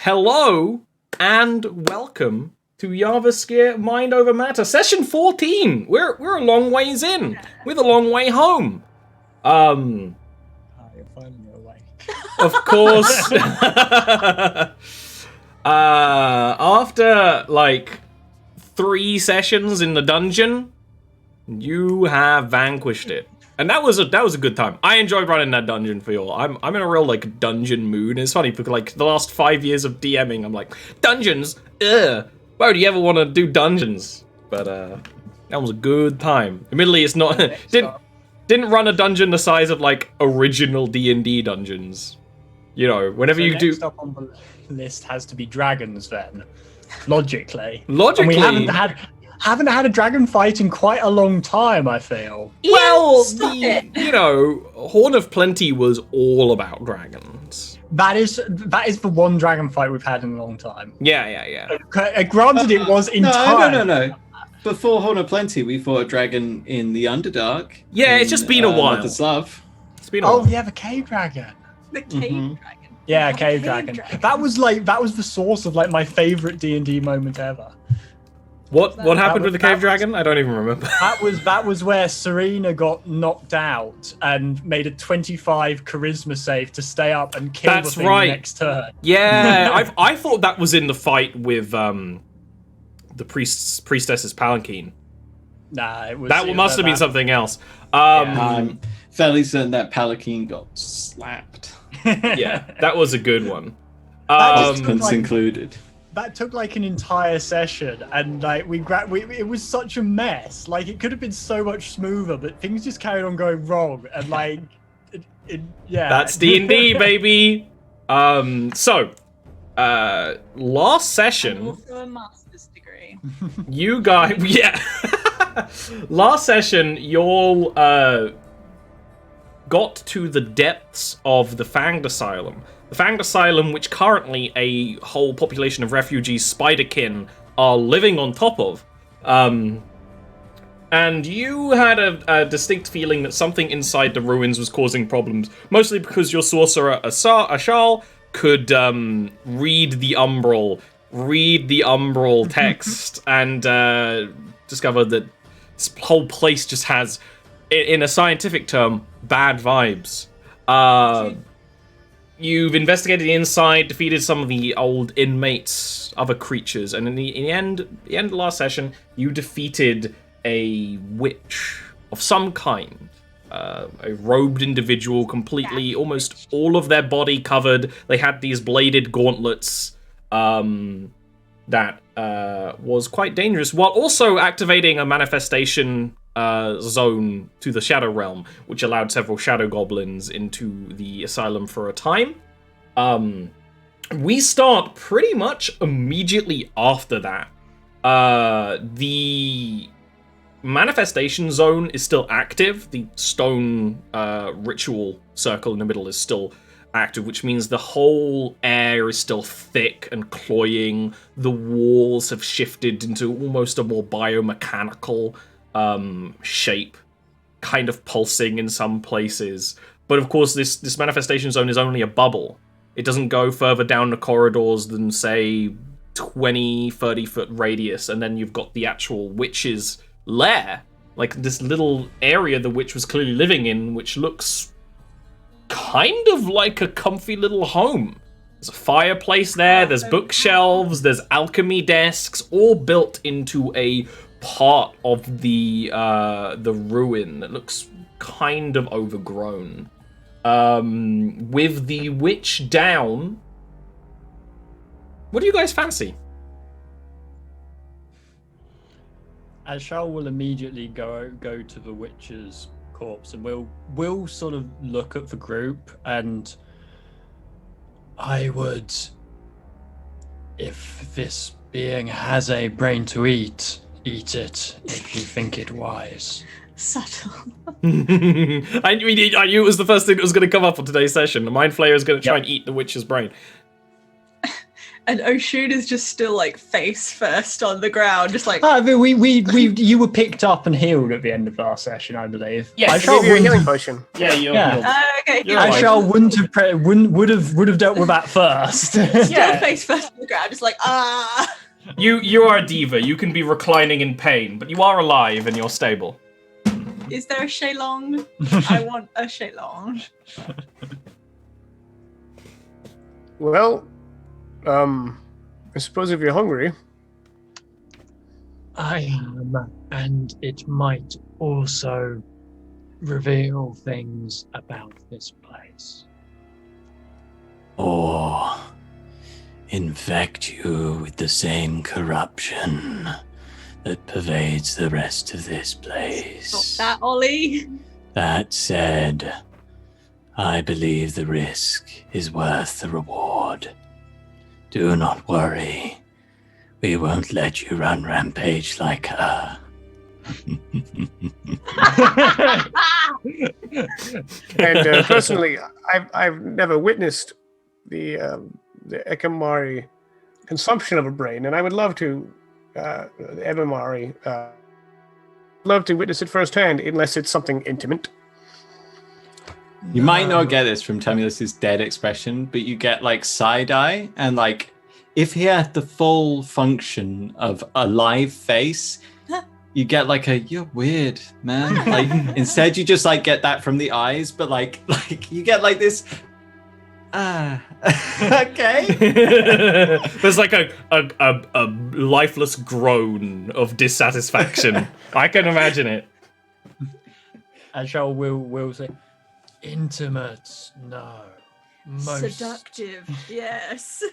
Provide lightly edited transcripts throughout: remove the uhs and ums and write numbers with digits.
Hello and welcome to Jarviskjir Mind Over Matter, session 14. We're a long ways in. We're the long way home. You're finding your way. Of course. After like 3 sessions in the dungeon, you have vanquished it. And that was a good time. I enjoyed running that dungeon for you all. I'm in a real like dungeon mood. It's funny because like the last 5 years of DMing, I'm like, dungeons, ugh. Why would you ever want to do dungeons? But that was a good time. Admittedly, it's not didn't run a dungeon the size of like original D&D dungeons. You know, whenever you do. Next up on the list has to be dragons then, logically. Logically, and we haven't had a dragon fight in quite a long time, I feel. Well, you know, Horn of Plenty was all about dragons. That is the one dragon fight we've had in a long time. Yeah. Granted, it was entire. No. Before Horn of Plenty, we fought a dragon in the Underdark. Yeah, it's just been a while. Mother's Love. It's been a while. Oh yeah, the cave dragon. The cave dragon. Yeah, cave dragon. That was the source of like my favorite D&D moment ever. What happened with the cave dragon? I don't even remember. That was where Serena got knocked out and made a 25 charisma save to stay up and kill the thing next turn. Yeah, I thought that was in the fight with the priestess's palanquin. Nah, it was. That must have been something else. Fairly certain that palanquin got slapped. Yeah, that was a good one. Participants included. That took like an entire session, and like it was such a mess. Like it could have been so much smoother, but things just carried on going wrong, and like, yeah. That's D&D, baby. So, last session. And also a master's degree. You guys, yeah. Last session, y'all got to the depths of the Fanged Asylum. The Fanged Asylum, which currently a whole population of refugees, spiderkin, are living on top of. And you had a distinct feeling that something inside the ruins was causing problems, mostly because your sorcerer, Ashal, could read the umbral text, and discover that this whole place just has, in a scientific term, bad vibes. You've investigated the inside, defeated some of the old inmates, other creatures, and in the end of the last session, you defeated a witch of some kind. A robed individual, completely, almost all of their body covered. They had these bladed gauntlets that was quite dangerous, while also activating a manifestation zone to the Shadow Realm, which allowed several Shadow Goblins into the asylum for a time. We start pretty much immediately after that. The manifestation zone is still active. The stone ritual circle in the middle is still active, which means the whole air is still thick and cloying. The walls have shifted into almost a more biomechanical shape, kind of pulsing in some places. But of course, this manifestation zone is only a bubble. It doesn't go further down the corridors than, say, 20, 30-foot radius, and then you've got the actual witch's lair, like this little area the witch was clearly living in, which looks kind of like a comfy little home. There's a fireplace there, there's bookshelves, there's alchemy desks, all built into a part of the ruin that looks kind of overgrown. With the witch down, what do you guys fancy? Ashal will immediately go to the witch's corpse, and we'll sort of look at the group, and I would, if this being has a brain to eat it if you think it wise. Subtle. I knew it was the first thing that was going to come up on today's session. The Mind Flayer is going to try and eat the witch's brain. And Oshun is just still like face first on the ground, just like. I mean, you were picked up and healed at the end of last session, I believe. Yes, I I shall gave you a healing wouldn't- potion. Yeah, you're Yeah. healed. Okay. You're I alive. shall would have dealt with that first. Still Yeah. face first on the ground, just like You are a diva. You can be reclining in pain, but you are alive and you're stable. Is there a Shelong? I want a Shelong. Well, I suppose if you're hungry. I am, and it might also reveal things about this place. Or infect you with the same corruption that pervades the rest of this place. Stop that, Ollie. That said, I believe the risk is worth the reward. Do not worry. We won't let you run rampage like her. And personally, I've never witnessed the Ekamari consumption of a brain, and I would love to, the Ebamari, love to witness it firsthand, unless it's something intimate. You might not get this from Temulus's dead expression, but you get like side eye, and like if he had the full function of a live face, you get like a "you're weird, man." Like instead, you just like get that from the eyes, but like you get like this. Okay. There's like a lifeless groan of dissatisfaction. I can imagine it. Ashal will say, intimate, no. Most Seductive, yes.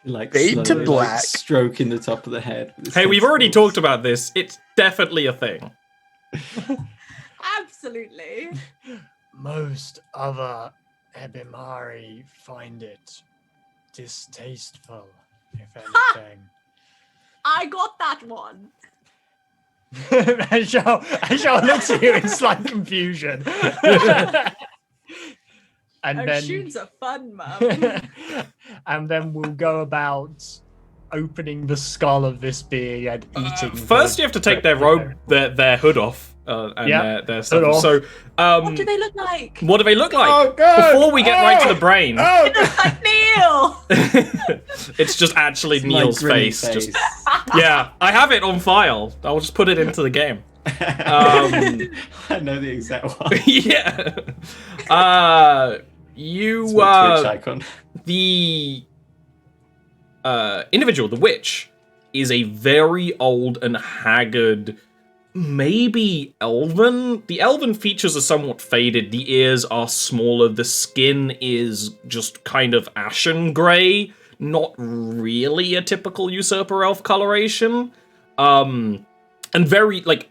Like Fade to slowly, like, black. stroking the top of the head. with his Hey, we've already tentacles. talked about this. It's definitely a thing. Absolutely. Most other Ebimari find it distasteful, if anything. I got that one. Ashal looks at you in slight confusion. And then Oshun's a fun mum. and then we'll go about opening the skull of this being and eating. First, you have to take their robe, their hood off, and Yeah, their stuff. hood off. So, What do they look like? what do they look like? Oh, God! Before we get right to the brain, They look like Neil. it's just actually It's my Neil's grinning face. Just, yeah, I have it on file. I'll just put it into the game. I know the exact one. Yeah. It's my Twitch icon. The individual, the witch, is a very old and haggard, maybe elven. The elven features are somewhat faded. The ears are smaller. The skin is just kind of ashen grey. Not really a typical usurper elf coloration. And very, like,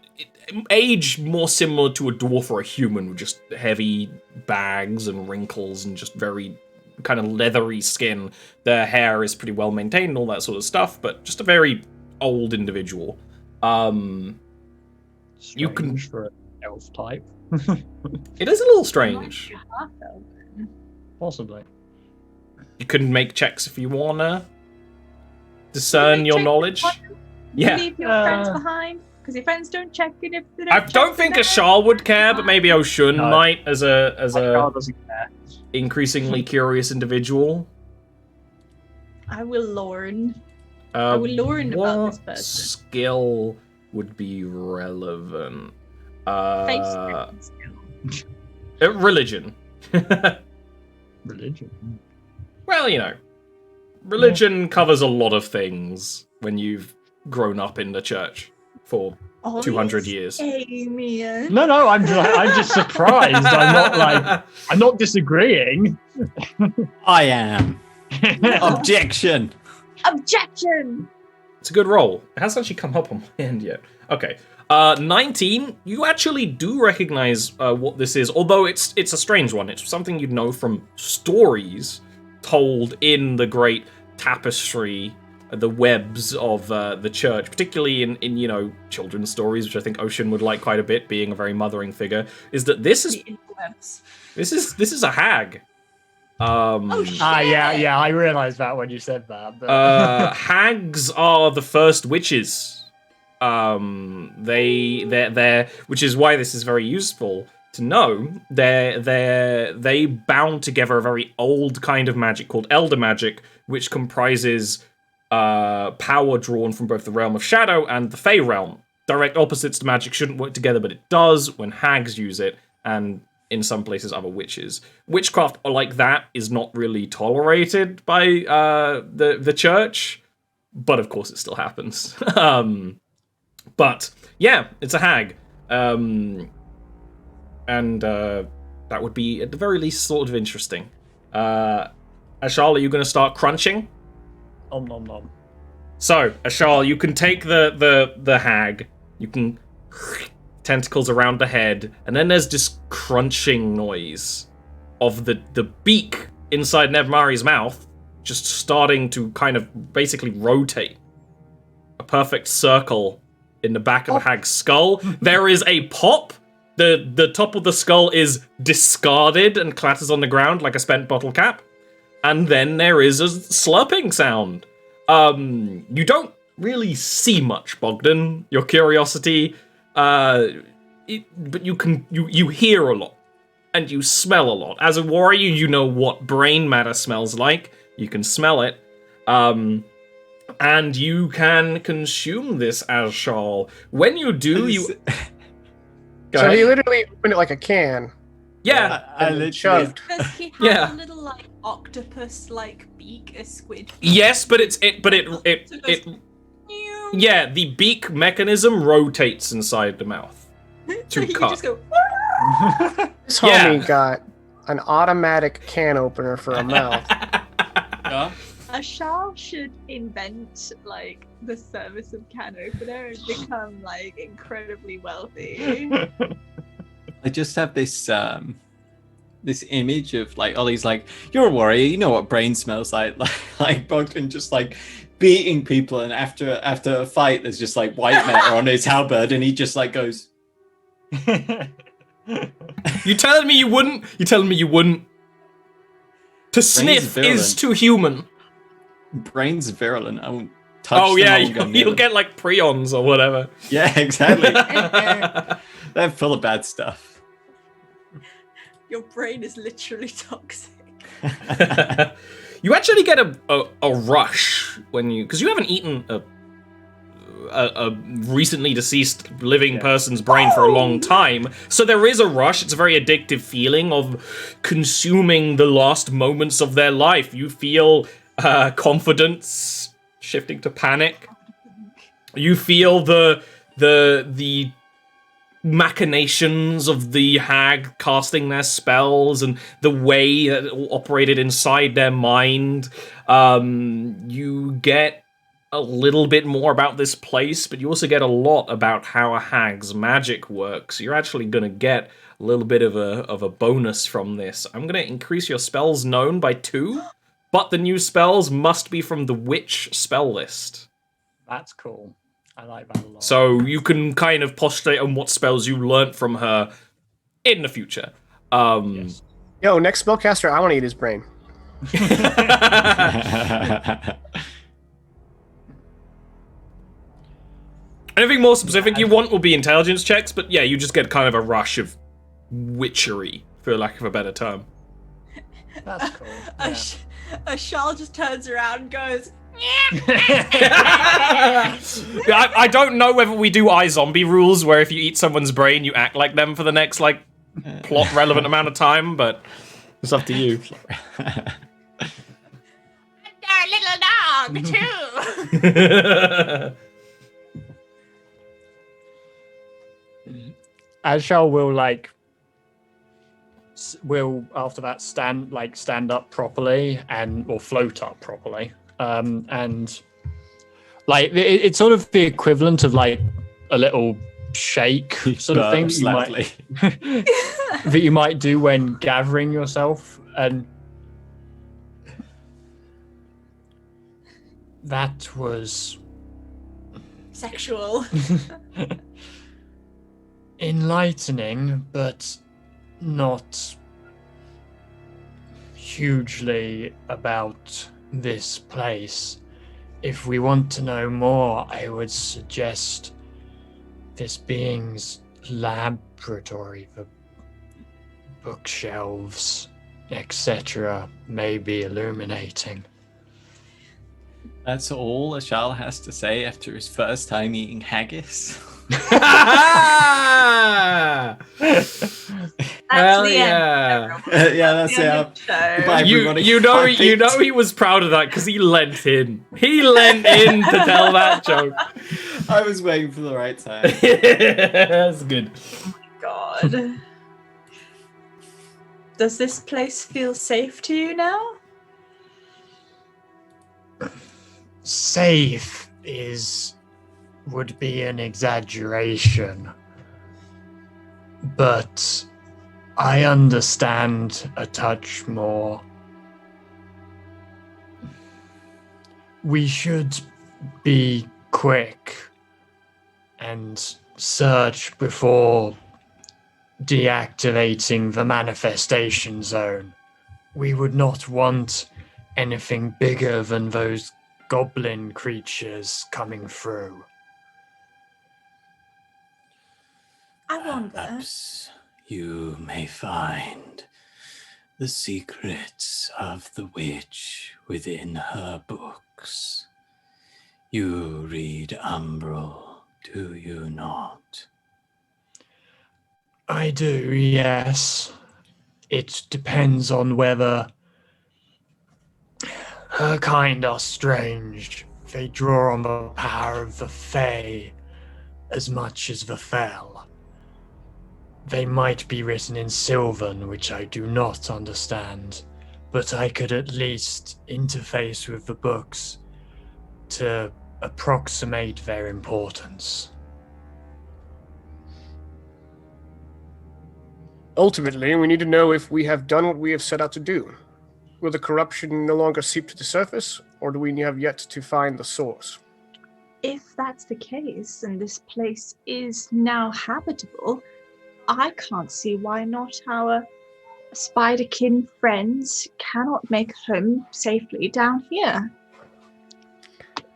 age more similar to a dwarf or a human, with just heavy bags and wrinkles and just very kind of leathery skin. Their hair is pretty well maintained and all that sort of stuff, but just a very old individual. You can- Strange for an elf type, It is a little strange. possibly. You can make checks if you wanna discern your check knowledge. on Yeah. Leave your friends behind, because your friends don't check in if they don't. I check don't think in. Ashal would care, but maybe Oshun No. might as a Ashal doesn't care. increasingly curious individual. I will learn. I will learn about what this person. skill would be relevant? Face reading skill. Religion. Religion. Well, you know, religion covers a lot of things when you've grown up in the church for 200 years. Damien. No, I'm just surprised. I'm not disagreeing. I am. Objection. Objection. It's a good roll. It hasn't actually come up on my end yet. Okay. 19, you actually do recognize what this is, although it's a strange one. It's something you'd know from stories told in the great tapestry, the webs of the church, particularly in you know, children's stories, which I think Ocean would like quite a bit, being a very mothering figure, is that this is The interwebs. this is a hag. Yeah, I realized that when you said that. But... hags are the first witches. They're which is why this is very useful to know. They bound together a very old kind of magic called elder magic, which comprises power drawn from both the realm of shadow and the Fey realm. Direct opposites to magic shouldn't work together, but it does when hags use it, and in some places other witches. Witchcraft like that is not really tolerated by the church, but of course it still happens. But yeah, it's a hag. And that would be at the very least sort of interesting. Ashal, are you going to start crunching? Nom nom nom. So, Ashal, you can take the hag, you can tentacles around the head, and then there's this crunching noise of the beak inside Nevmari's mouth just starting to kind of basically rotate. A perfect circle in the back of a hag's skull. There is a pop. The top of the skull is discarded and clatters on the ground like a spent bottle cap. And then there is a slurping sound. You don't really see much, Bogdan. Your curiosity, but you hear a lot, and you smell a lot. As a warrior, you know what brain matter smells like. You can smell it, and you can consume this Ashal. When you do, you. So he literally opened it like a can. Yeah, I shoved. Does he have a little like octopus like beak, a squid? Yes, but it yeah, the beak mechanism rotates inside the mouth So to he cut. can just go. This homie got an automatic can opener for a mouth. Ashal should invent like the service of can opener and become like incredibly wealthy. I just have this this image of like Ollie's like, you're a warrior, you know what brain smells like Bogdan just like beating people, and after a fight there's just like white matter on his halberd, and he just like goes. You telling me you wouldn't? You telling me you wouldn't? To sniff is too human. Brain's virulent. I won't touch them. Oh yeah, I won't go near you'll them. get like prions or whatever. Yeah, exactly. They're full of bad stuff. Your brain is literally toxic. You actually get a rush when you, because you haven't eaten a recently deceased living person's brain for a long time, so there is a rush. It's a very addictive feeling of consuming the last moments of their life. You feel confidence shifting to panic. You feel the machinations of the hag casting their spells and the way that it all operated inside their mind. You get a little bit more about this place, but you also get a lot about how a hag's magic works. You're actually going to get a little bit of a bonus from this. I'm going to increase your spells known by 2, but the new spells must be from the witch spell list. That's cool. I like that a lot. So you can kind of postulate on what spells you learnt from her in the future. Yes. Yo, next spellcaster, I want to eat his brain. Anything more specific you want will be intelligence checks, but yeah, you just get kind of a rush of witchery, for lack of a better term. That's cool. Yeah. Ashal just turns around and goes. I don't know whether we do iZombie rules, where if you eat someone's brain, you act like them for the next, like, plot-relevant amount of time, but it's up to you. Our little dog, too. Ashal will after that stand up properly or float up properly, and like it's sort of the equivalent of like a little shake sort of thing that you might do when gathering yourself, and that was Sexual. enlightening, but not hugely about this place. If we want to know more, I would suggest this being's laboratory for bookshelves, etc., may be illuminating. That's all Ashal has to say after his first time eating haggis. Hell the yeah! Yeah, that's The end it. of the show. Goodbye, everybody. You know he was proud of that because he lent in. He lent in to tell that joke. I was waiting for the right time. That's good. God. Does this place feel safe to you now? Safe would be an exaggeration. But I understand a touch more. We should be quick and search before deactivating the manifestation zone. We would not want anything bigger than those goblin creatures coming through. I wonder. Perhaps you may find the secrets of the witch within her books. You read Umbral, do you not? I do, yes. It depends on whether her kind are strange. They draw on the power of the Fae as much as the Fel. They might be written in Sylvan, which I do not understand, but I could at least interface with the books to approximate their importance. Ultimately, we need to know if we have done what we have set out to do. Will the corruption no longer seep to the surface, or do we have yet to find the source? If that's the case, and this place is now habitable, I can't see why not our spiderkin friends cannot make home safely down here.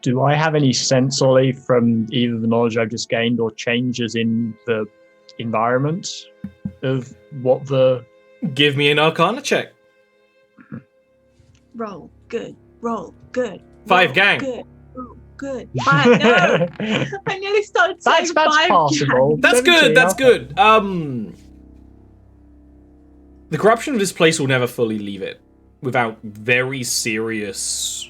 Do I have any sense, Ollie, from either the knowledge I've just gained or changes in the environment of what the... Give me an Arcana check. Roll good, roll good. Five roll gang. Good, roll good. Five, no! I nearly started saying That's five possible. gang. That's 17, good. That's okay. good. The corruption of this place will never fully leave it without very serious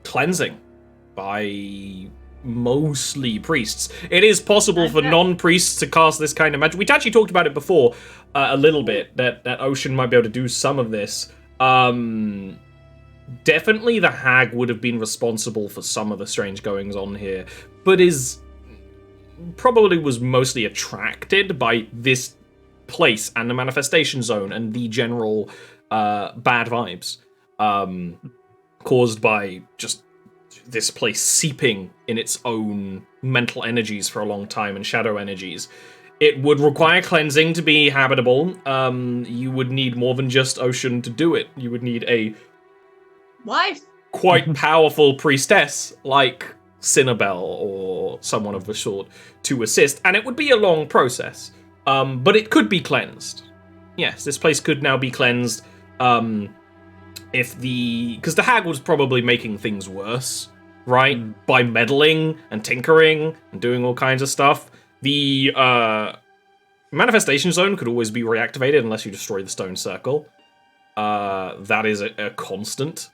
cleansing by mostly priests. It is possible for non-priests to cast this kind of magic. We actually talked about it before a little bit, that Ocean might be able to do some of this. Definitely the hag would have been responsible for some of the strange goings on here, but probably was mostly attracted by this place and the manifestation zone and the general bad vibes caused by just this place seeping in its own mental energies for a long time and shadow energies. It would require cleansing to be habitable. You would need more than just Ocean to do it. You would need a Wife. quite powerful priestess like Cinnabelle or someone of the sort to assist, and it would be a long process. But it could be cleansed. Yes, this place could now be cleansed. Because the hag was probably making things worse, right? By meddling and tinkering and doing all kinds of stuff. The manifestation zone could always be reactivated unless you destroy the stone circle. That is a constant.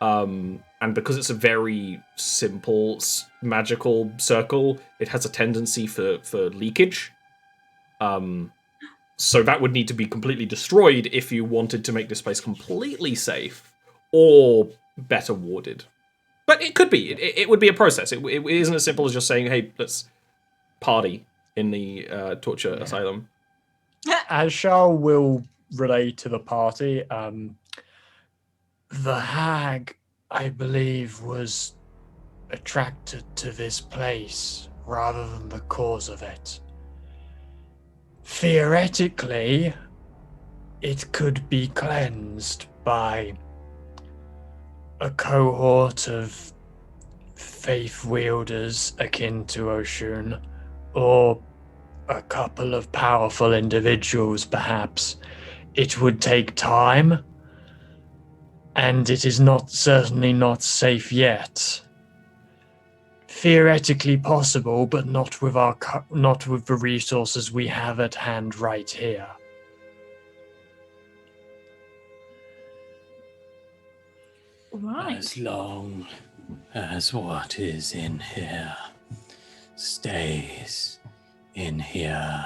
And because it's a very simple magical circle, it has a tendency for leakage. So that would need to be completely destroyed if you wanted to make this place completely safe or better warded. But it could be. It would be a process. It isn't as simple as just saying, hey, let's party in the torture asylum. Ashar will relay to the party. The hag, I believe, was attracted to this place rather than the cause of it. Theoretically, it could be cleansed by a cohort of faith wielders akin to Oshun, or a couple of powerful individuals, perhaps. It would take time, and it is certainly not safe yet. Theoretically possible, but not with the resources we have at hand right here. Right. As long as what is in here stays in here,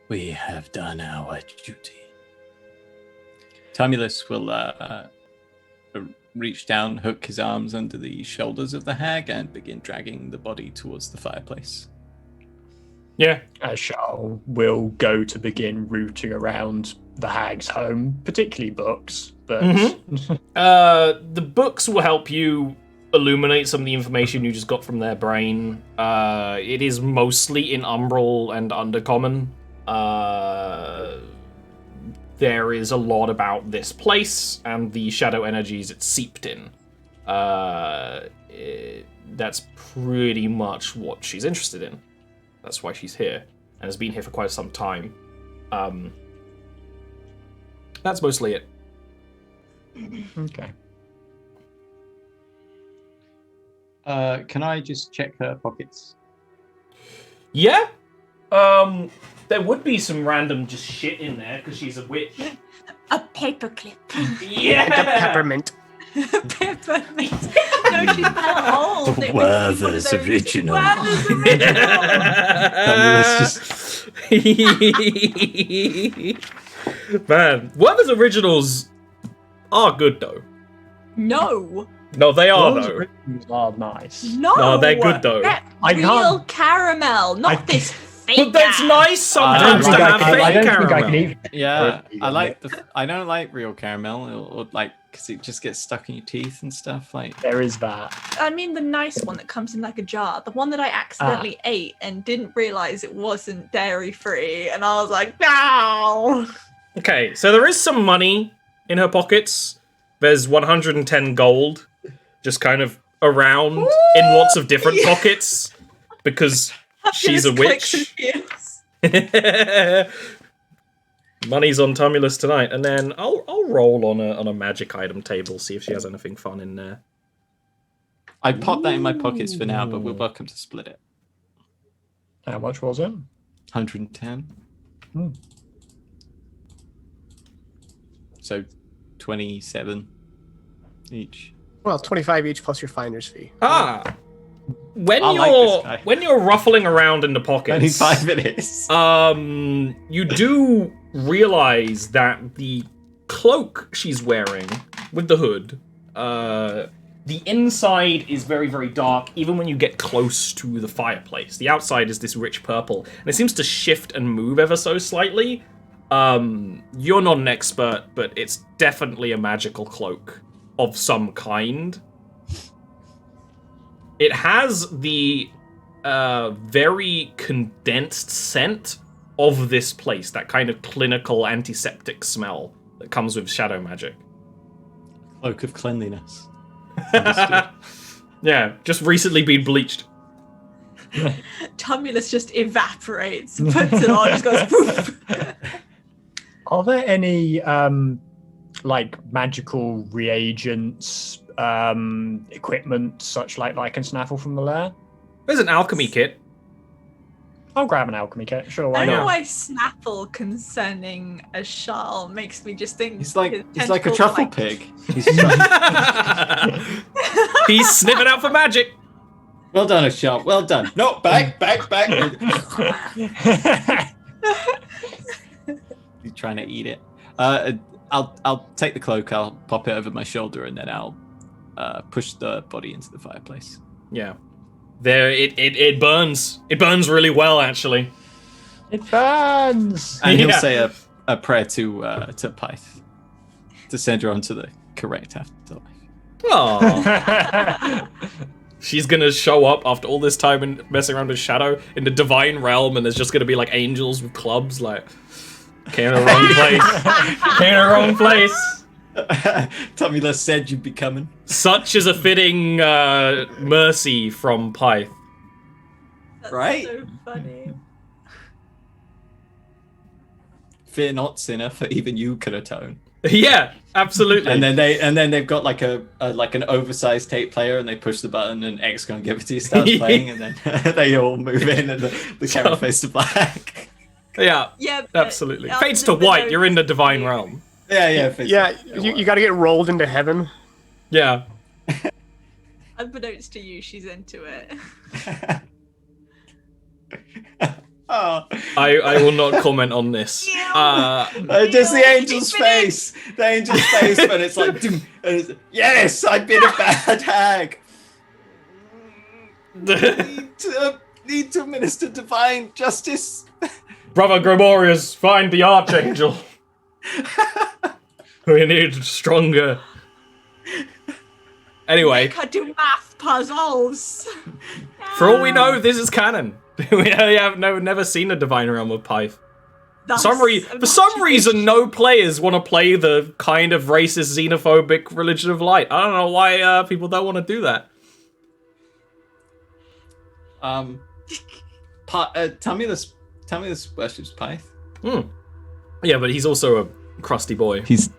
we have done our duty. Tumulus will reach down, hook his arms under the shoulders of the hag, and begin dragging the body towards the fireplace. Yeah. Ashal will go to begin rooting around the hag's home, particularly books. But The books will help you illuminate some of the information you just got from their brain. It is mostly in Umbral and Undercommon. There is a lot about this place and the shadow energies it seeped in. That's pretty much what she's interested in. That's why she's here, and has been here for quite some time. That's mostly it. Okay. Can I just check her pockets? Yeah. There would be some random just shit in there because she's a witch. A paperclip. Yeah. And a peppermint. Peppermint. No, she's that old. It was Werther's one of those- original. Werther's original. Man, Werther's originals are good though. No. No, they are Those though. originals are nice. No. No, they're good though. They're I real can't- caramel, not I- this fake. But that's ass. nice sometimes to like- have I fake don't think I caramel. can even. Yeah, I like I don't like real caramel, or like because it just gets stuck in your teeth and stuff. Like, There is that. I mean the nice one that comes in like a jar. The one that I accidentally ate and didn't realize it wasn't dairy free, and I was like, no. Okay, so there is some money in her pockets. There's 110 gold, just kind of around in lots of different pockets because she's a witch. Money's on Tumulus tonight, and then I'll roll on a magic item table, see if she has anything fun in there. I pop that in my pockets for now, but we're welcome to split it. How much was it? 110. Hmm. So 27 each. Well, 25 each plus your finder's fee. Ah, when I like this guy. when you're ruffling around in the pockets, 25 it is. you do realize that the cloak she's wearing with the hood, the inside is very, very dark, even when you get close to the fireplace. The outside is this rich purple, and it seems to shift and move ever so slightly. You're not an expert, but it's definitely a magical cloak of some kind. It has the very condensed scent of this place, that kind of clinical antiseptic smell that comes with shadow magic. Cloak of cleanliness. Yeah, just recently been bleached. Tumulus just evaporates, puts it on, just goes poof. Are there any like magical reagents, equipment, such like I can snaffle from the lair? There's an alchemy kit. I'll grab an alchemy kit. Sure, why I know not? why Snapple concerning a Shal makes me just think He's his like a tentacles truffle are like- pig. He's like, He's sniffing out for magic. well done, Ashal. Well done. No, back. He's trying to eat it. I'll take the cloak. I'll pop it over my shoulder, and then I'll push the body into the fireplace. Yeah. There, it burns. It burns really well, actually. It burns. And he'll Yeah. say a prayer to Pyth to send her onto the correct afterlife. Aww. She's gonna show up after all this time and messing around with Shadow in the divine realm, and there's just gonna be like angels with clubs, like, Came to the wrong place. Came to the wrong place. Tumulus said you'd be coming. Such is a fitting mercy from Pyth. That's Right? so funny. Fear not, sinner, for even you can atone. Yeah, absolutely. And then they've got like an oversized tape player, and they push the button, and X Longevity starts playing, and then they all move in, and the camera fades to black. Yeah, Yeah, absolutely. Fades to white. You're in the divine realm. Yeah. You got to get rolled into heaven. Yeah. Unbeknownst to you, she's into it. Oh. I will not comment on this. Just the angel's face. The angel's face, but it's like, doom, and it's, yes, I've been a bad hag. Need to administer divine justice. Brother Gregorius, find the archangel. We need stronger. Anyway, Make her do math puzzles. for all we know, this is canon. We have never seen a divine realm of Pyth. For some reason, no players want to play the kind of racist, xenophobic religion of light. I don't know why people don't want to do that. Tumulus worships Pyth. Yeah, but he's also a crusty boy. He's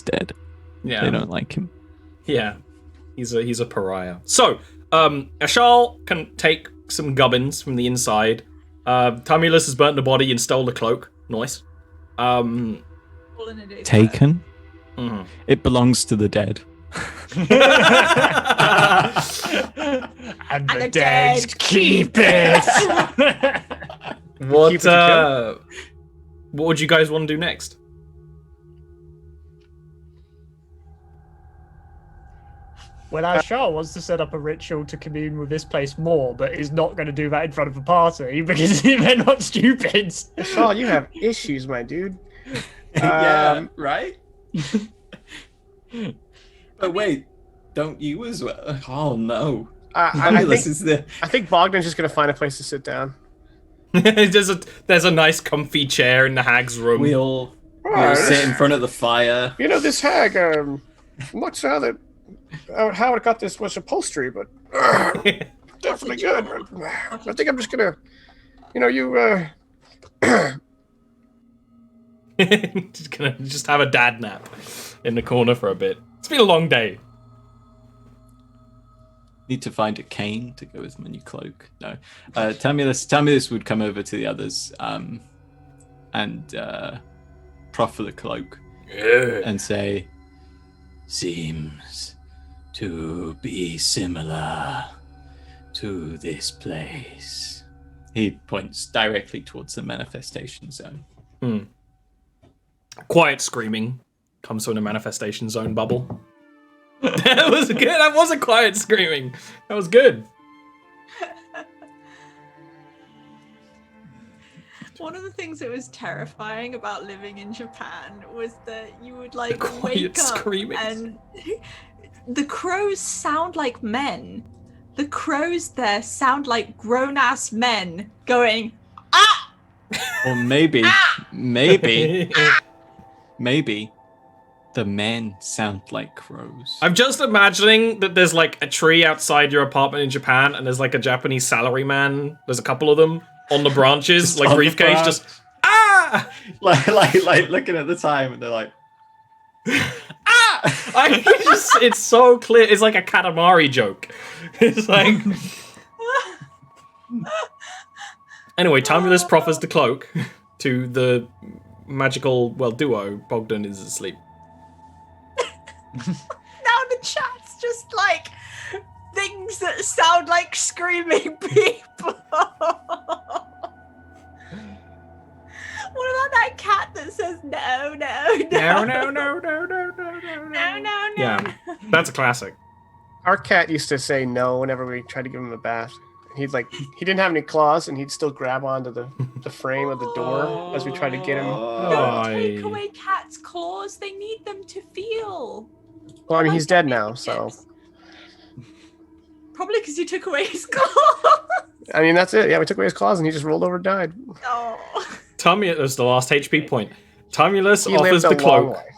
dead. Yeah, They don't like him. yeah, he's a pariah. So, Ashal can take some gubbins from the inside. Tumulus has burnt the body and stole the cloak. Nice. Taken? Mhm. It belongs to the dead. And the the dead dead keep it. What Keep it what would you guys want to do next? Well, Ashar wants to set up a ritual to commune with this place more, but is not going to do that in front of a party because they're not stupid. Saul, you have issues, my dude. Yeah, right? But wait, don't you as well? Oh no. I think think Bogdan's just gonna find a place to sit down. There's a nice comfy chair in the hag's room. we'll sit in front of the fire. You know, this hag, much how that how it got this much upholstery, but definitely good. I think I'm just gonna, Just gonna have a dad nap in the corner for a bit. It's been a long day. Need to find a cane to go with my new cloak. No. Tumulus would come over to the others and proffer the cloak and say, seems to be similar to this place. He points directly towards the manifestation zone. Quiet screaming comes from the manifestation zone bubble. That was good. That wasn't quiet screaming. That was good. One of the things that was terrifying about living in Japan was that you would The quiet wake up screaming. and the crows sound like men. The crows there sound like grown-ass men going, ah! Or maybe the men sound like crows. I'm just imagining that there's like a tree outside your apartment in Japan, and there's like a Japanese salaryman. There's a couple of them on the branches, Just like on the briefcase, branch. just ah, like looking at the time, and they're like, ah. It's so clear. It's like a Katamari joke. It's like. Anyway, Tumulus proffers the cloak to the magical duo. Bogdan is asleep. Now the chat's just like things that sound like screaming people. What about that cat that says no, no, no? No. Yeah, that's a classic. Our cat used to say no whenever we tried to give him a bath. He didn't have any claws, and he'd still grab onto the frame of the door as we tried to get him. Don't take away cats' claws. They need them to feel. Well, I mean, he's dead now, Fingertips. so. Probably because you took away his claws. I mean, that's it. Yeah, we took away his claws, and he just rolled over and died. Oh. Tumulus, that's the last HP point. Tumulus He offers lived the a long cloak. life.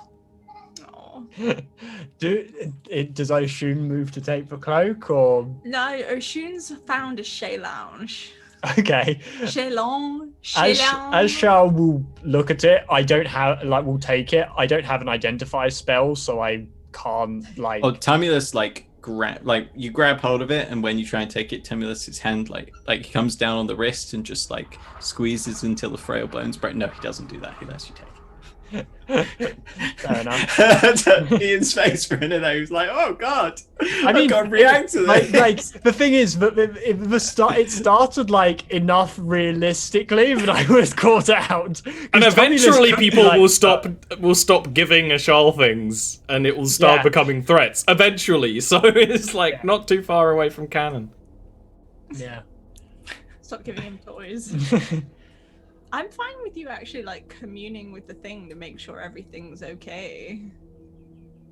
Oh. Does Oshun move to take the cloak, or No, Oshun's found a Shay Lounge. okay? Shay Lounge. As Shao will look at it, I don't have will take it. I don't have an identify spell, so I can't Oh, Tumulus you grab hold of it, and when you try and take it, Timulus's hand like he comes down on the wrist and just like squeezes until the frail bones break. No, he doesn't do that. He lets you take it. Fair enough. Ian's face for a minute, he was like, "Oh God, I mean, I can't react to this." like the thing is, but it started like enough realistically that I was caught out. And eventually, people like, will stop giving Ashal things, and it will start becoming threats. Eventually, so it's like not too far away from canon. Yeah. Stop giving him toys. I'm fine with you actually like communing with the thing to make sure everything's okay.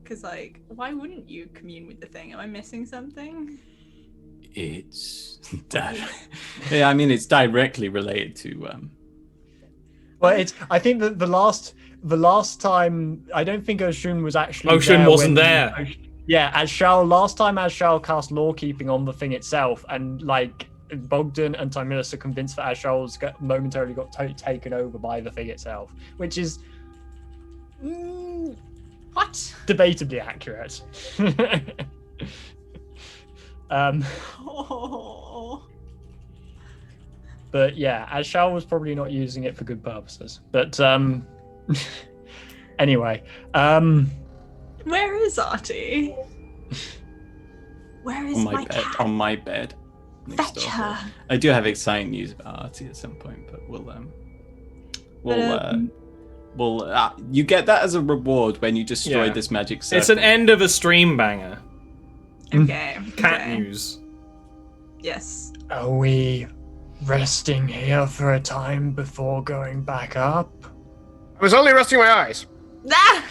Cause like, why wouldn't you commune with the thing? Am I missing something? It's yeah, I mean it's directly related to Well, I think that the last time I don't think Oshun was actually Oshun wasn't there. Yeah, last time as Shao cast lawkeeping on the thing itself, and like Bogdan and Timurus are convinced that Ashal's momentarily got taken over by the thing itself, which is What? debatably accurate. Oh. But yeah, Ashal was probably not using it for good purposes. But anyway, Where is Artie? Where is my cat? on my bed. next Fetch door. her. I do have exciting news about Artie at some point, but you get that as a reward when you destroy this magic circle. It's an end of a stream banger. Okay. Cat okay. news. Yes. are we resting here for a time before going back up? I was only resting my eyes. Ah!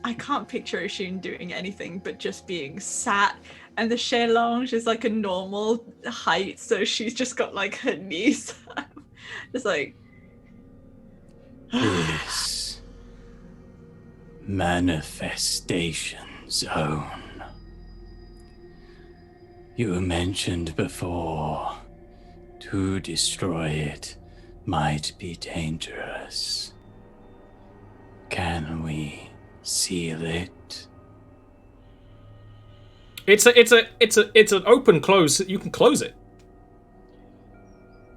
I can't picture Oshun doing anything but just being sat, and the chaise lounge is like a normal height, so she's just got like her knees up. Just like This manifestation zone. You mentioned before, to destroy it might be dangerous. Can we seal it? It's an open close. You can close it.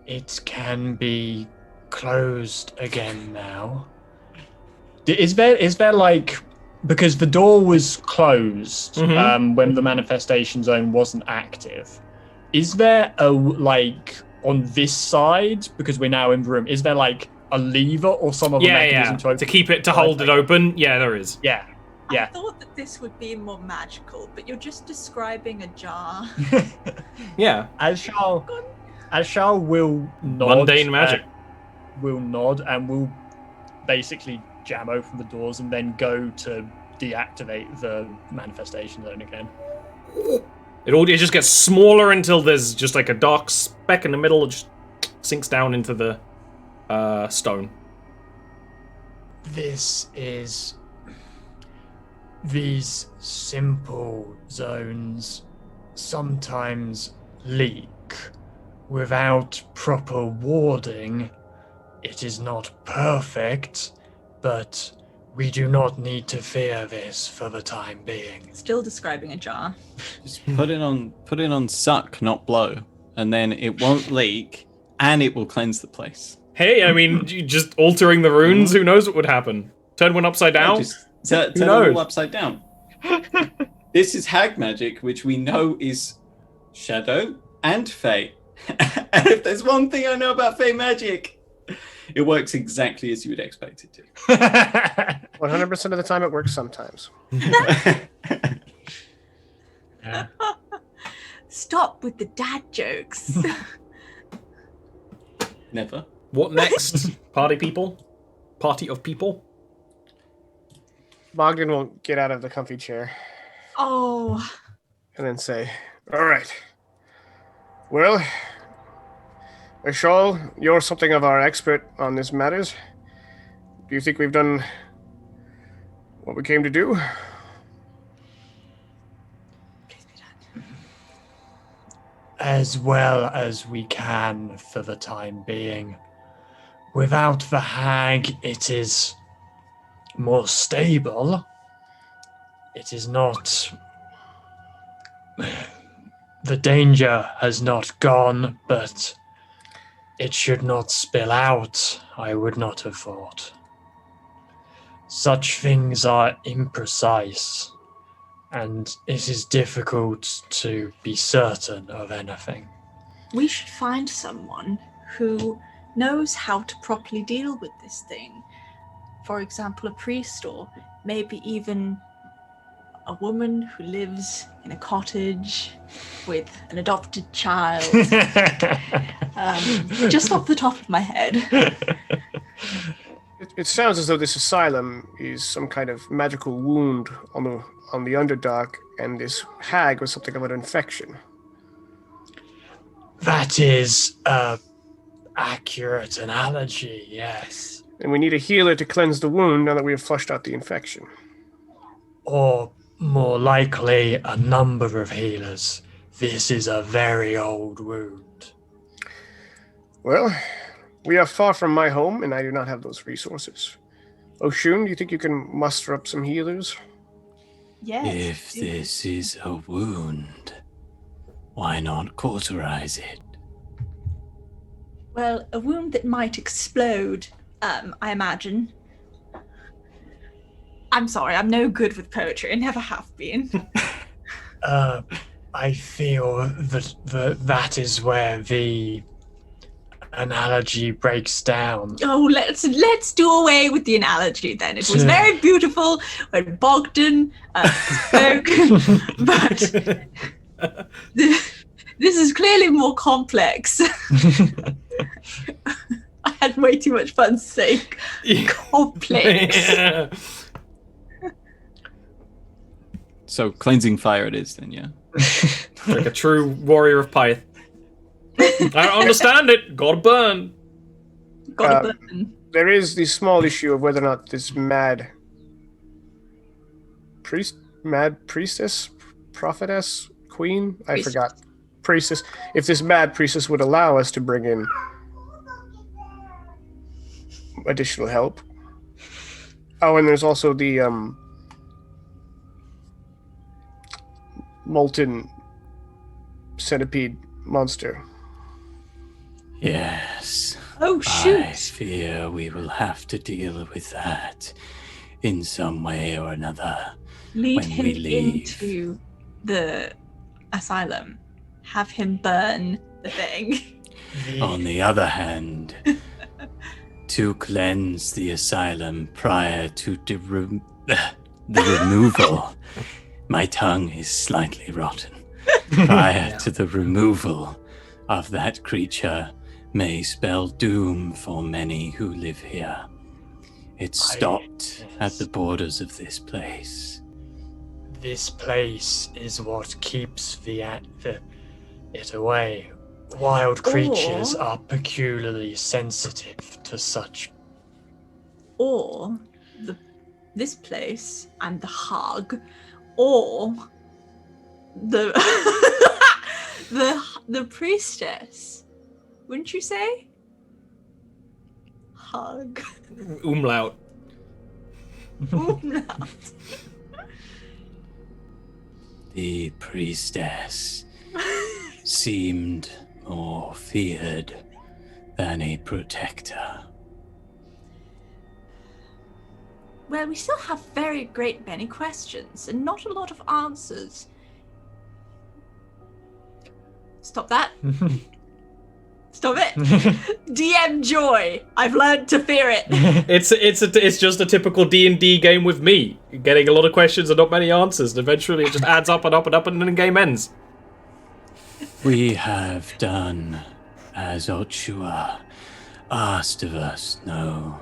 It can be closed again now. Is there like, because the door was closed when the manifestation zone wasn't active, is there a like on this side, because we're now in the room, is there like a lever or some other mechanism to open? To keep it, to hold it open? Yeah, there is. Yeah. I thought that this would be more magical, but you're just describing a jar. Yeah. As Shao will nod. Mundane magic. Will nod and will basically jam open the doors and then go to deactivate the manifestation zone again. It just gets smaller until there's just like a dark speck in the middle. It just sinks down into the stone. These simple zones sometimes leak. Without proper warding, it is not perfect, but we do not need to fear this for the time being. Still describing a jar. Just put it on suck, not blow, and then it won't leak, and it will cleanse the place. Hey, I mean, just altering the runes, who knows what would happen? Turn one upside down? Just turn it all upside down. This is hag magic, which we know is shadow and fey. And if there's one thing I know about fey magic, it works exactly as you would expect it to. 100% of the time, it works sometimes. Stop with the dad jokes. Never. What next? Party of people? Bogdan won't get out of the comfy chair. Oh, and then say, "All right. Well, Ashal, you're something of our expert on this matters. Do you think we've done what we came to do?" As well as we can for the time being. Without the hag, it is more stable. It is not... The danger has not gone, but it should not spill out, I would not have thought. Such things are imprecise, and it is difficult to be certain of anything. We should find someone who knows how to properly deal with this thing. For example, a priest, or maybe even a woman who lives in a cottage with an adopted child. Just off the top of my head. It sounds as though this asylum is some kind of magical wound on the Underdark, and this hag was something of an infection. That is a accurate analogy, yes. And we need a healer to cleanse the wound now that we have flushed out the infection. Or more likely, a number of healers. This is a very old wound. Well, we are far from my home, and I do not have those resources. Oshun, do you think you can muster up some healers? Yes. If this is a wound, why not cauterize it? Well, a wound that might explode, I imagine. I'm sorry, I'm no good with poetry. I never have been. I feel that is where the analogy breaks down. Oh, let's do away with the analogy then. It was very beautiful when Bogdan spoke, but this is clearly more complex. I had way too much fun saying complex. Yeah. So cleansing fire it is then, yeah. Like a true warrior of Pyth. I don't understand it. Gotta burn. Gotta burn. There is the small issue of whether or not this mad priestess, prophetess, queen, I forgot. Priestess. If this mad priestess would allow us to bring in additional help. Oh, and there's also the molten centipede monster. Yes. Oh, shoot. I fear we will have to deal with that in some way or another. Lead when him we leave. into the asylum. Have him burn the thing. On the other hand, to cleanse the asylum prior to the removal, my tongue is slightly rotten. Prior to the removal of that creature may spell doom for many who live here. It stopped at the borders of this place. This place is what keeps it away. Wild creatures are peculiarly sensitive to such. Or this place and the hug, or the the priestess. Wouldn't you say? Hug. Umlaut. Umlaut. The priestess seemed more feared than a protector. Well, we still have very great many questions and not a lot of answers. Stop that. Stop it. DM joy. I've learned to fear it. It's just a typical D&D game with me. Getting a lot of questions and not many answers. And eventually it just adds up and up and up and then the game ends. We have done as Ochua asked of us, no.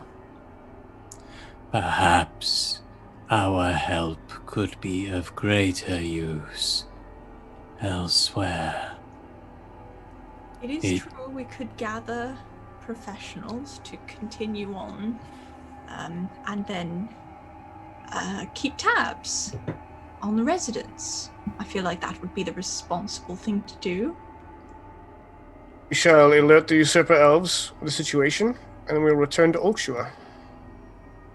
Perhaps our help could be of greater use elsewhere. It is It- true we could gather professionals to continue on, and then keep tabs on the residents. I feel like that would be the responsible thing to do. We shall alert the usurper elves of the situation, and then we'll return to Oakshire.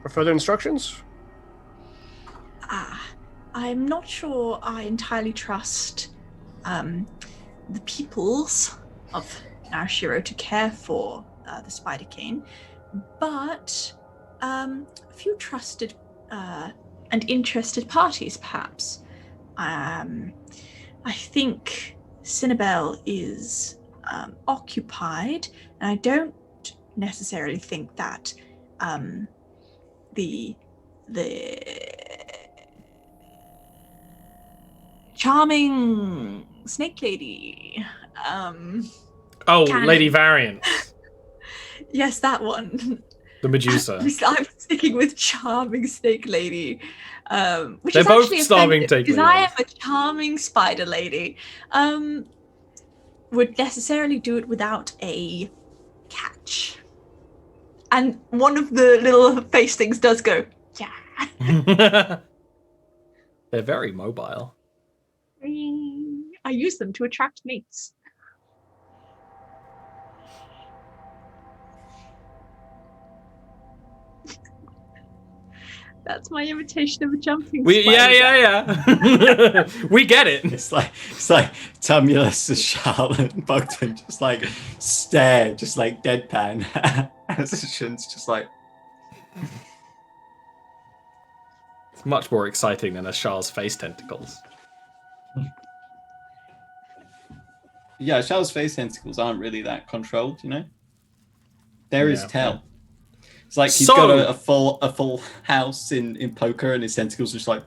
For further instructions? I'm not sure I entirely trust the peoples of Narashiro to care for the Spider King, but a few trusted and interested parties, perhaps. I think Cinnabelle is occupied, and I don't necessarily think that the charming snake lady. Lady Variant, Yes, that one. the Medusa. I'm sticking with charming snake lady. Which They're is both actually starving offensive, because technically, I am a charming spider lady. Would necessarily do it without a catch. And one of the little face things does go, yeah. They're very mobile. I use them to attract mates. That's my imitation of a jumping spider. Yeah. We get it. It's like Tumulus and Charlotte and Bogdan just like stare, just like deadpan. Ascension's just like. It's much more exciting than Ashar's face tentacles. Yeah, Charlotte's face tentacles aren't really that controlled, you know. There is Yeah. tell. It's like he's So- got a full house in poker, and his tentacles are just like.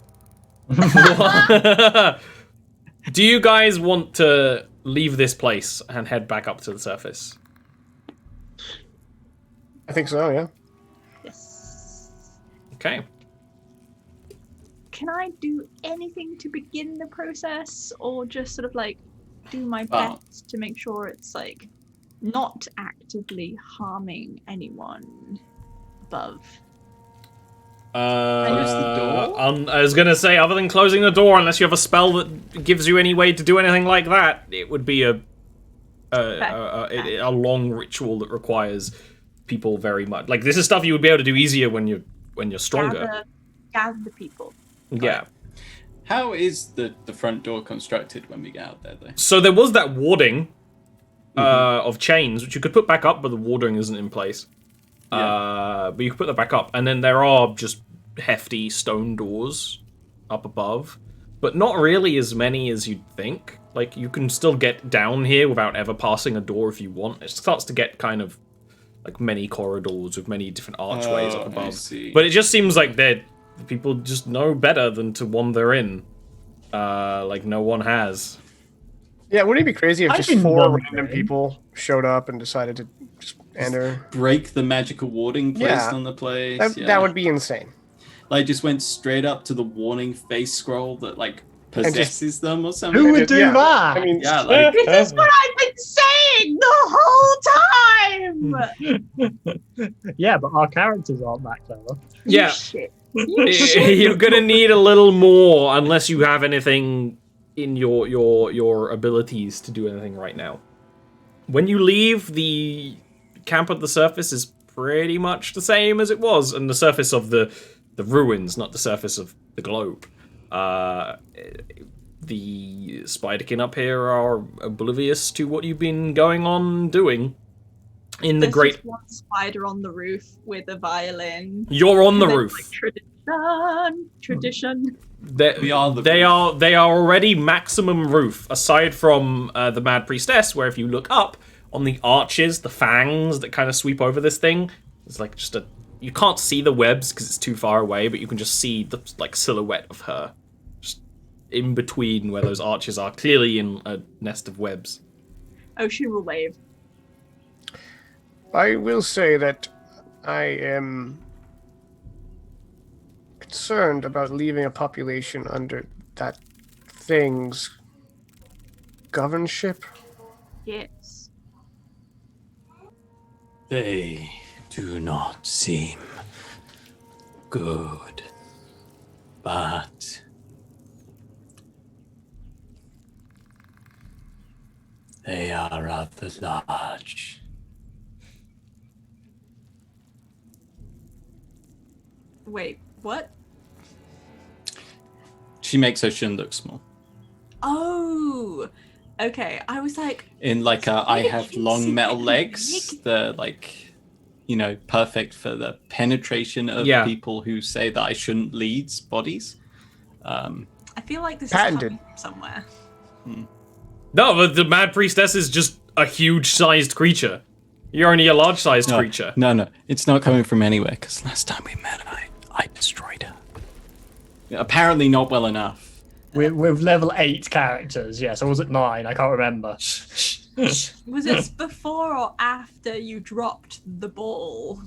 Do you guys want to leave this place and head back up to the surface? I think so, yeah. Yes. Okay. Can I do anything to begin the process, or just sort of like do my Oh. best to make sure it's like not actively harming anyone above? Close the door? I was gonna say, other than closing the door, unless you have a spell that gives you any way to do anything like that, it would be a long ritual that requires people very much. Like, this is stuff you would be able to do easier when you're stronger. Gather the people. Yeah. How is the front door constructed when we get out there, though? So there was that warding of chains, which you could put back up, but the warding isn't in place. But you can put that back up, and then there are just hefty stone doors up above, but not really as many as you'd think. Like, you can still get down here without ever passing a door if you want. It starts to get kind of like many corridors with many different archways up I above. see. But it just seems like people just know better than to wander in. Like no one has. Yeah, wouldn't it be crazy if I've just been 4 wondering. random people showed up and decided to just enter? Break the magical warding placed Yeah. on the place. That would be insane. Like, just went straight up to the warning face scroll that like possesses them or something. Who would do Yeah, that? I mean, Yeah, like This is what I've been saying the whole time! Yeah, but our characters aren't that clever. Yeah. Shit. You're gonna need a little more unless you have anything in your abilities to do anything right now. When you leave, the camp at the surface is pretty much the same as it was, and the surface of the ruins, not the surface of the globe. The Spiderkin up here are oblivious to what you've been going on doing. In the There's great, just one spider on the roof with a violin. you're on the And then, roof. like, tradition. We are the they roof. are already maximum roof, aside from the Mad Priestess, where if you look up on the arches, the fangs that kind of sweep over this thing, it's like just you can't see the webs because it's too far away, but you can just see the like silhouette of her just in between where those arches are, clearly in a nest of webs. Oh, she will wave. I will say that I am concerned about leaving a population under that thing's govern ship? Yes. They do not seem good, but they are rather large. Wait, what? She makes Ocean look small. Oh, okay. I was like, In like a, I really have long metal legs. insignificant. They're like, perfect for the penetration of Yeah. people who say that I shouldn't lead bodies. I feel like this Patented. is coming from somewhere. No, but the Mad Priestess is just a huge-sized creature. You're only a large-sized No, creature. no, it's not coming from anywhere. Because last time we met, I destroyed her. Apparently not well enough. With level 8 characters, yes, or was it 9? I can't remember. Was it before or after you dropped the ball?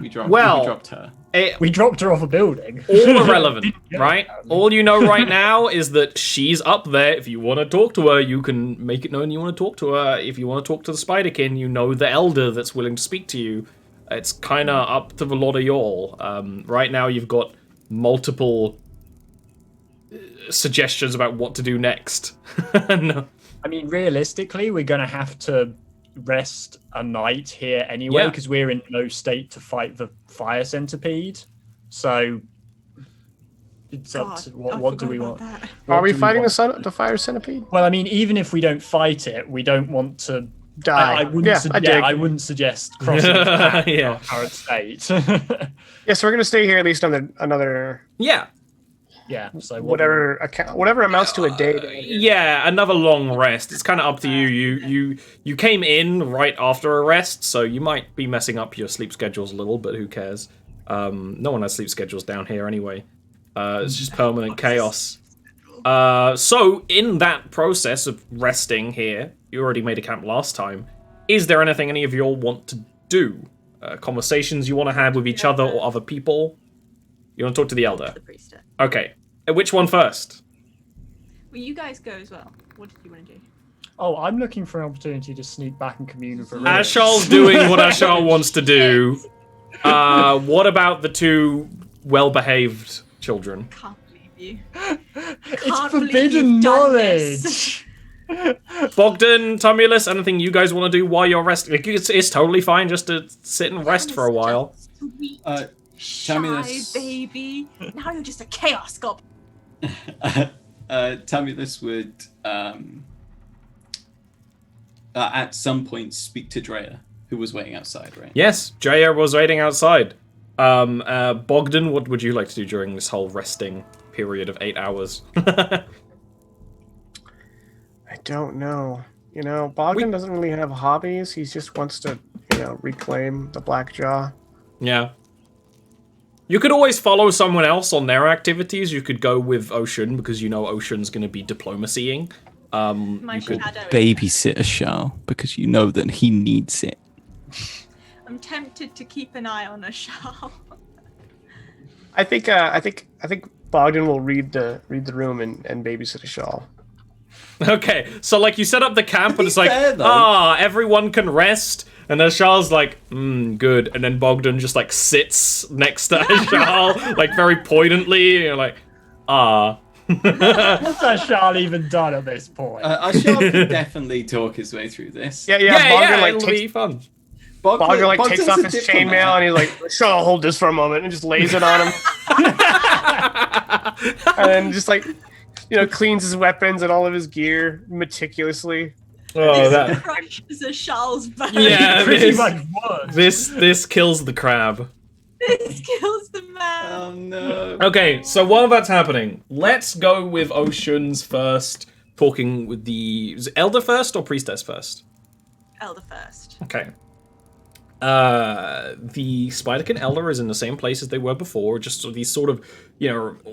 We Well- dropped her. We dropped her off a building. All irrelevant, right? All you know right now is that she's up there. If you want to talk to her, you can make it known you want to talk to her. If you want to talk to the Spiderkin, you know the Elder that's willing to speak to you. It's kind of up to the lot of y'all. Right now, you've got multiple suggestions about what to do next. No. I mean, realistically, we're going to have to rest a night here anyway, Yeah. because we're in no state to fight the fire centipede. So, it's up God, to I what do forgot we about want? that. What Are we do fighting want? the fire centipede? Well, I mean, even if we don't fight it, we don't want to. Die. I wouldn't. Yeah, I dig. I wouldn't suggest crossing the path in Yeah. our current state. Yeah, so we're gonna stay here at least another Yeah. yeah. So whatever amounts to a day. Yeah, another long rest. It's kind of up to you. You came in right after a rest, so you might be messing up your sleep schedules a little, but who cares? No one has sleep schedules down here anyway. It's just permanent chaos. So in that process of resting here, you already made a camp last time. Is there anything any of you all want to do? Conversations you want to have with each other or other people? You want to talk to the Elder? The priestess. Okay. Which one first? Well, you guys go as well. What did you want to do? Oh, I'm looking for an opportunity to sneak back and commune with Aurelius. Ashal's doing what Ashal wants to do. What about the two well-behaved children? Can't believe you. It's Can't believe forbidden you've done this. knowledge. Bogdan, Tumulus, anything you guys want to do while you're resting? Like, it's totally fine just to sit and rest for a while. Sweet, Shy shy baby. Now you're just a chaos goblin. Tamulus would at some point speak to Drea, who was waiting outside, right? Yes, Jaya was waiting outside. Bogdan, what would you like to do during this whole resting period of 8 hours? I don't know. Bogdan doesn't really have hobbies. He just wants to, reclaim the Black Jaw. Yeah. You could always follow someone else on their activities. You could go with Ocean, because you know Ocean's going to be diplomacying. My You could shadow. Babysit Ashal because you know that he needs it. I'm tempted to keep an eye on a shell. I think Bogdan will read the room and babysit a shawl. Okay, so like you set up the camp and it's like, fair, though. everyone can rest. And then Ashal's like, good. And then Bogdan just like sits next to Ashal, like very poignantly. And you're like, What's Ashal even done at this point? Ashal can definitely talk his way through this. Yeah. Bogdan it'll be fun. Bogdan takes off his chainmail and he's like, "Sure, I'll hold this for a moment," and just lays it on him. And then just like, cleans his weapons and all of his gear meticulously. Oh, that. Crushes a shell's bone. Yeah, Pretty this, much would. this kills the crab. This kills the man. Oh no. Okay, so while that's happening, let's go with Oceans first, talking with the... Is it Elder first or Priestess first? Elder first. Okay. The Spiderkin Elder is in the same place as they were before, just these sort of,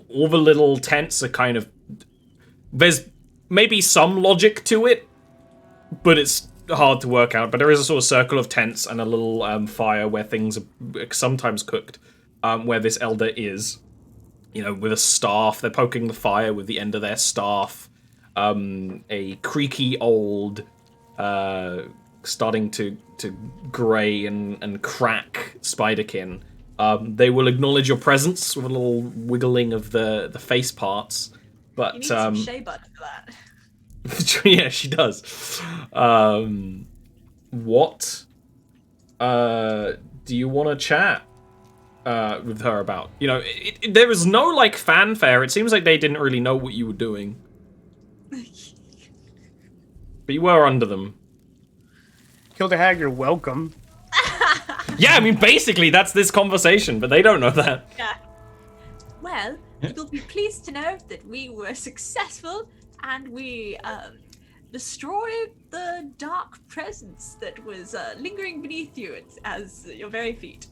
all the little tents are kind of... There's maybe some logic to it, but it's hard to work out. But there is a sort of circle of tents and a little fire where things are sometimes cooked, where this Elder is. With a staff. They're poking the fire with the end of their staff. a creaky old, starting to grey and crack spiderkin. They will acknowledge your presence with a little wiggling of the face parts. But You need some shea butter for that. yeah, she does. What do you want to chat with her about? You know, there was no like fanfare. It seems like they didn't really know what you were doing. But you were under them. Hildehag, you're welcome. Yeah, I mean, basically, that's this conversation, but they don't know that. Yeah. Well, you'll be pleased to know that we were successful and we destroyed the dark presence that was lingering beneath you as your very feet.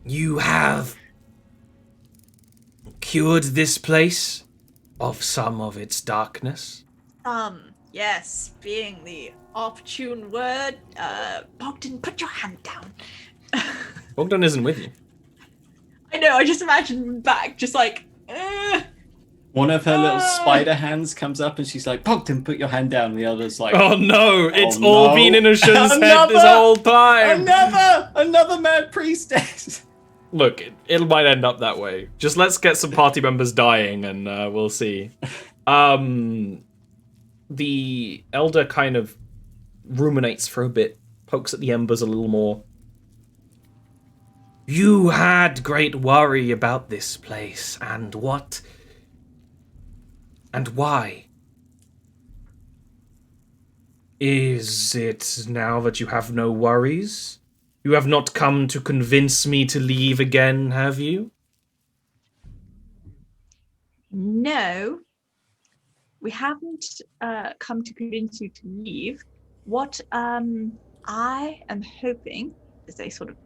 You have cured this place of some of its darkness? Yes, being the opportune word, Bogdan, put your hand down. Bogdan isn't with you. I know, I just imagine him back, just like, One of her little spider hands comes up and she's like, Bogdan, put your hand down. And the other's like, Oh no, it's no. all been in Ashun's head this Another- whole time. Another mad priestess. Look, it might end up that way. Just let's get some party members dying and we'll see. The elder kind of ruminates for a bit, pokes at the embers a little more. You had great worry about this place, and what? And why? Is it now that you have no worries? You have not come to convince me to leave again, have you? No, we haven't come to convince you to leave. What I am hoping is a sort of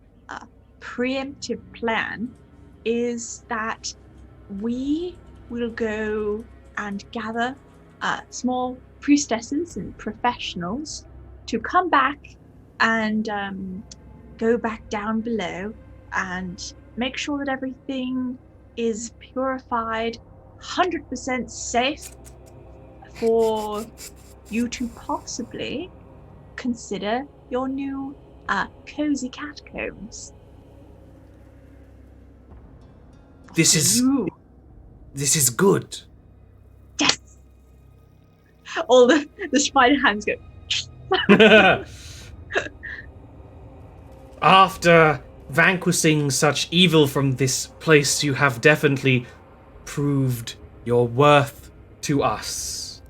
preemptive plan is that we will go and gather small priestesses and professionals to come back and go back down below and make sure that everything is purified, 100% safe for you to possibly consider your new cozy catacombs. This is good. Yes. All the spider hands go. After vanquishing such evil from this place, you have definitely proved your worth to us.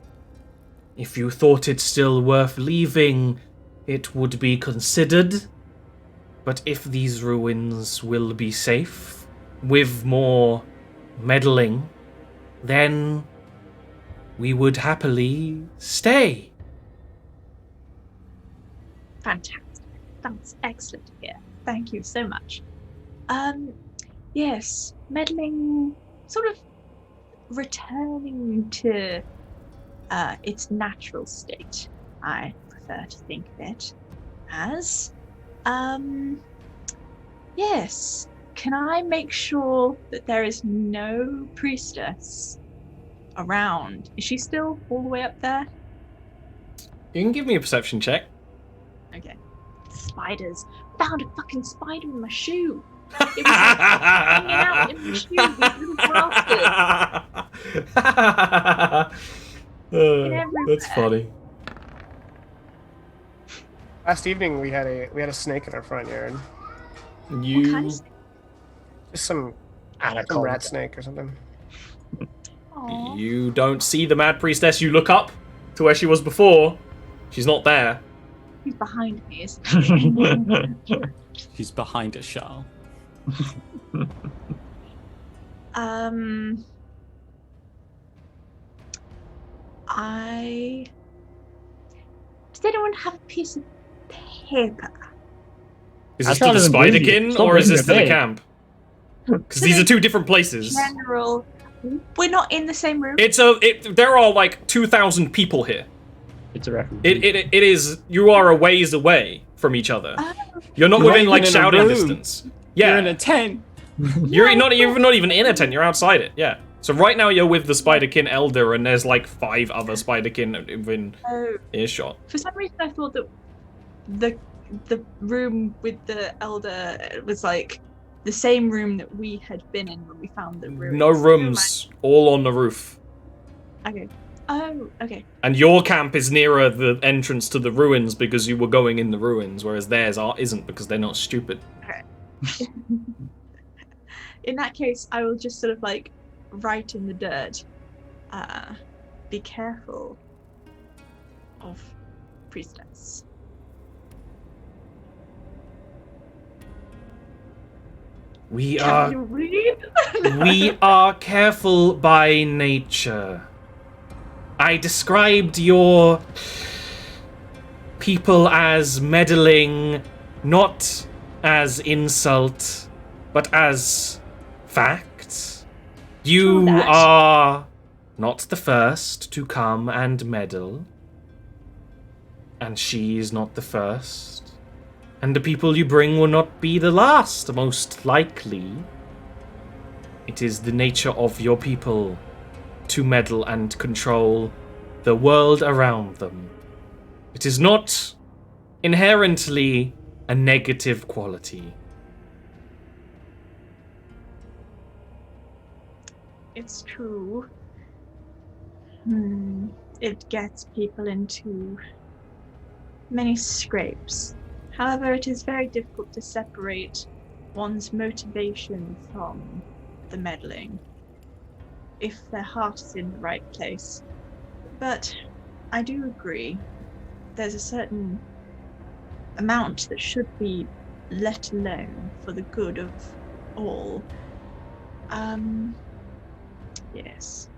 If you thought it still worth leaving, it would be considered. But if these ruins will be safe, with more meddling, then we would happily stay. Fantastic. That's excellent to hear. Thank you so much. Yes, meddling, sort of returning to its natural state, I prefer to think of it as. Yes, can I make sure that there is no priestess around? Is she still all the way up there? You can give me a perception check. Okay. Spiders. Found a fucking spider in my shoe. It was like hanging out in my shoe, these little bastards. That's funny. Last evening we had a snake in our front yard. What You kind of snake? Just some rat snake or something. Aw. You don't see the mad priestess. You look up to where she was before. She's not there. He's behind me, isn't he? She's behind a shell. Does anyone have a piece of paper? Is I this to the can't even believe you. Spiderkin Stop or is this to bringing the it camp? Because these are two different places. General. We're not in the same room. There are like 2,000 people here. It's a reference. It is. You are a ways away from each other. Oh. You're not You're within not like even in a shouting room. distance. You're Yeah, in a tent. you're not even in a tent. You're outside it. Yeah. So right now you're with the Spiderkin Elder, and there's like 5 other Spiderkin within Oh, earshot. for some reason I thought that the room with the elder was like the same room that we had been in when we found the ruins. No rooms, all on the roof. Okay. Oh, okay. And your camp is nearer the entrance to the ruins because you were going in the ruins, whereas theirs isn't because they're not stupid. Okay. In that case, I will just sort of like write in the dirt. Be careful of priestess. We Can are you read? we are careful by nature. I described your people as meddling, not as insult, but as fact. You True that. are not the first to come and meddle, and she is not the first. And the people you bring will not be the last, most likely. It is the nature of your people to meddle and control the world around them. It is not inherently a negative quality. It's true. It gets people into many scrapes. However, it is very difficult to separate one's motivation from the meddling, if their heart is in the right place. But I do agree, there's a certain amount that should be let alone for the good of all. Yes.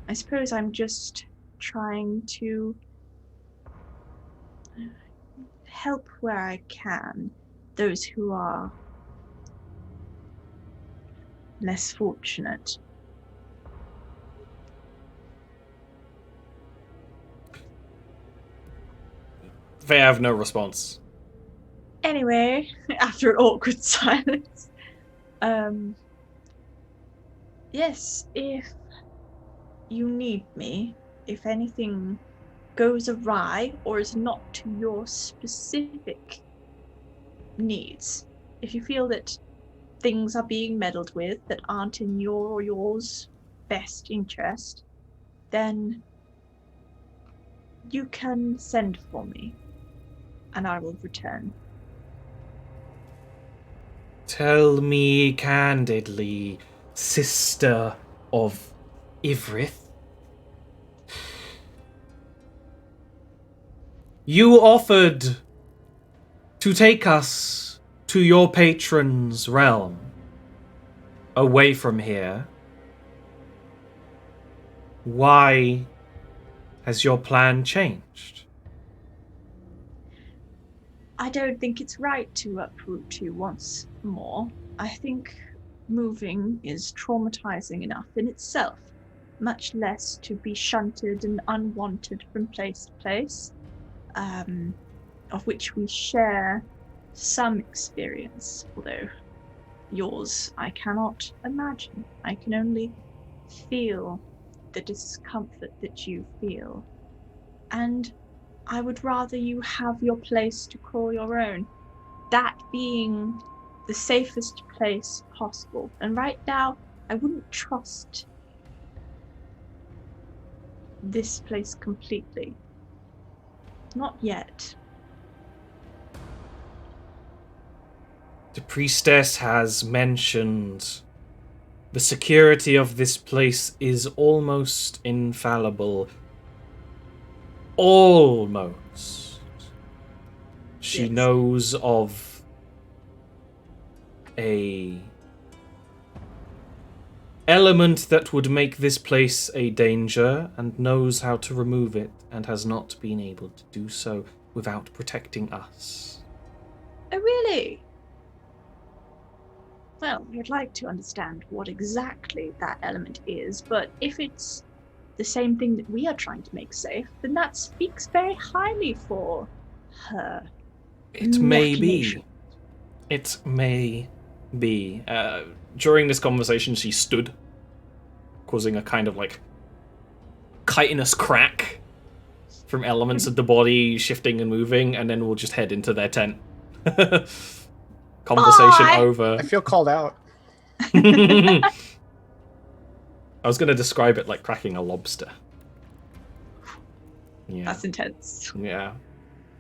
I suppose I'm just trying to help where I can those who are less fortunate. They have no response. Anyway, after an awkward silence, yes, if you need me, if anything goes awry or is not to your specific needs, if you feel that things are being meddled with that aren't in your or yours best interest, then you can send for me and I will return. Tell me candidly, sister of Ivrith. You offered to take us to your patron's realm, away from here. Why has your plan changed? I don't think it's right to uproot you once more. I think moving is traumatizing enough in itself, much less to be shunted and unwanted from place to place, of which we share some experience, although yours I cannot imagine. I can only feel the discomfort that you feel. And I would rather you have your place to call your own, that being the safest place possible. And right now, I wouldn't trust this place completely. Not yet. The priestess has mentioned the security of this place is almost infallible. Almost. She Yes. knows of a element that would make this place a danger and knows how to remove it and has not been able to do so without protecting us. Oh, really? Well, I'd like to understand what exactly that element is, but if it's the same thing that we are trying to make safe, then that speaks very highly for her. It may Machination. be. It may be. During this conversation, she stood causing a kind of like chitinous crack from elements of the body shifting and moving, and then we'll just head into their tent. Conversation over. I feel called out. I was going to describe it like cracking a lobster. Yeah. That's intense. Yeah.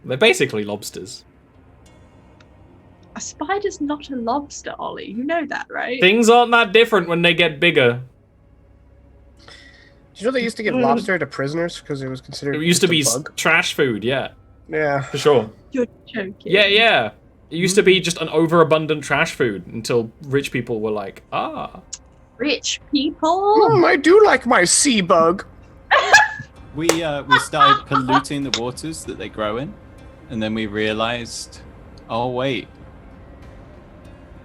They're basically lobsters. A spider's not a lobster, Ollie. You know that, right? Things aren't that different when they get bigger. Do you know they used to give lobster to prisoners because it was considered It used to just a be bug? trash food, yeah. Yeah. For sure. You're joking. Yeah. It used to be just an overabundant trash food until rich people were like, Rich people? I do like my sea bug. We started polluting the waters that they grow in, and then we realized, oh wait,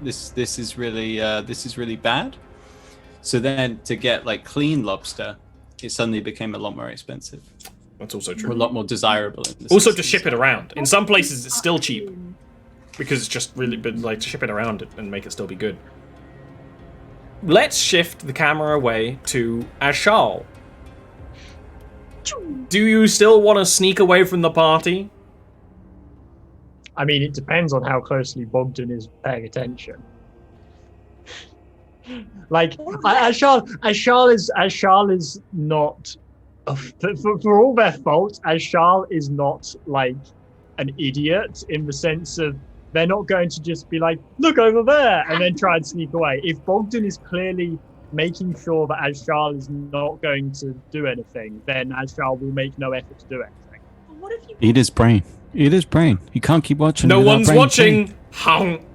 this is really bad. So then to get like clean lobster, it suddenly became a lot more expensive. That's also Or true. a lot more desirable. In this Also to instance. ship it around. In some places it's still cheap. Because it's just really been like to ship it around and make it still be good. Let's shift the camera away to Ashal. Do you still want to sneak away from the party? I mean, it depends on how closely Bogdan is paying attention. Like, Ashal is not, for all their faults, Ashal is not like an idiot in the sense of they're not going to just be like, look over there, and then try and sneak away. If Bogdan is clearly making sure that Ashal is not going to do anything, then Ashal will make no effort to do anything. What if you Eat his brain. Eat his brain. You can't keep watching. No without one's brain. watching. Hung.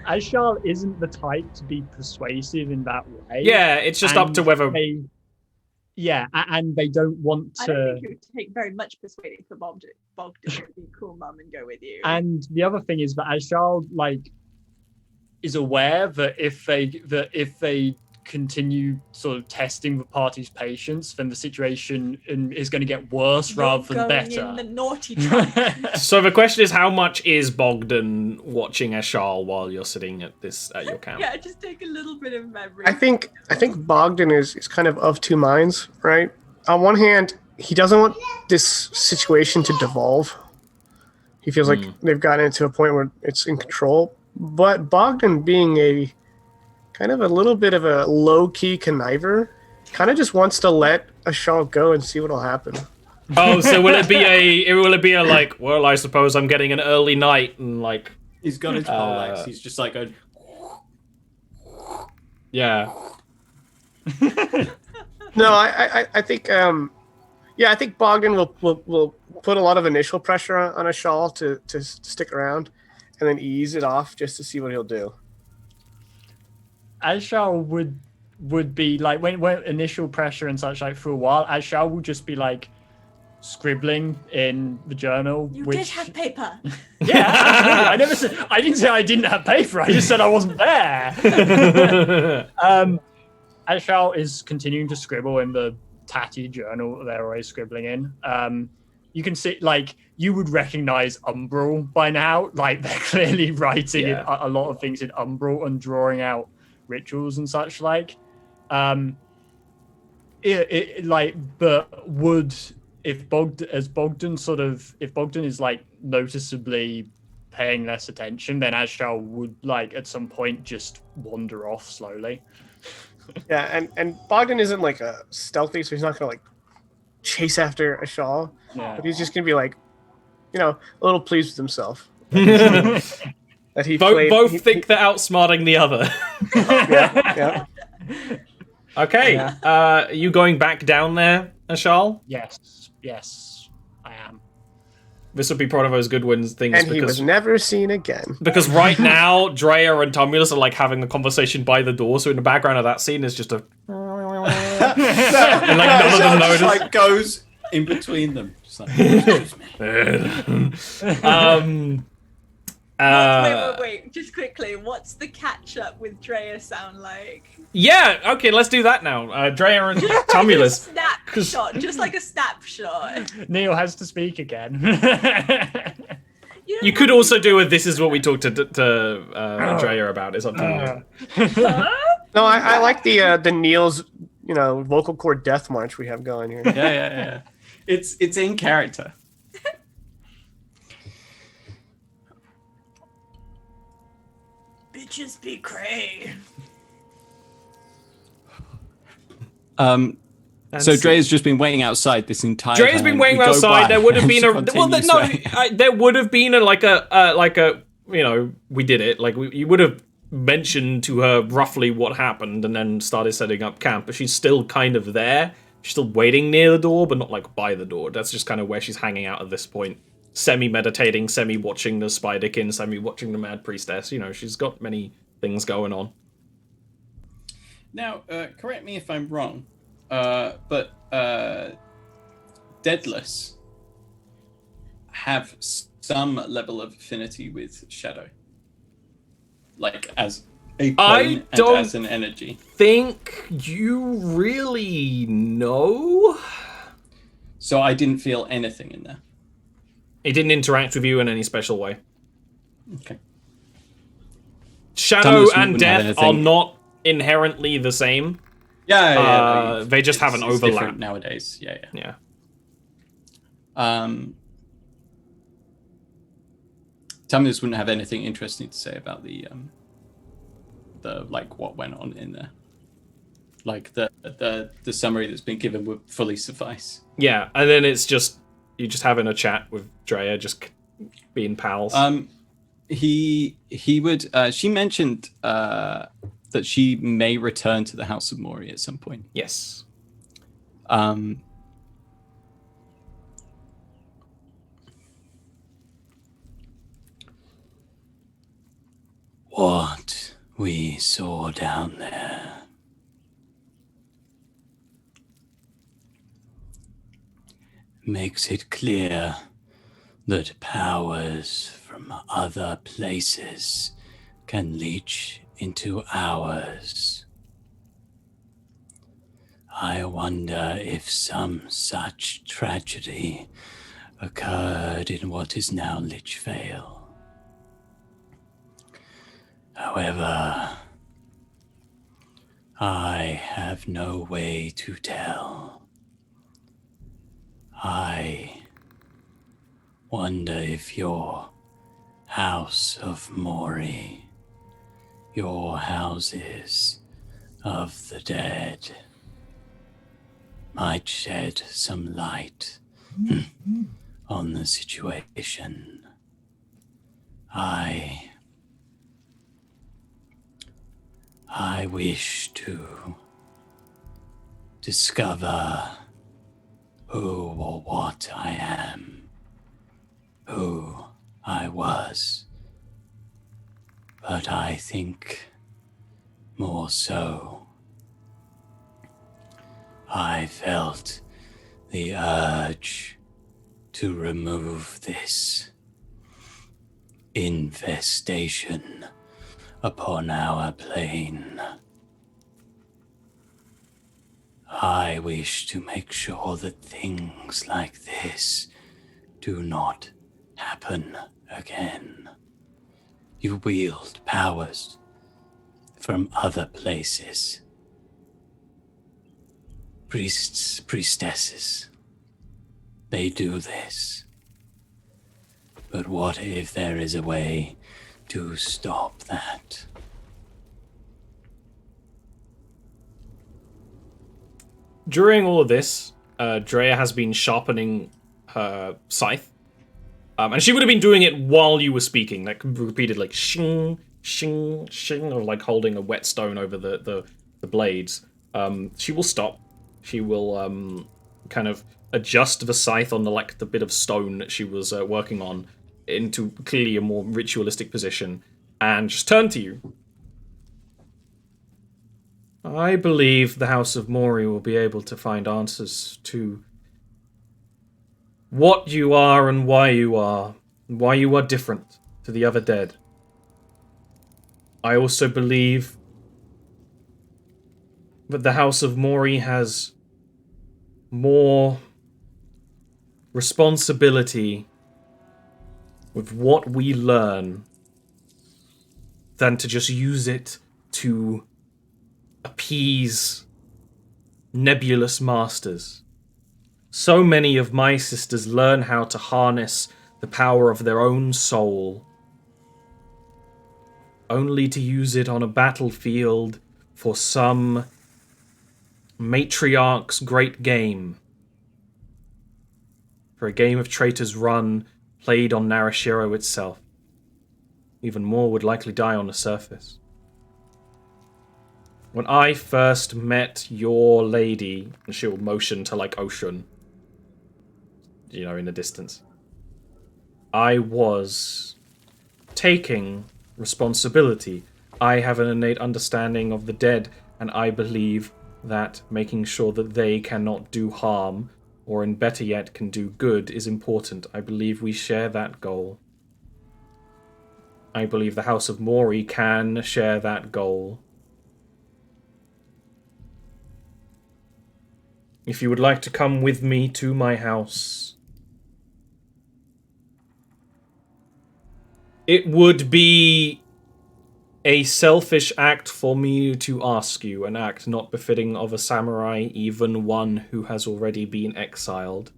Ashal isn't the type to be persuasive in that way. Yeah, it's just up to whether. And they don't want I to. don't think it would take very much persuading for Bogdan to be cool, mum, and go with you. And the other thing is that Ashal is aware that if they continue sort of testing the party's patience, then the situation is going to get worse rather than better. In the naughty trunk. So the question is, how much is Bogdan watching Ashal while you're sitting at your camp? Yeah, just take a little bit of memory. I think Bogdan is kind of two minds, right? On one hand, he doesn't want this situation to devolve. He feels like they've gotten into a point where it's in control. But Bogdan, being a kind of a little bit of a low-key conniver, kind of just wants to let Ashal go and see what'll happen. Oh, so will it be a like, well, I suppose I'm getting an early night and like. He's got his poleaxe. He's just like going. Yeah. No, I think I think Bogdan will put a lot of initial pressure on Ashal to stick around, and then ease it off just to see what he'll do. Ashal would be like when initial pressure and such, like for a while, Ashal will just be like scribbling in the journal. You did have paper. Yeah, absolutely. I didn't say I didn't have paper. I just said I wasn't there. Ashal is continuing to scribble in the tatty journal that they're always scribbling in. You can see, like, you would recognize Umbral by now. Like, they're clearly writing a lot of things in Umbral and drawing out rituals and such like. But would if Bogdan is like noticeably paying less attention, then Ashal would like at some point just wander off slowly. Yeah, and Bogdan isn't like a stealthy, so he's not gonna like chase after Ashal. Yeah. But he's just gonna be like, a little pleased with himself. That he both think they're outsmarting the other. Yeah. Okay, you going back down there, Ashal? Yes, I am. This would be one of those good things. And he was never seen again. Because right now, Drea and Tumulus are like having a conversation by the door, so in the background of that scene is just a... and like none of them notice. Just like goes in between them. Just like, excuse me. Wait, just quickly, what's the catch up with Drea sound like? Yeah, okay, let's do that now. Drea and Tumulus. Snapshot, just like a snapshot. Neil has to speak again. You could also do a "This is what we talked to Drea about." It's up to you. No, I like the Neil's vocal cord death march we have going here. Yeah. It's in character. Bitches be cray. So Dre's just been waiting outside this entire time. Dre's been waiting outside. There would have been there would have been we did it. Like you would have mentioned to her roughly what happened and then started setting up camp, but she's still kind of there. She's still waiting near the door, but not like by the door. That's just kind of where she's hanging out at this point. Semi-meditating, semi-watching the Spiderkin, semi-watching the Mad Priestess. She's got many things going on. Now, correct me if I'm wrong, but Deadless have some level of affinity with Shadow. Like, as a plane and as an energy. Think you really know? So I didn't feel anything in there. It didn't interact with you in any special way. Okay. Shadow and death are not inherently the same. Yeah. They just have an overlap different nowadays. Yeah. Tamils wouldn't have anything interesting to say about the like what went on in there. Like the summary that's been given would fully suffice. Yeah, and then it's just you just having a chat with Drea, just being pals. He would. She mentioned that she may return to the House of Mori at some point. Yes. What we saw down there makes it clear that powers from other places can leach into ours. I wonder if some such tragedy occurred in what is now Lichvale. However, I have no way to tell. I wonder if your House of Mori, your houses of the dead, might shed some light on the situation. I wish to discover who or what I am, who I was, but I think more so I felt the urge to remove this infestation upon our plane. I wish to make sure that things like this do not happen again. You wield powers from other places. Priests, priestesses, they do this. But what if there is a way to stop that? During all of this, Drea has been sharpening her scythe. And she would have been doing it while you were speaking, like repeated like shing, shing, shing, or like holding a whetstone over the blades. She will stop. She will kind of adjust the scythe on the bit of stone that she was working on into clearly a more ritualistic position, and just turn to you. I believe the House of Mori will be able to find answers to what you are and why you are different to the other dead. I also believe that the House of Mori has more responsibility with what we learn than to just use it to appease nebulous masters. So many of my sisters learn how to harness the power of their own soul, only to use it on a battlefield for some matriarch's great game. For a game of Traitor's Run played on Narashiro itself. Even more would likely die on the surface. When I first met your lady, and she'll motion to like Ocean, in the distance, I was taking responsibility. I have an innate understanding of the dead, and I believe that making sure that they cannot do harm, or in better yet, can do good, is important. I believe we share that goal. I believe the House of Mori can share that goal. If you would like to come with me to my house, it would be a selfish act for me to ask you, an act not befitting of a samurai, even one who has already been exiled.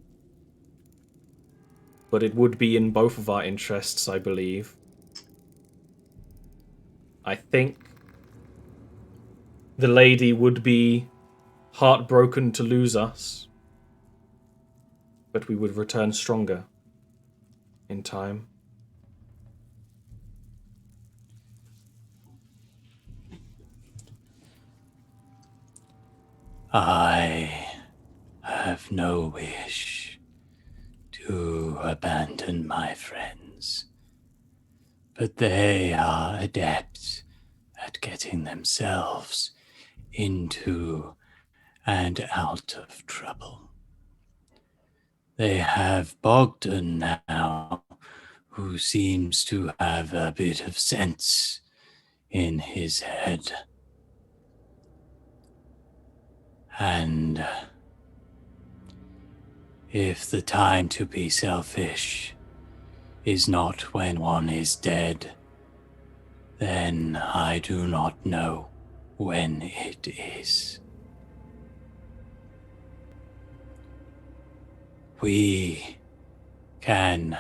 But it would be in both of our interests, I believe. I think the lady would be heartbroken to lose us, but we would return stronger in time. I have no wish to abandon my friends, but they are adept at getting themselves into and out of trouble. They have Bogdan now, who seems to have a bit of sense in his head. And if the time to be selfish is not when one is dead, then I do not know when it is. We can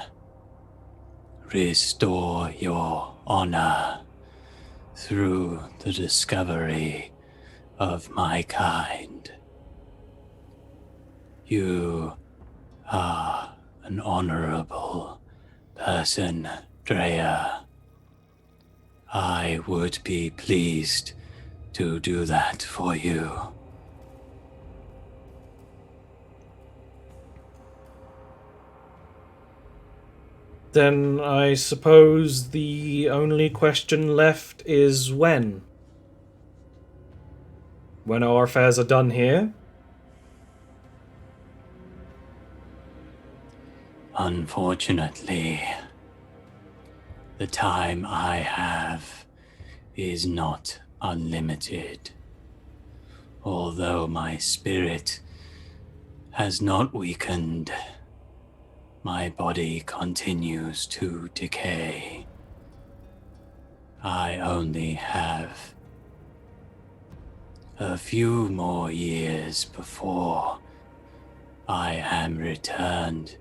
restore your honor through the discovery of my kind. You are an honorable person, Drea. I would be pleased to do that for you. Then I suppose the only question left is when. When our affairs are done here? Unfortunately, the time I have is not unlimited. Although my spirit has not weakened, my body continues to decay. I only have a few more years before I am returned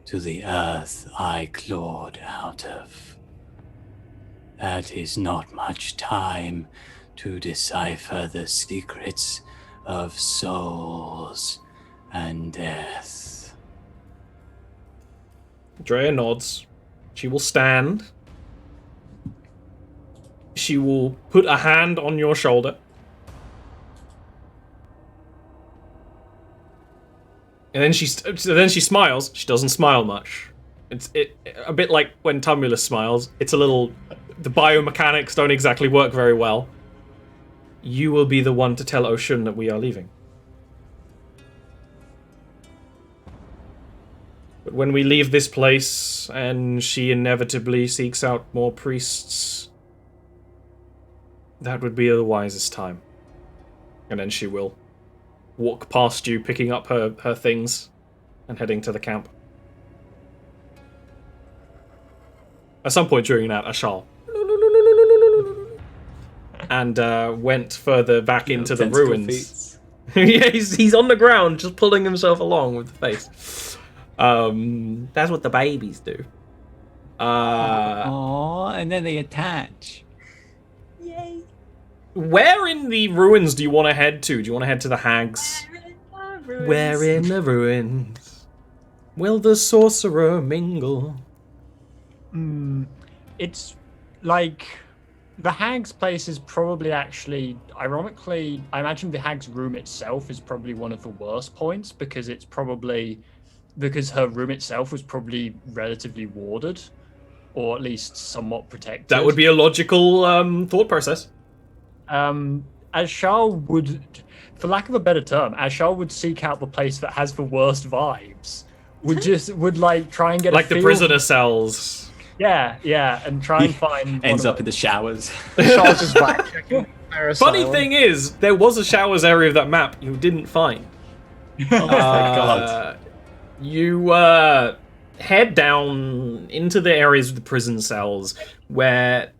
to the earth I clawed out of. That is not much time to decipher the secrets of souls and death. Drea nods. She will stand. She will put a hand on your shoulder. And then she smiles. She doesn't smile much. It's a bit like when Tumulus smiles. It's a little... The biomechanics don't exactly work very well. You will be the one to tell Oshun that we are leaving. But when we leave this place, and she inevitably seeks out more priests, that would be the wisest time. And then she will walk past you, picking up her things, and heading to the camp. At some point during that, I shall. and went further back into the Tentacle ruins. Yeah, he's on the ground, just pulling himself along with the face. That's what the babies do. Aww, and then they attach. Yay. Where in the ruins do you want to head to? Do you want to head to the hags? Where in the ruins will the sorcerer mingle? It's like the hag's place is probably actually, ironically, I imagine the hag's room itself is probably one of the worst points because her room itself was probably relatively warded, or at least somewhat protected. That would be a logical thought process. Ashal would, for lack of a better term, Ashal would seek out the place that has the worst vibes. Would like try and get like a the feel. prisoner cells. Yeah, and try and find. Ends up in the showers. Charles is back checking. Funny thing is, there was a showers area of that map you didn't find. Oh my god. You head down into the areas of the prison cells where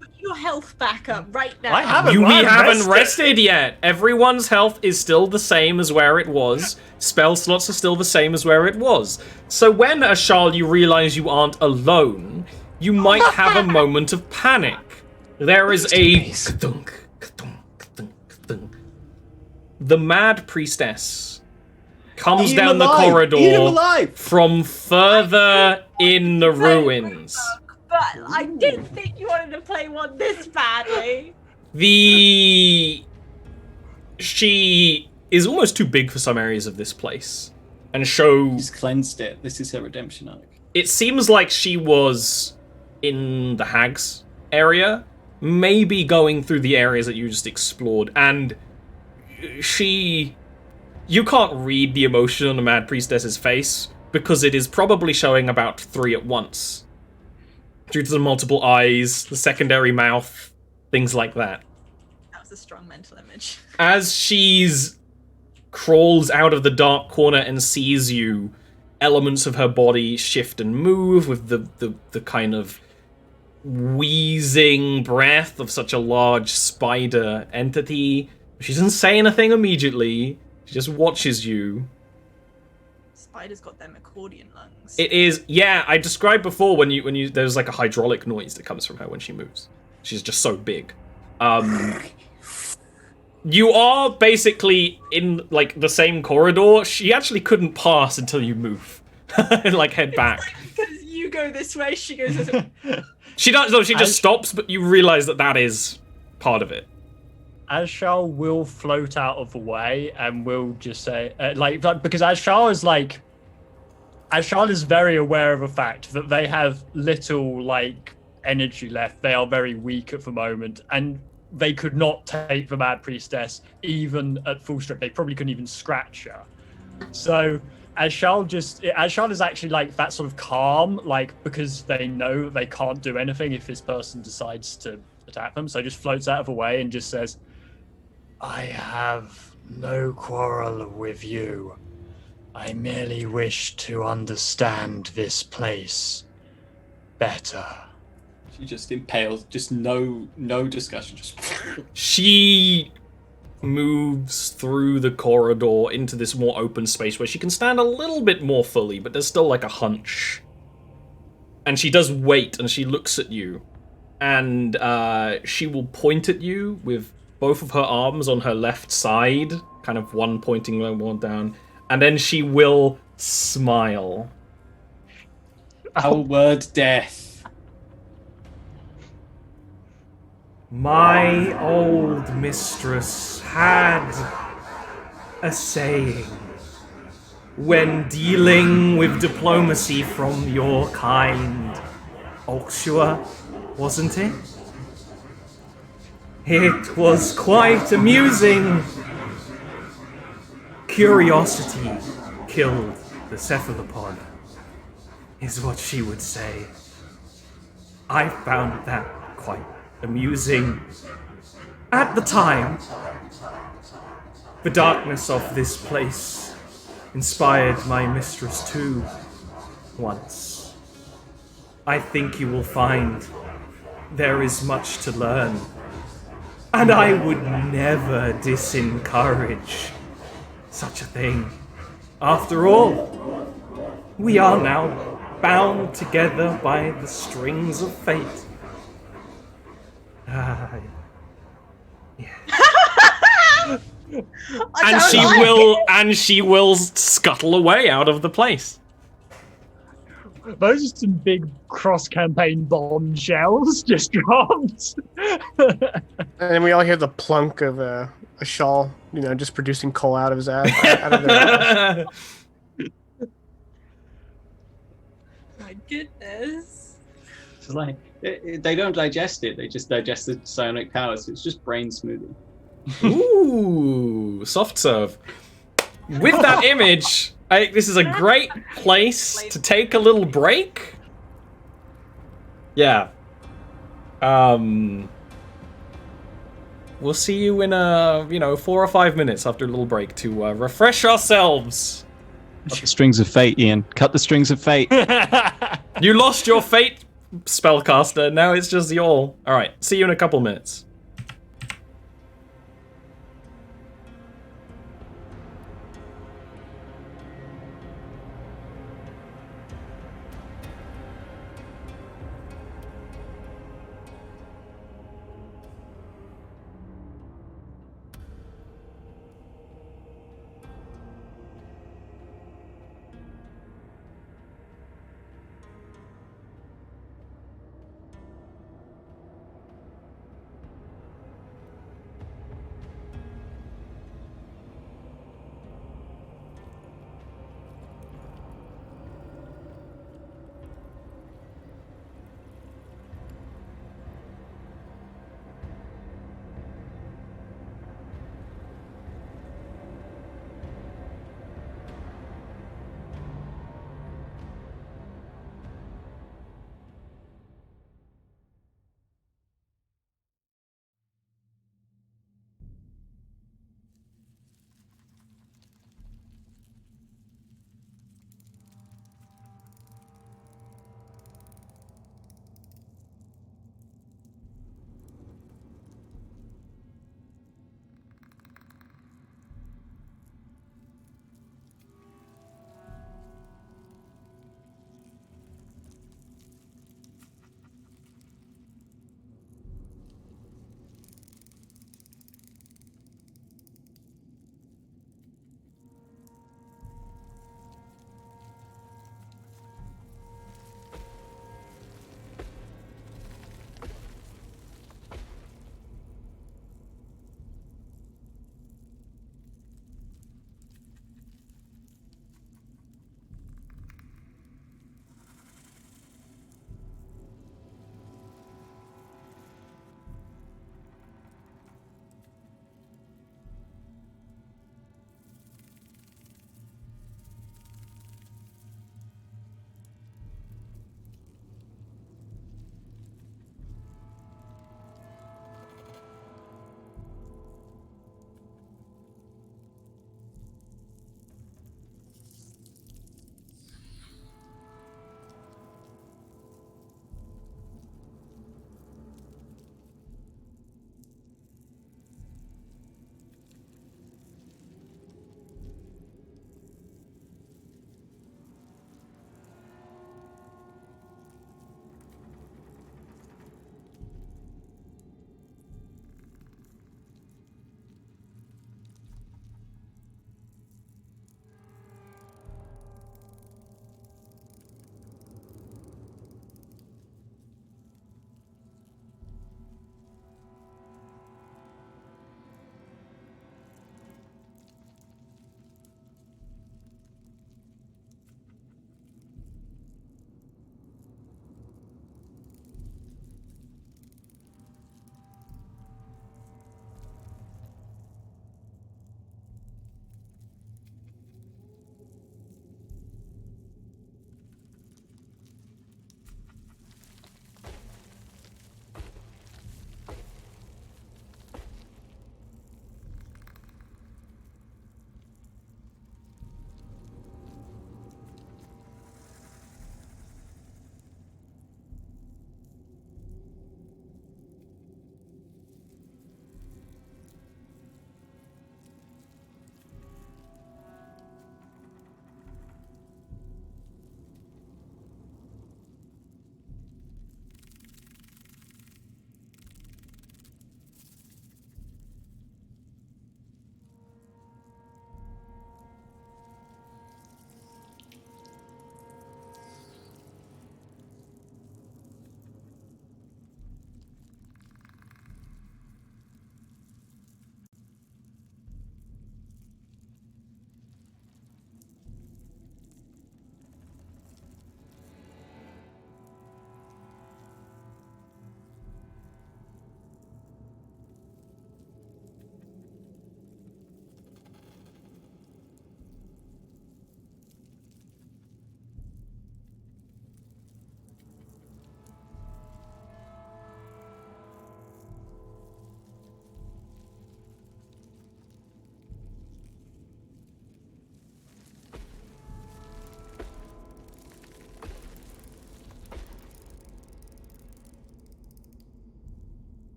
Put your health back up right now. I haven't. we I'm haven't rested. rested yet. Everyone's health is still the same as where it was. Spell slots are still the same as where it was. So when, Ashal, you realize you aren't alone, you might have a moment of panic. There is a... ka-thunk, ka-thunk, ka-thunk, ka-thunk. The Mad Priestess comes Eat 'em down the alive! corridor Eat 'em alive! from further in the ruins. But I didn't think you wanted to play one this badly. She is almost too big for some areas of this place, and show. She's cleansed it. This is her redemption arc. It seems like she was in the hags area, maybe going through the areas that you just explored, and you can't read the emotion on the Mad Priestess's face because it is probably showing about 3 at once. Due to the multiple eyes, the secondary mouth, things like that. That was a strong mental image. As she's crawls out of the dark corner and sees you, elements of her body shift and move with the kind of wheezing breath of such a large spider entity. She doesn't say anything immediately. She just watches you. Spider's got them accordion lungs. It is, yeah, I described before when you there's like a hydraulic noise that comes from her when she moves. She's just so big. You are basically in like the same corridor. She actually couldn't pass until you move. And like head back. Because you go this way, she goes this way. She does, no, she just stops, but you realize that is part of it. Ashal will float out of the way and will just say, because Ashal is very aware of the fact that they have little, energy left. They are very weak at the moment, and they could not take the Mad Priestess even at full strength. They probably couldn't even scratch her. So Ashal is actually that sort of calm, because they know that they can't do anything if this person decides to attack them. So just floats out of the way and just says, I have no quarrel with you. I merely wish to understand this place better. She just impales, just no discussion, just... She moves through the corridor into this more open space where she can stand a little bit more fully, but there's still a hunch. And she does wait, and she looks at you. And she will point at you with both of her arms on her left side, kind of one pointing and one down, and then she will smile. Our word death. My old mistress had a saying when dealing with diplomacy from your kind. Oxua, wasn't it? It was quite amusing. Curiosity killed the cephalopod, is what she would say. I found that quite amusing at the time. The darkness of this place inspired my mistress too, once. I think you will find there is much to learn And I would never disencourage such a thing. After all, we are now bound together by the strings of fate. Ah, and she will scuttle away out of the place. Those are some big cross-campaign bombshells just dropped. And then we all hear the plunk of a shawl, just producing coal out of his ass. Out of their ass. My goodness. It's like they don't digest it; they just digest the psionic power. So it's just brain smoothie. Ooh, soft serve. With that image, this is a great place to take a little break. Yeah. We'll see you in 4 or 5 minutes after a little break to refresh ourselves. Cut the strings of fate, Ian. Cut the strings of fate. You lost your fate, spellcaster. Now it's just the all. All right. See you in a couple minutes.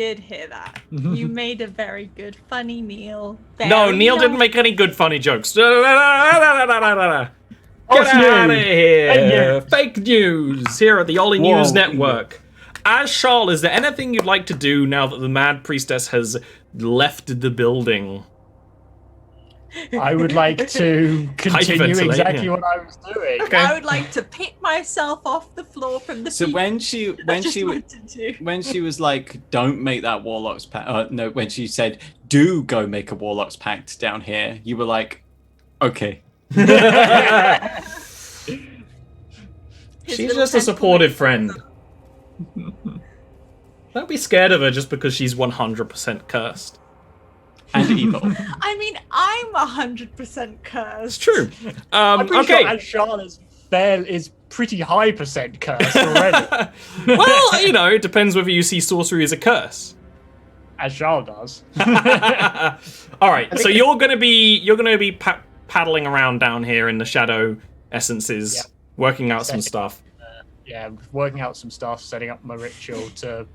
did hear that. You made a very good, funny Neil. No, Neil didn't make any good funny jokes. Get out of here! Fake news here at the Ollie News Network. As Charles, is there anything you'd like to do now that the Mad Priestess has left the building? I would like to continue exactly what I was doing. Okay. I would like to pick myself off the floor from the So people. when she was like, "Don't make that Warlock's pact," no, when she said, "Do go make a Warlock's pact down here," you were like, "Okay." She's just a supportive friend. Don't be scared of her just because she's 100% cursed. And evil. I mean, I'm 100% cursed. It's true. I'm pretty Okay. sure Charlotte is pretty high percent cursed already. Well, you know, it depends whether you see sorcery as a curse. As Charlotte does. All right, so you're gonna be paddling around down here in the shadow essences, working out some stuff. Working out some stuff, setting up my ritual to.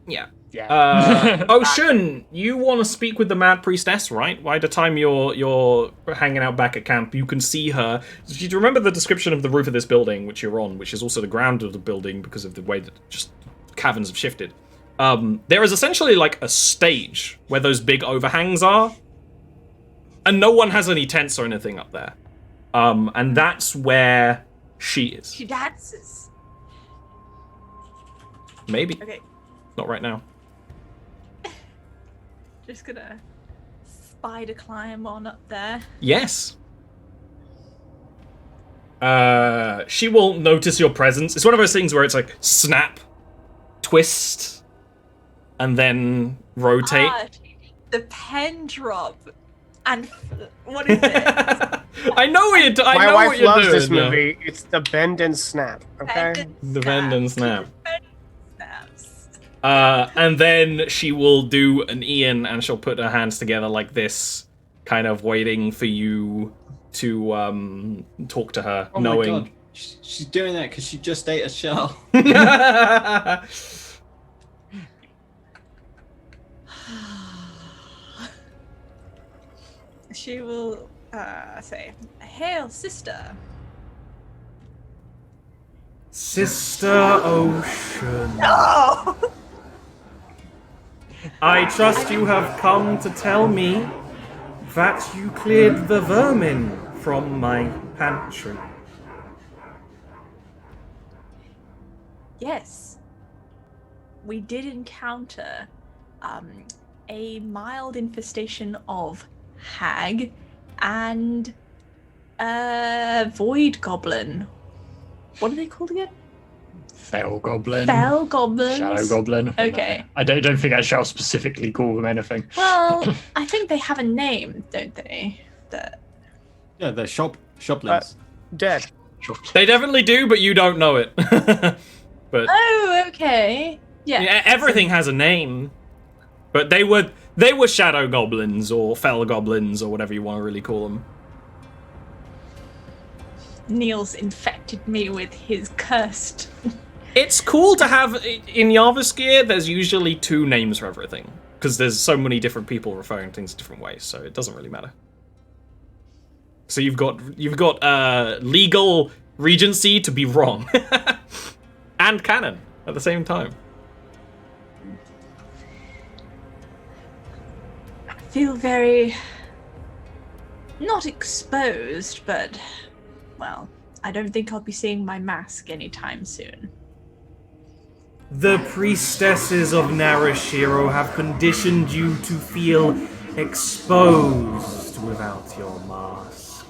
Yeah. Yeah. Ocean, you want to speak with the Mad Priestess, right? By the time you're hanging out back at camp, you can see her. Do you remember the description of the roof of this building, which you're on, which is also the ground of the building because of the way that just caverns have shifted? There is essentially like a stage where those big overhangs are, and no one has any tents or anything up there. And that's where she is. She dances. Maybe. Okay. Not right now. Just gonna spider climb on up there. Yes. She will notice your presence. It's one of those things where it's like snap, twist, and then rotate. The pen drop. And what is it? I know what you're doing. My wife loves this movie. It's the bend and snap. Okay. The bend and snap. Bend and snaps. And then she will do an Ian, and she'll put her hands together like this, kind of waiting for you to talk to her, Oh knowing. my God. She's doing that because she just ate a shell. She will say, "Hail, sister." Sister Ocean. Oh! I trust you have come to tell me that you cleared the vermin from my pantry. Yes. We did encounter a mild infestation of hag and void goblin. What are they called again? Fell goblin. Fell goblins. Shadow goblin. Okay. I don't think I shall specifically call them anything. Well, I think they have a name, don't they? Yeah, they're shoplins. Dead. They definitely do, but you don't know it. But Oh, okay. Yeah. everything has a name. But they were shadow goblins or fell goblins or whatever you want to really call them. Niels infected me with his cursed. It's cool to have in Jarviskjir. There's usually two names for everything because there's so many different people referring to things different ways, so it doesn't really matter. So you've got legal regency to be wrong, and canon at the same time. I feel very not exposed, but well, I don't think I'll be seeing my mask anytime soon. The priestesses of Narashiro have conditioned you to feel exposed without your mask.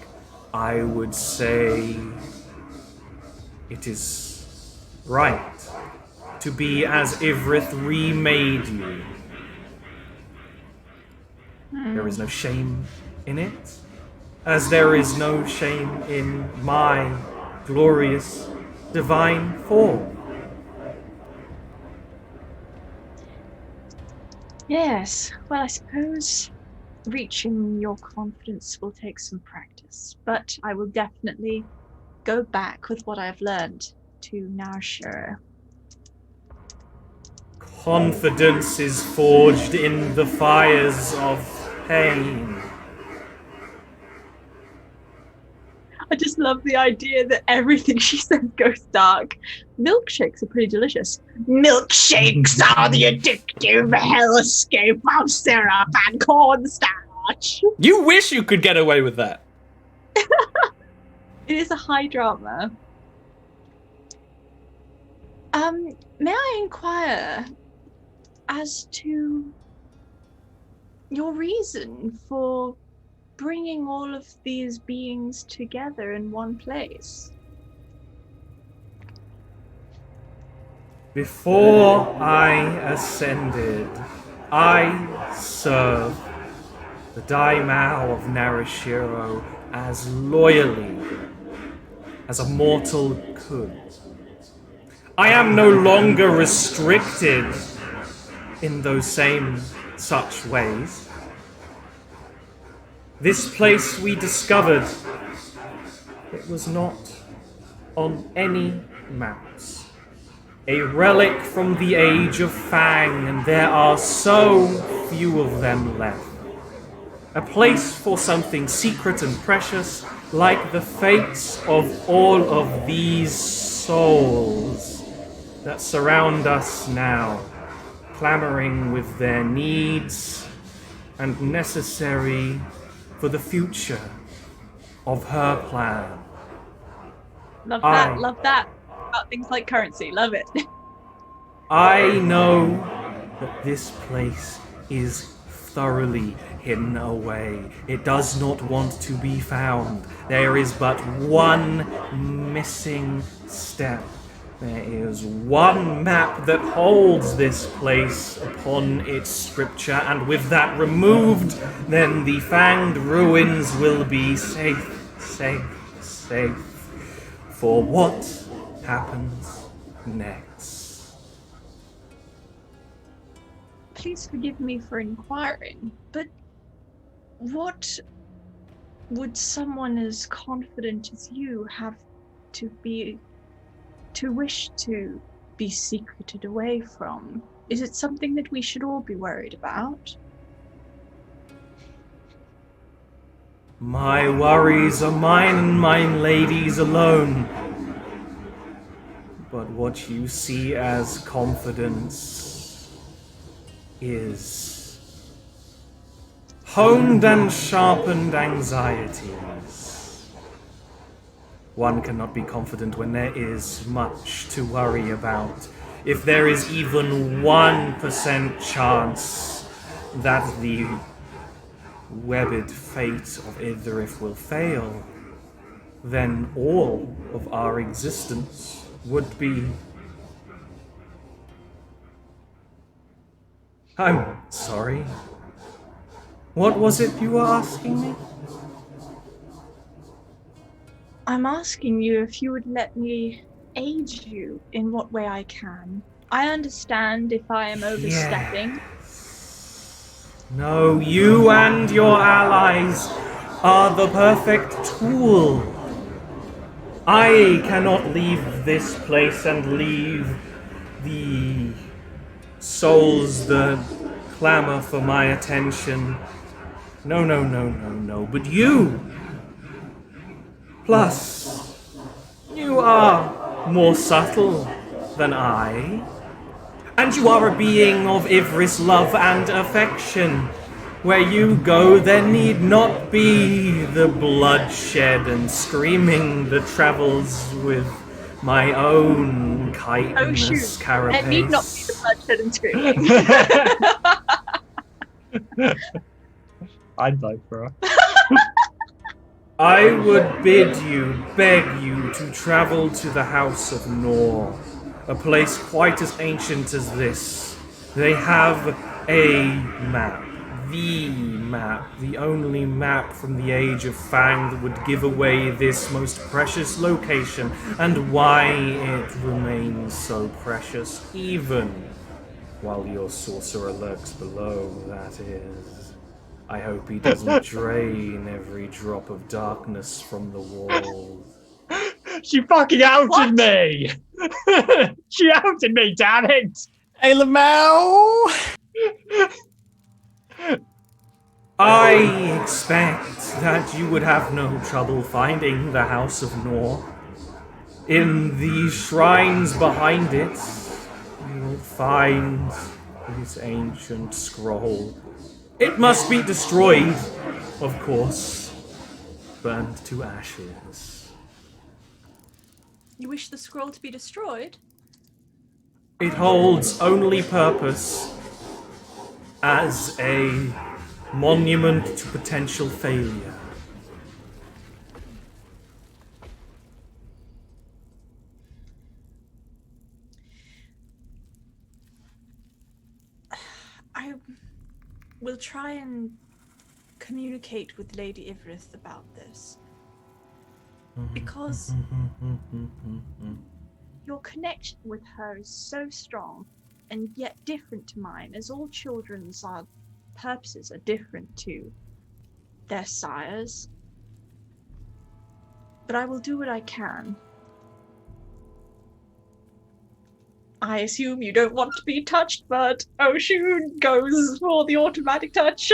I would say it is right to be as Ivrith remade you. There is no shame in it, as there is no shame in my glorious divine form. Yes, well, I suppose reaching your confidence will take some practice, but I will definitely go back with what I've learned to Narashiro. Confidence is forged in the fires of pain. I just love the idea that everything she says goes dark. Milkshakes are pretty delicious. Milkshakes are the addictive hellscape of syrup and cornstarch. You wish you could get away with that. It is a high drama. May I inquire as to your reason for bringing all of these beings together in one place? Before I ascended, I served the Daimao of Narashiro as loyally as a mortal could. I am no longer restricted in those same such ways. This place we discovered, it was not on any maps. A relic from the age of Fang, and there are so few of them left. A place for something secret and precious, like the fates of all of these souls that surround us now, clamoring with their needs and necessary for the future of her plan. Love that, love that. About things like currency, love it. I know that this place is thoroughly hidden away. It does not want to be found. There is but one missing step. There is one map that holds this place upon its scripture, and with that removed, then the fanged ruins will be safe, safe, safe. For what happens next? Please forgive me for inquiring, but what would someone as confident as you have to wish to be secreted away from? Is it something that we should all be worried about? My worries are mine and mine ladies alone. But what you see as confidence is honed and sharpened anxieties. One cannot be confident when there is much to worry about. If there is even 1% chance that the webbed fate of Idrith will fail, then all of our existence would be... I'm sorry. What was it you were asking me? I'm asking you if you would let me aid you in what way I can. I understand if I am overstepping. No, you and your allies are the perfect tool. I cannot leave this place and leave the souls that clamor for my attention. No. But you... Plus, you are more subtle than I. And you are a being of Ivris love and affection. Where you go, there need not be the bloodshed and screaming that travels with my own chitinous carapace. There need not be the bloodshed and screaming. I'd vote for her. I would beg you to travel to the House of Nor, a place quite as ancient as this. They have a map, the only map from the Age of Fang that would give away this most precious location, and why it remains so precious, even while your sorcerer lurks below, that is. I hope he doesn't drain every drop of darkness from the walls. She fucking outed me! She outed me, damn it! Hey, Lamau! I expect that you would have no trouble finding the House of Nor. In the shrines behind it, you will find this ancient scroll. It must be destroyed, of course, burned to ashes. You wish the scroll to be destroyed? It holds only purpose as a monument to potential failure. I will try and communicate with Lady Ivrith about this. Because Your connection with her is so strong, and yet different to mine, as all children's purposes are different to their sires. But I will do what I can. I assume you don't want to be touched, but Oshun goes for the automatic touch.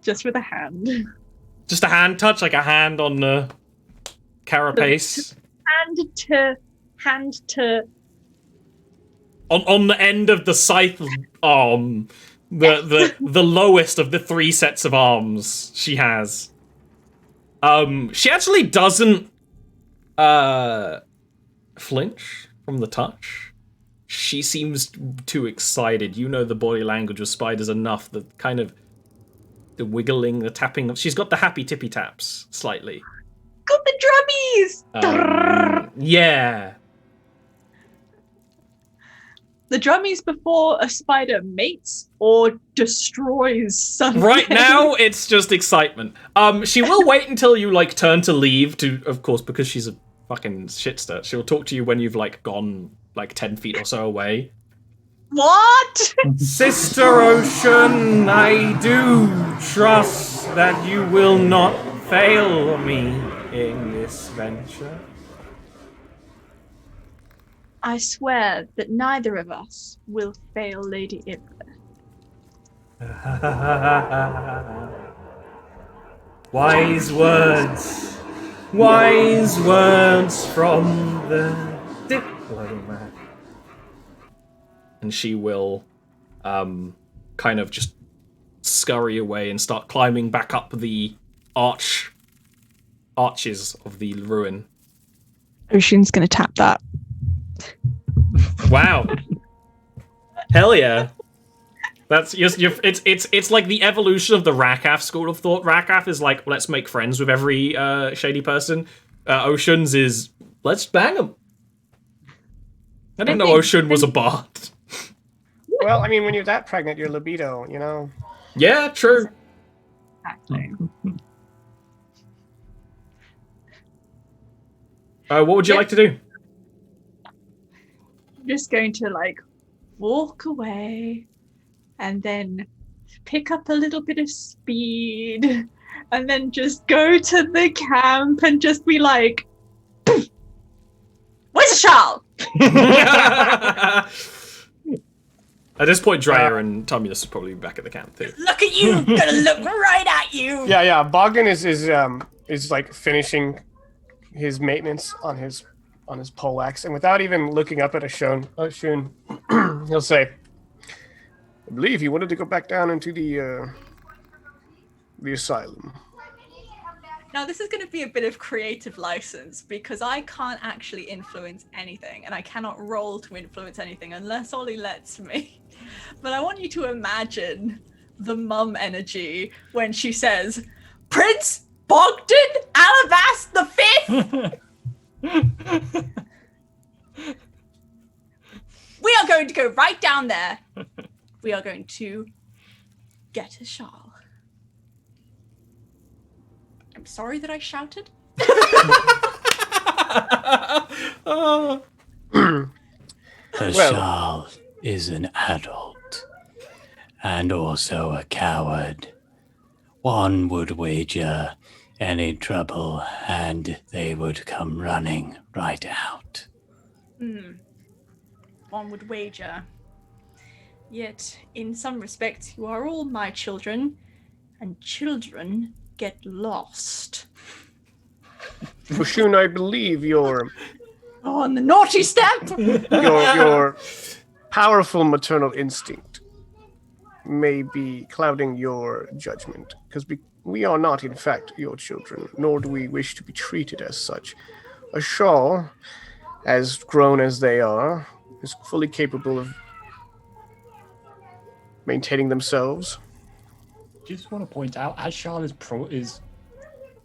Just with a hand. Just a hand touch, like a hand on the carapace. Hand to On the end of the scythe arm. The lowest of the 3 sets of arms she has. She actually doesn't flinch from the touch. She seems too excited. You know the body language of spiders enough, the kind of the wiggling, the tapping. She's got the happy tippy taps slightly. got the drummies. Yeah. The drummies before a spider mates or destroys something. Right now, it's just excitement. She will wait until you turn to leave. Of course, because she's a fucking shitster. She'll talk to you when you've gone 10 feet or so away. What? Sister Ocean, I do trust that you will not fail me in this venture. I swear that neither of us will fail Lady Ivrith. Wise words. Wise words from the diplomat. And she will kind of just scurry away and start climbing back up the arches of the ruin. Ocean's gonna tap that. Wow. Hell yeah. That's it's like the evolution of the Rakaf school of thought. Rakaf is let's make friends with every shady person. Ocean's is let's bang them. I didn't know Ocean was a bard. Well, I mean, when you're that pregnant, your libido, you know. Yeah, true. Exactly. What would you like to do? I'm just going to walk away and then pick up a little bit of speed and then just go to the camp and just be like, where's the shawl? At this point, Dreyer and Tumulus will probably be back at the camp too. Look at you! Gonna look right at you! Yeah. Bogdan is finishing his maintenance on his poleaxe, and without even looking up at Oshun, he'll say, "I believe he wanted to go back down into the asylum." Now, this is going to be a bit of creative license because I can't actually influence anything and I cannot roll to influence anything unless Ollie lets me. But I want you to imagine the mum energy when she says, Prince Bogdan Alabast the Fifth! We are going to go right down there. We are going to get a shawl. I'm sorry that I shouted. The shawl is an adult and also a coward. One would wager any trouble and they would come running right out. one would wager. Yet, in some respects, you are all my children, and children get lost. Oshun, I believe your On the naughty step! your powerful maternal instinct may be clouding your judgment, because we are not, in fact, your children, nor do we wish to be treated as such. A Shaw, as grown as they are, is fully capable of maintaining themselves. Just want to point out, Ashal is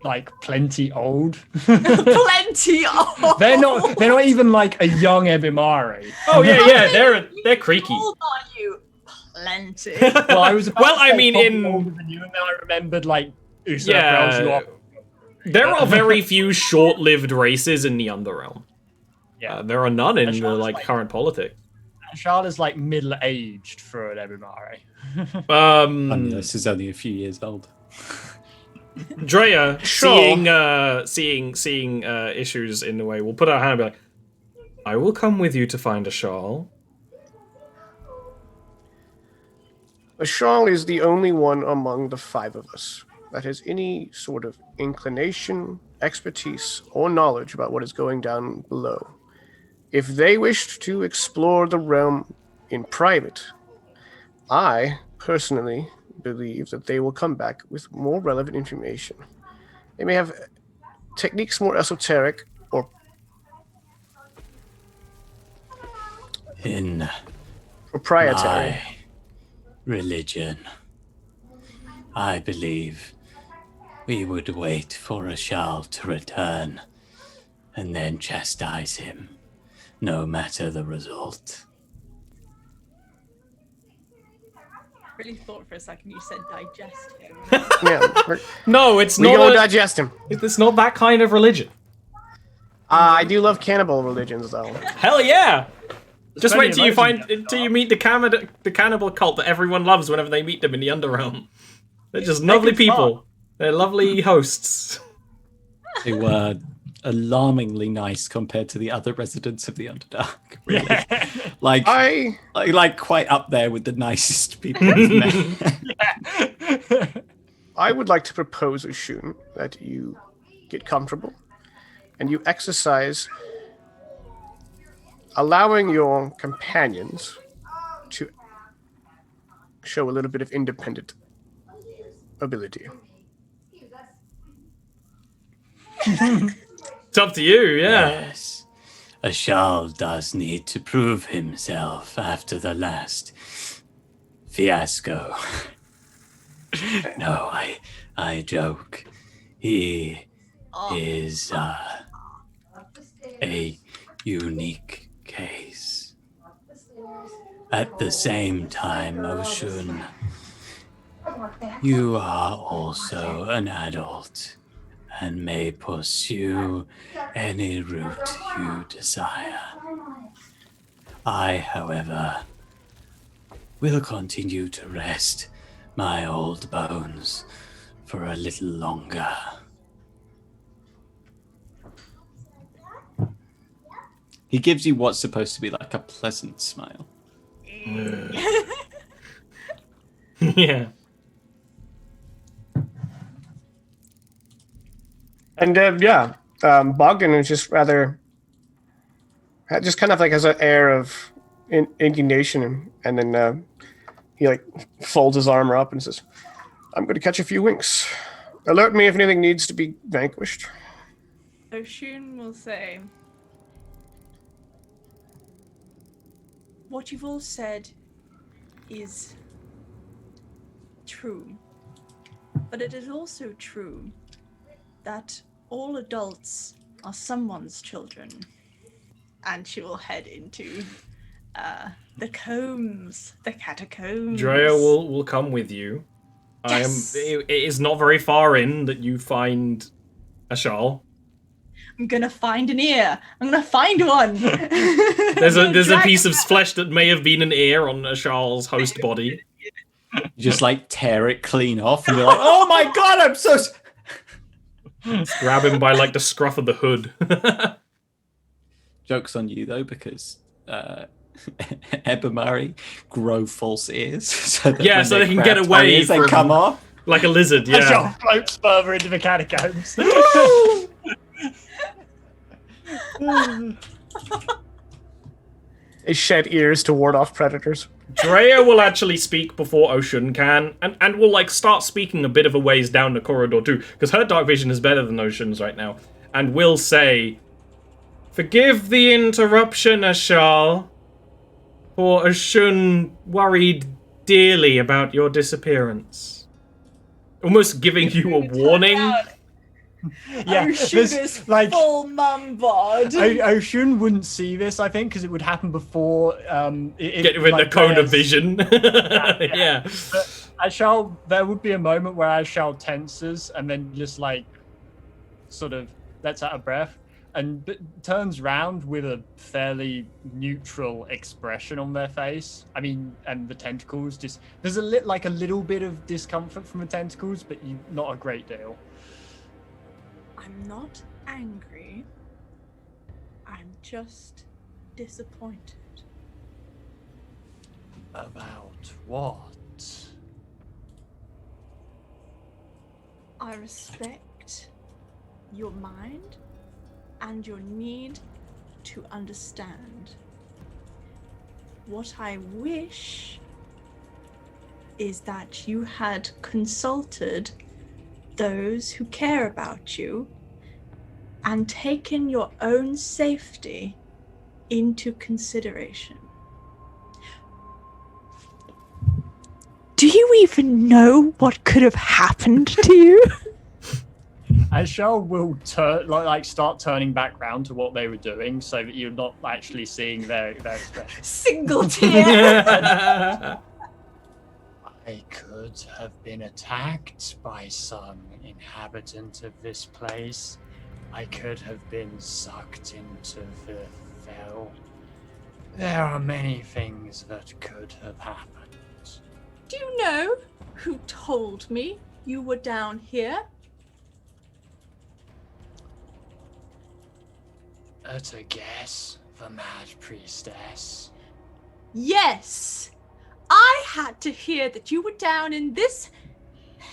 like plenty old. Plenty old! They're not even like a young Ebimari. Oh yeah, they're creaky. How old are you? Plenty. Well, I was about Well, to I say mean, probably in- older than you, and then I remembered like Usurp Yeah. Realms, you are. There are very few short-lived races in the Underrealm. Yeah, There are none in Ashal the is like- current politics. Ashal is like middle-aged for an Ebimari. This is only a few years old. Drea, Sure. seeing issues in the way, will put out her hand and be like, I will come with you to find a shawl. Ashal is the only one among the five of us that has any sort of inclination, expertise, or knowledge about what is going down below. If they wished to explore the realm in private, I personally believe that they will come back with more relevant information. They may have techniques more esoteric or In proprietary. my religion, I believe we would wait for Ashal to return and then chastise him, no matter the result. Really thought for a second you said digest him. Yeah, No, it's we not. go digest him. It's not that kind of religion. I do love cannibal religions, though. Hell yeah! Just plenty wait of till you those find in the until you meet the cannibal cult that everyone loves whenever they meet them in the Underrealm. They're just lovely good people. They're lovely hosts. They were alarmingly nice compared to the other residents of the Underdark. Really, like quite up there with the nicest people I've met. I would like to propose, Oshun, that you get comfortable and you exercise allowing your companions to show a little bit of independent ability. It's up to you, yeah. Yes, Ashal does need to prove himself after the last fiasco. No, I joke. He is a unique case. At the same time, Oshun, you are also an adult and may pursue any route you desire. I, however, will continue to rest my old bones for a little longer. He gives you what's supposed to be like a pleasant smile. Yeah. And Bogdan is just rather, just kind of like has an air of indignation, and then he like folds his armor up and says, "I'm going to catch a few winks. Alert me if anything needs to be vanquished." Oshun will say, what you've all said is true, but it is also true that all adults are someone's children. And she will head into the catacombs. Drea will come with you. Yes! It is not very far in that you find a shawl. I'm gonna find an ear. I'm gonna find one. There's a piece of flesh that may have been an ear on a Charles' host body. You just like tear it clean off, and you're like, "Oh my god, I'm so." Grab him by like the scruff of the hood. Joke's on you though, because Ebamari grow false ears so that Yeah, so they can get craft away ears, they from- come off. Like a lizard, As yeah. Ashal floats further into the catacombs. They shed ears to ward off predators. Drea will actually speak before Ocean can, and will like start speaking a bit of a ways down the corridor too, because her dark vision is better than Ocean's right now, and will say, "Forgive the interruption, Ashal, for Ocean worried dearly about your disappearance." Almost giving you a warning. Yeah, Ocean this, is like- full mum bod. Ocean wouldn't see this, I think, because it would happen before. Get with the cone of vision. Yeah. But Ashal, there would be a moment where Ashal tenses and then just like sort of lets out a breath and turns round with a fairly neutral expression on their face. I mean, and the tentacles just there's a little bit of discomfort from the tentacles, but not a great deal. I'm not angry. I'm just disappointed. About what? I respect your mind and your need to understand. What I wish is that you had consulted those who care about you and taken your own safety into consideration. Do you even know what could have happened to you? Ashal will start turning back round to what they were doing, so that you're not actually seeing their expression. Single tear. I could have been attacked by some inhabitant of this place. I could have been sucked into the fell. There are many things that could have happened. Do you know who told me you were down here? At a guess, the Mad Priestess. Yes! I had to hear that you were down in this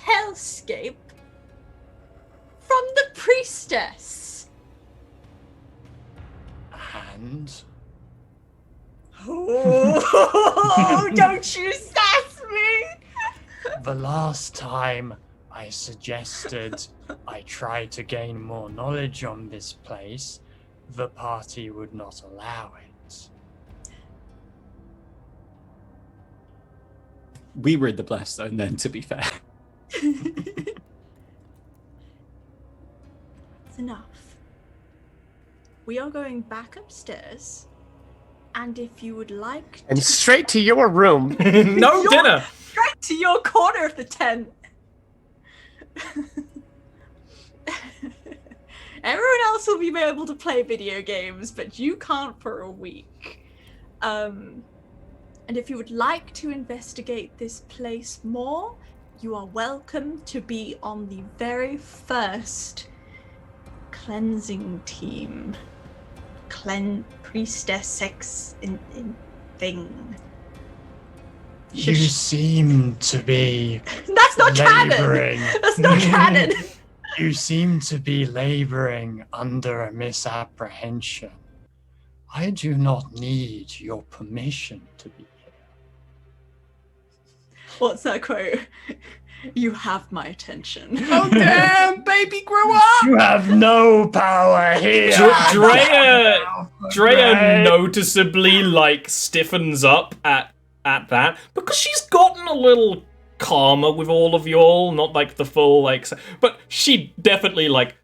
hellscape from the priestess. And Oh, don't you sass me! the last time I suggested I try to gain more knowledge on this place, the party would not allow it. We were in the blessed zone then, to be fair. It's enough. We are going back upstairs, and if you would like And straight to your room. No dinner. straight to your corner of the tent. Everyone else will be able to play video games, but you can't for a week. And if you would like to investigate this place more, you are welcome to be on the very first cleansing team. Priestess sex in thing. You seem to be That's not canon! laboring. That's not canon! You seem to be laboring under a misapprehension. I do not need your permission to be here. What's that quote? You have my attention. Oh damn, baby, grow up! You have no power here. Drea noticeably like stiffens up at that because she's gotten a little calmer with all of y'all, not like the full like, but she definitely like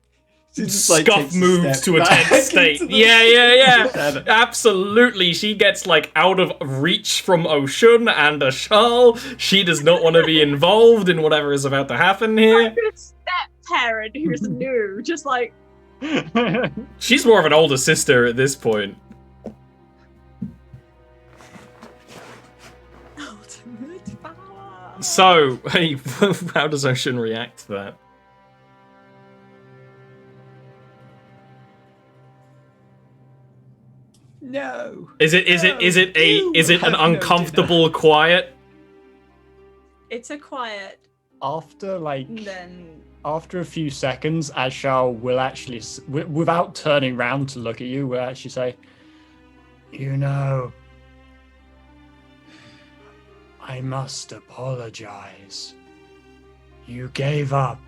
Just, like, scuff takes a moves step to a back tense state. into the Yeah. shadow. Absolutely. She gets like out of reach from Ocean and Ashal. She does not want to be involved in whatever is about to happen here. Good step parent who's new, just like She's more of an older sister at this point. ultimate power. So, hey, how does Ocean react to that? No. Is it an uncomfortable quiet? It's a quiet. After Then after a few seconds, Ashal will actually, without turning round to look at you, will actually say, "You know, I must apologize. You gave up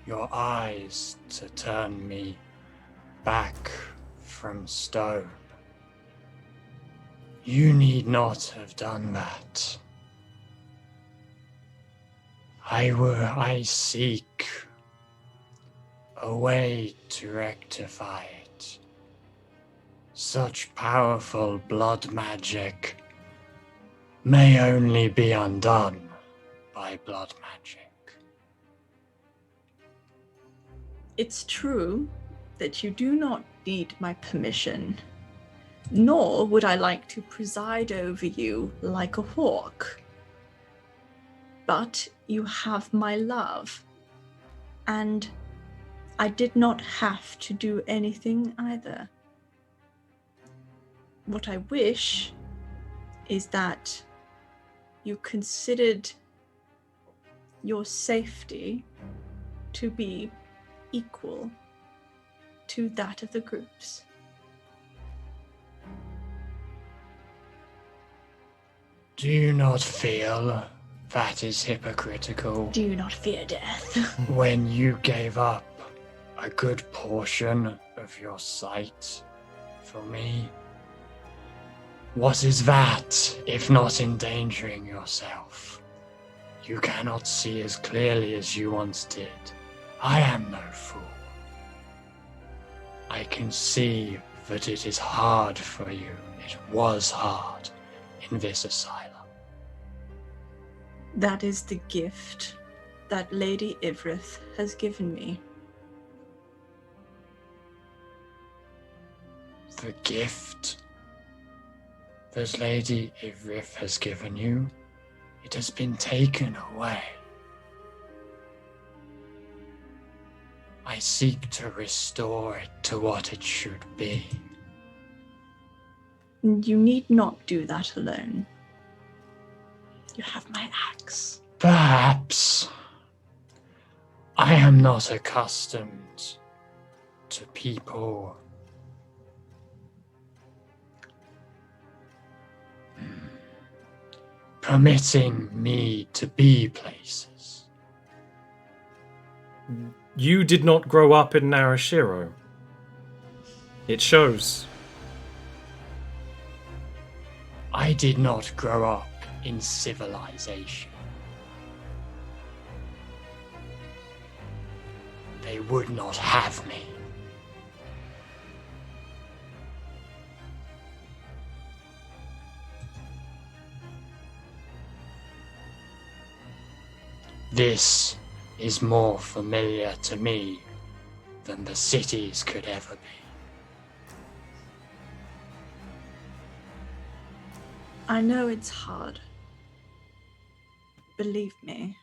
your eyes to turn me back from stone. You need not have done that. I seek a way to rectify it. Such powerful blood magic may only be undone by blood magic." it's true that you do not need my permission, nor would I like to preside over you like a hawk. But you have my love, and I did not have to do anything either. What I wish is that you considered your safety to be equal to that of the groups. Do you not feel that is hypocritical Do you not fear death? when you gave up a good portion of your sight for me? What is that if not endangering yourself? You cannot see as clearly as you once did. I am no fool. I can see that it is hard for you. It was hard in this asylum. That is the gift that Lady Ivrith has given me. The gift that Lady Ivrith has given you, it has been taken away. I seek to restore it to what it should be. You need not do that alone. You have my axe. Perhaps I am not accustomed to people permitting me to be places. You did not grow up in Narashiro. It shows. I did not grow up in civilization. They would not have me. This is more familiar to me than the cities could ever be. I know it's hard. Believe me.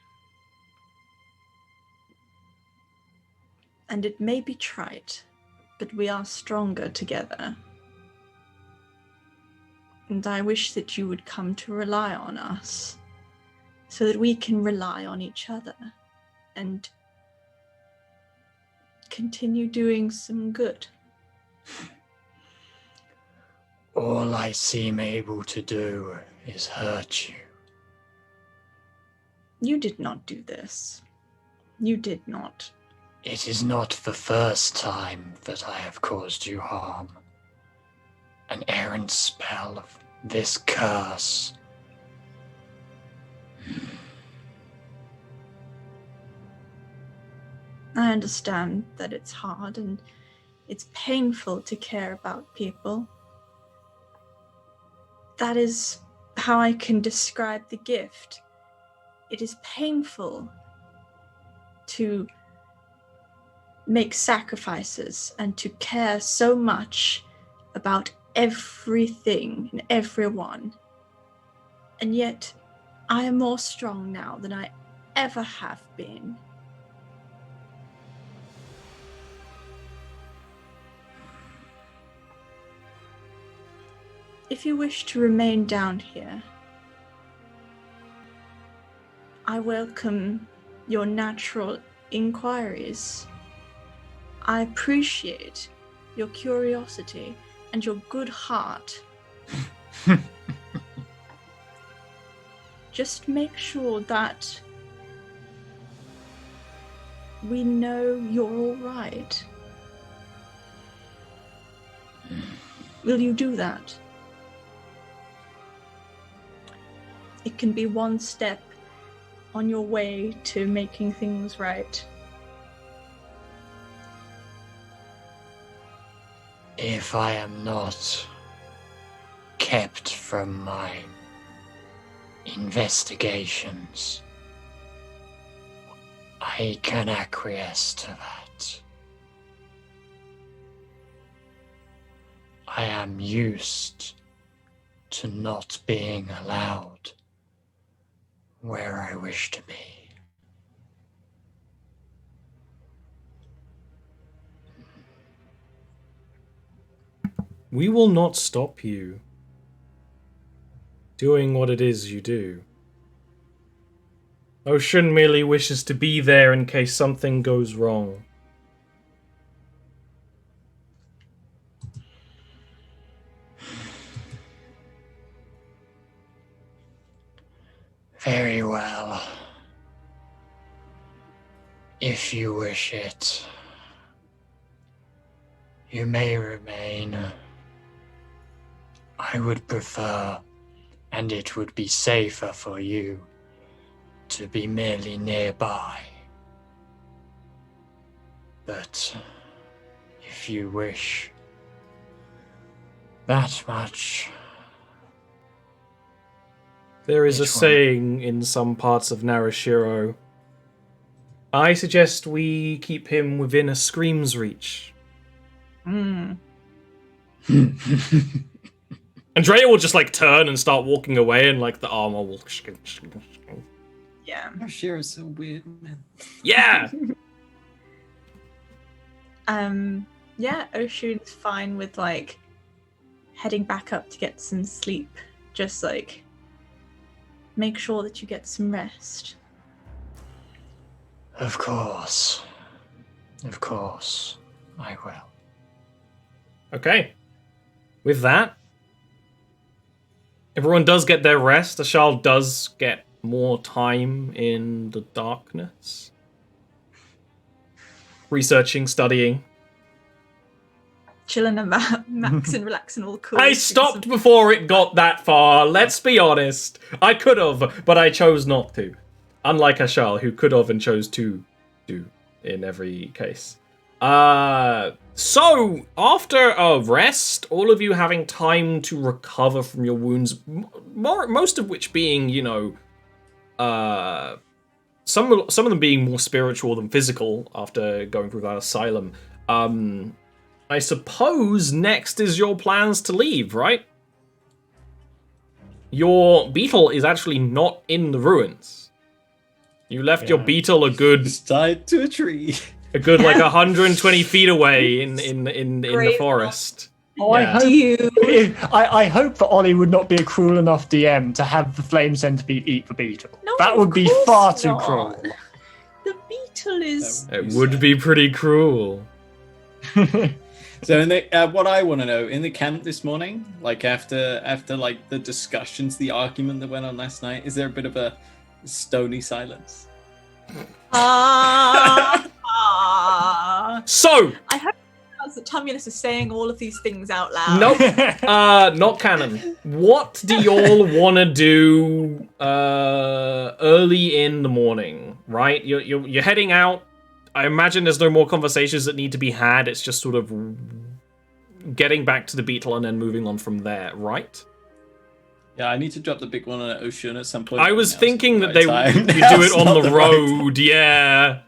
And it may be trite, but we are stronger together. And I wish that you would come to rely on us, so that we can rely on each other and continue doing some good. All I seem able to do is hurt you. You did not do this. You did not. It is not the first time that I have caused you harm. An errant spell of this curse. I understand that it's hard and it's painful to care about people. That is how I can describe the gift. It is painful to make sacrifices and to care so much about everything and everyone. And yet, I am more strong now than I ever have been. If you wish to remain down here, I welcome your natural inquiries. I appreciate your curiosity and your good heart. Just make sure that we know you're all right. Will you do that? It can be one step on your way to making things right. If I am not kept from my investigations, I can acquiesce to that. I am used to not being allowed where I wish to be. We will not stop you doing what it is you do. Ocean merely wishes to be there in case something goes wrong. Very well. If you wish it, you may remain. I would prefer, and it would be safer for you, to be merely nearby. But if you wish that much, There is a Which one? saying in some parts of Narashiro. I suggest we keep him within a scream's reach. Andrea will just like turn and start walking away, and like the armor will. Yeah. Shira is so weird, man. Yeah. Yeah, Oshun's fine with like heading back up to get some sleep. Just like make sure that you get some rest. of course, I will. Okay. With that, everyone does get their rest. Ashal does get more time in the darkness. Researching, studying. Chilling and maxing, relaxing, all cool. I stopped before it got that far, let's be honest. I could have, but I chose not to. Unlike Ashal, who could have and chose to do in every case. So, after a rest, all of you having time to recover from your wounds, most of which being, you know, some of them being more spiritual than physical after going through that asylum. I suppose next is your plans to leave, right? Your beetle is actually not in the ruins. You left your beetle a good It's tied to a tree. like 120 feet away in the forest. Oh, I hope that Ollie would not be a cruel enough DM to have the flame centipede eat the beetle. No, that would of be course far too not. cruel. The beetle is. It would be pretty cruel. So, in the, what I want to know in the camp this morning, like after like the discussions, the argument that went on last night, is there a bit of a stony silence? So I hope that Tumulus is saying all of these things out loud. nope, not canon. What do y'all want to do early in the morning? Right, you're heading out. I imagine there's no more conversations that need to be had. It's just sort of getting back to the beetle and then moving on from there, right? Yeah, I need to drop the big one on an ocean at some point. I was Now's thinking not that the right you time. do Now's it on not the right road, yeah.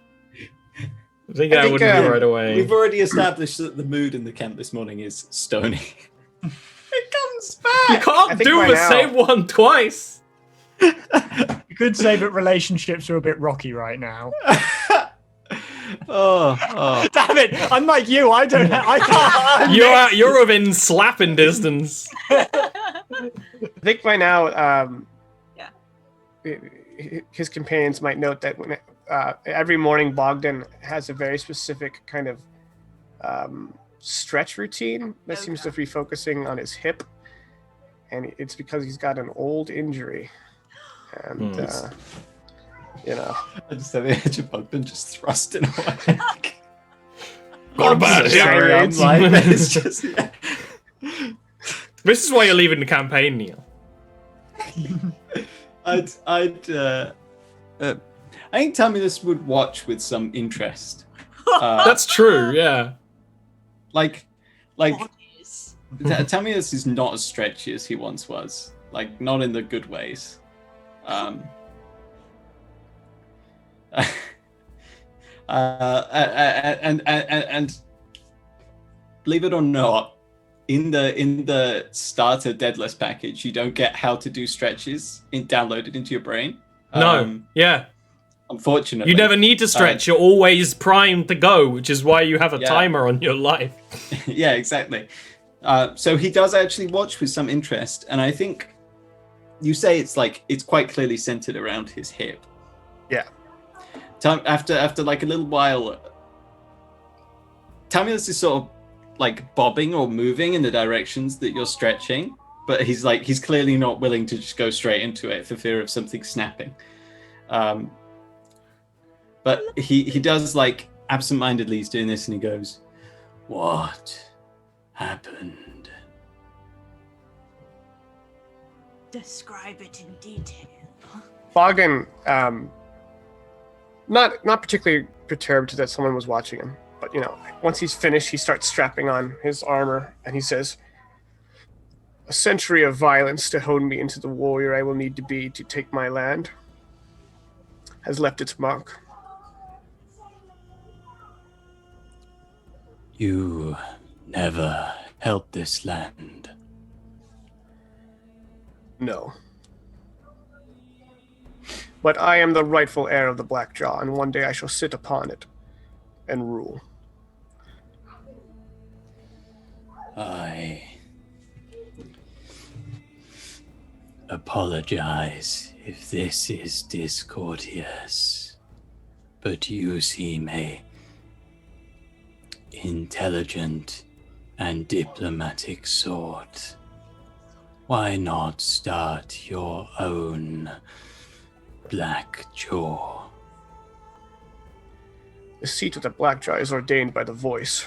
I think I think, wouldn't do it right away. We've already established that the mood in the camp this morning is stony. It comes back. You I can't think do by the now- same one twice. You could say that relationships are a bit rocky right now. Oh. Damn it! Unlike you, I can't. You're within slapping distance. think by now, Yeah. his companions might note that when every morning Bogdan has a very specific kind of stretch routine that seems to be focusing on his hip, and it's because he's got an old injury, and you know. I just have the edge of Bogdan just thrusting away. Got a bad hip. It's just, yeah. This is why you're leaving the campaign, Neil. I think Tamulus would watch with some interest. That's true, yeah. Like, Bodies. Tamulus is not as stretchy as he once was. Like, not in the good ways. And believe it or not, in the starter Deadless package, you don't get how to do stretches downloaded into your brain. No, yeah. Unfortunately, You never need to stretch. You're always primed to go, which is why you have a timer on your life. Yeah, exactly. So he does actually watch with some interest, and I think you say it's quite clearly centered around his hip. Yeah. After like a little while, Tamulus is sort of like bobbing or moving in the directions that you're stretching, but he's clearly not willing to just go straight into it for fear of something snapping. But he does, like, absentmindedly he's doing this, and he goes, What happened? Describe it in detail. Bogdan, not particularly perturbed that someone was watching him, but you know, once he's finished, he starts strapping on his armor, and he says, "A century of violence to hone me into the warrior I will need to be to take my land has left its mark. You never held this land. No. But I am the rightful heir of the Blackjaw, and one day I shall sit upon it and rule." I apologize if this is discourteous, but you seem a intelligent and diplomatic sort. Why not start your own Blackjaw? The seat of the Blackjaw is ordained by the voice.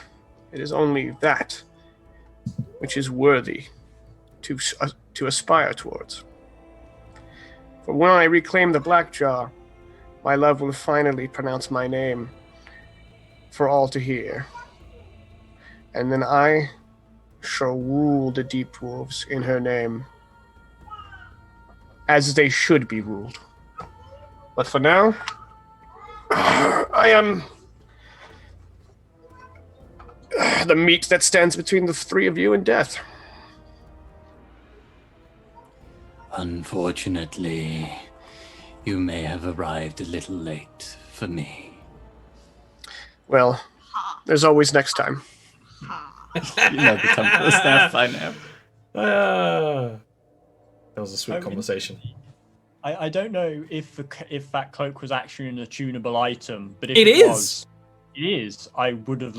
It is only that which is worthy to aspire towards. For when I reclaim the Blackjaw, my love will finally pronounce my name for all to hear. And then I shall rule the Deep Dwarves in her name, as they should be ruled. But for now, I am the meat that stands between the three of you and death. Unfortunately, you may have arrived a little late for me. Well, there's always next time. You know the temple is there by now. That was a sweet conversation. I don't know if that cloak was actually an attunable item, but if It it is. was, it is. I would have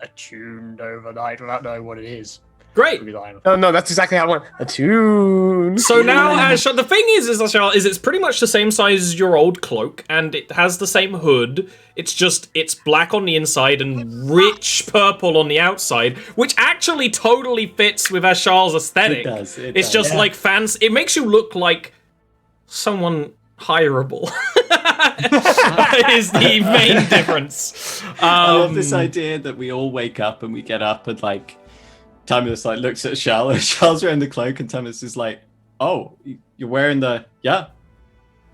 attuned overnight without knowing what it is. Great. No, that's exactly how I went. Attune. So now, the thing is it's pretty much the same size as your old cloak, and it has the same hood. It's just, it's black on the inside and rich purple on the outside, which actually totally fits with Ashal's aesthetic. It does. It's just like fancy. It makes you look like someone hireable. Is the main difference. I love this idea that we all wake up and we get up and like Tamulus like looks at Shal and Shal's wearing the cloak and Tamulus is like, "Oh, you're wearing the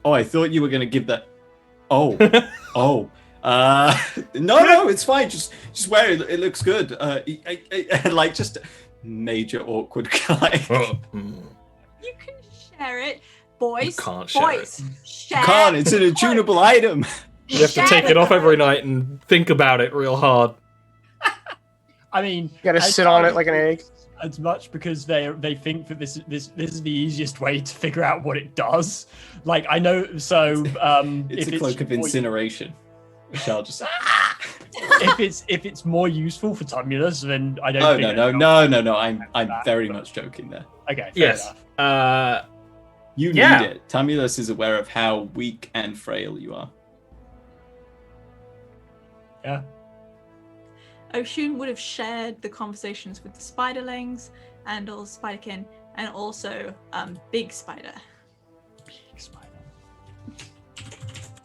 Oh, I thought you were gonna give that. No, it's fine. Just wear it. It looks good. Like just major awkward guy. You can share it, boys. You can't share boys, share. You can't. It's an attunable item. You have to take it off every night and think about it real hard. I mean, You gotta sit on it like an egg. as much because they think that this is the easiest way to figure out what it does. Like I know, so It's if a cloak of incineration. Shall just. if it's more useful for Tumulus, then I don't. Oh think no! I'm very much joking there. Okay. Fair Yes. enough. You Yeah. need it. Tumulus is aware of how weak and frail you are. Yeah. Oshun would have shared the conversations with the spiderlings and all spiderkin, and also Big Spider. Big Spider.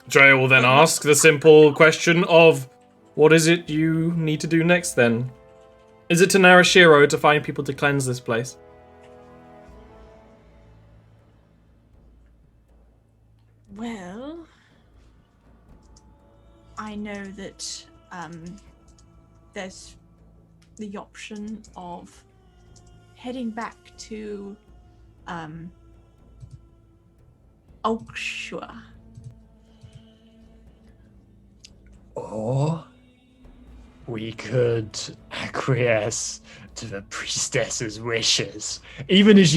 Drea will then ask the simple question of, what is it you need to do next then? Is it to Narashiro to find people to cleanse this place? Well, I know that there's the option of heading back to Oakshire. Or we could acquiesce to the priestess's wishes. Even as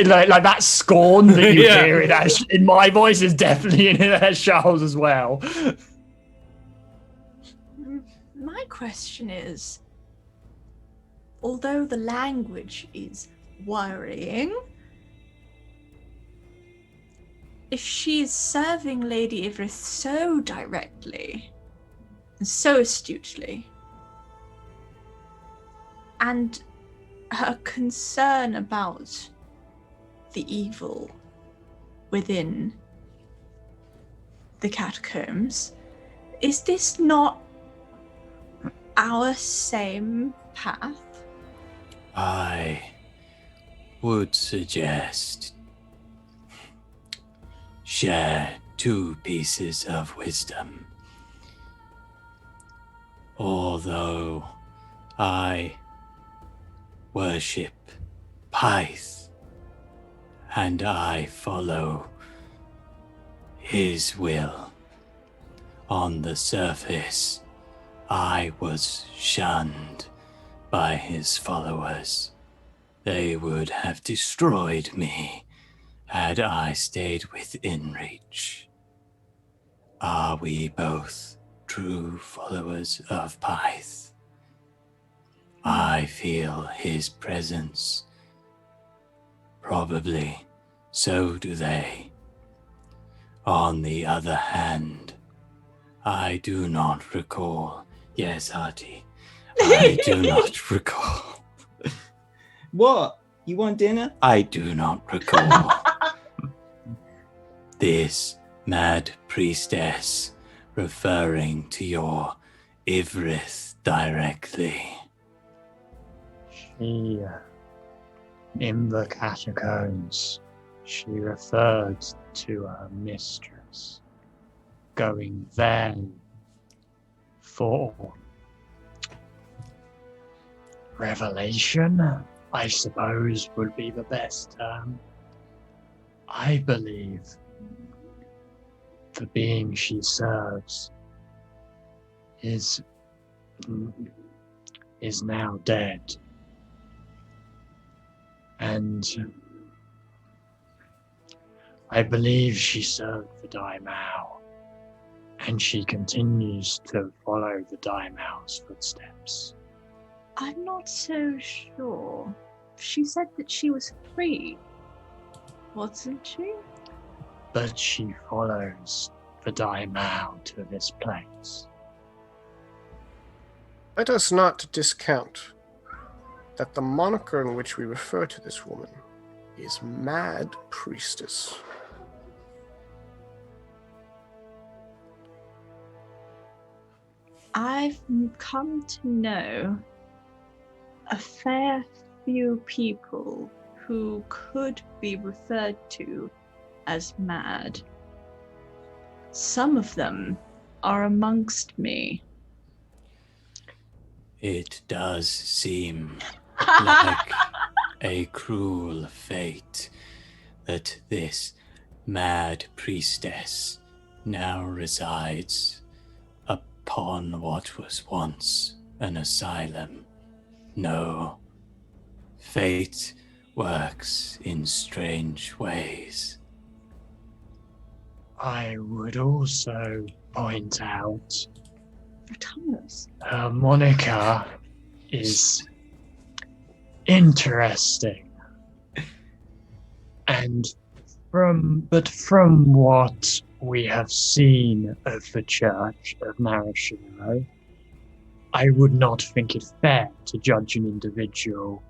like that scorn that you Yeah. hear in my voice is definitely in Charles as well. My question is, although the language is worrying, if she is serving Lady Ivrith so directly and so astutely, and her concern about the evil within the catacombs, is this not our same path? I would suggest share 2 pieces of wisdom. Although I worship Pyth and I follow his will, on the surface I was shunned by his followers. They would have destroyed me had I stayed within reach. Are we both true followers of Pyth? I feel his presence. Probably so do they. On the other hand, I do not recall. Yes, Artie. I do not recall. What? You want dinner? I do not recall this mad priestess referring to your Ivrith directly. She, in the catacombs, she referred to her mistress going there for revelation, I suppose would be the best term. I believe the being she serves is now dead. And I believe she served the Daimao, and she continues to follow the Daimau's footsteps. I'm not so sure. She said that she was free, wasn't she? But she follows the Daimao to this place. Let us not discount that the moniker in which we refer to this woman is Mad Priestess. I've come to know a fair few people who could be referred to as mad. Some of them are amongst me. It does seem like a cruel fate that this mad priestess now resides upon what was once an asylum. No, Fate works in strange ways. I would also point out Thomas. her moniker is interesting. And from what we have seen of the Church of Marashiro, I would not think it fair to judge an individual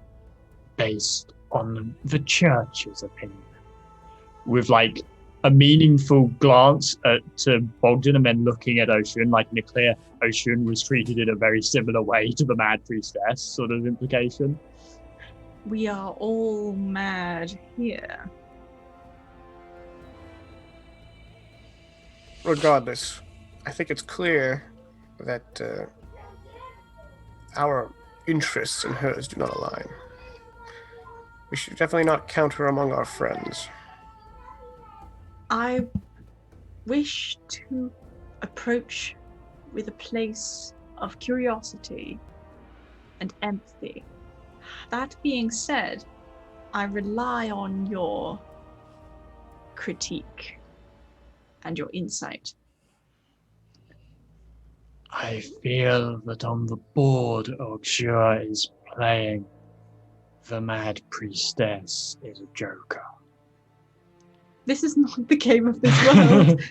based on the Church's opinion. With like a meaningful glance to Bogdan and then looking at Ocean, like in a clear Ocean was treated in a very similar way to the Mad Priestess sort of implication. We are all mad here. Regardless, I think it's clear that our interests and hers do not align. We should definitely not count her among our friends. I wish to approach with a place of curiosity and empathy. That being said, I rely on your critique and your insight. I feel that on the board Jarviskjir is playing the Mad Priestess is a joker. This is not the game of this world.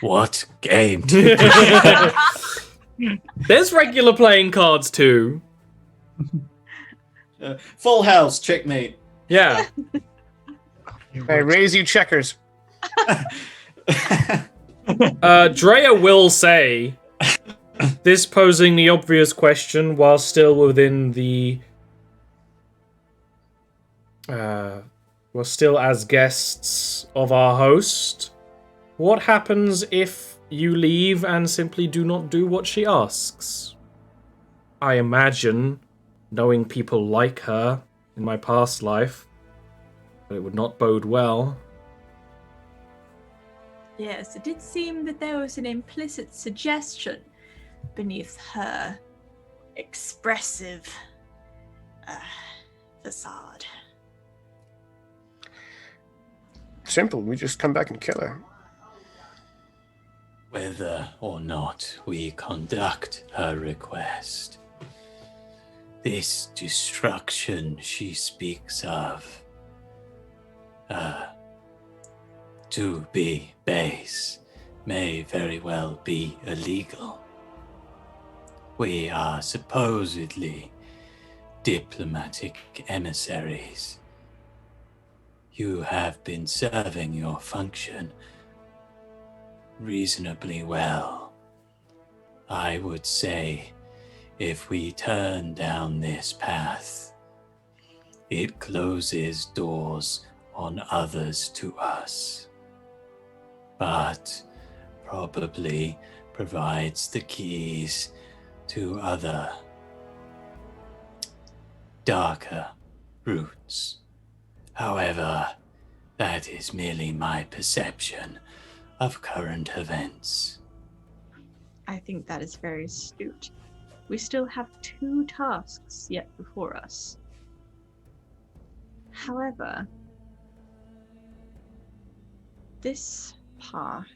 What game? There's regular playing cards too. Full house, checkmate. Yeah. I raise you checkers. Drea will say, this posing the obvious question while still within the... we're still as guests of our host. What happens if you leave and simply do not do what she asks? I imagine, knowing people like her in my past life, that it would not bode well. Yes, it did seem that there was an implicit suggestion beneath her expressive facade. Simple, we just come back and kill her. Whether or not we conduct her request, this destruction she speaks of, to be base, may very well be illegal. We are supposedly diplomatic emissaries. You have been serving your function reasonably well. I would say if we turn down this path, it closes doors on others to us, but probably provides the keys to other darker routes. However, that is merely my perception of current events. I think that is very astute. We still have 2 tasks yet before us. However, this path,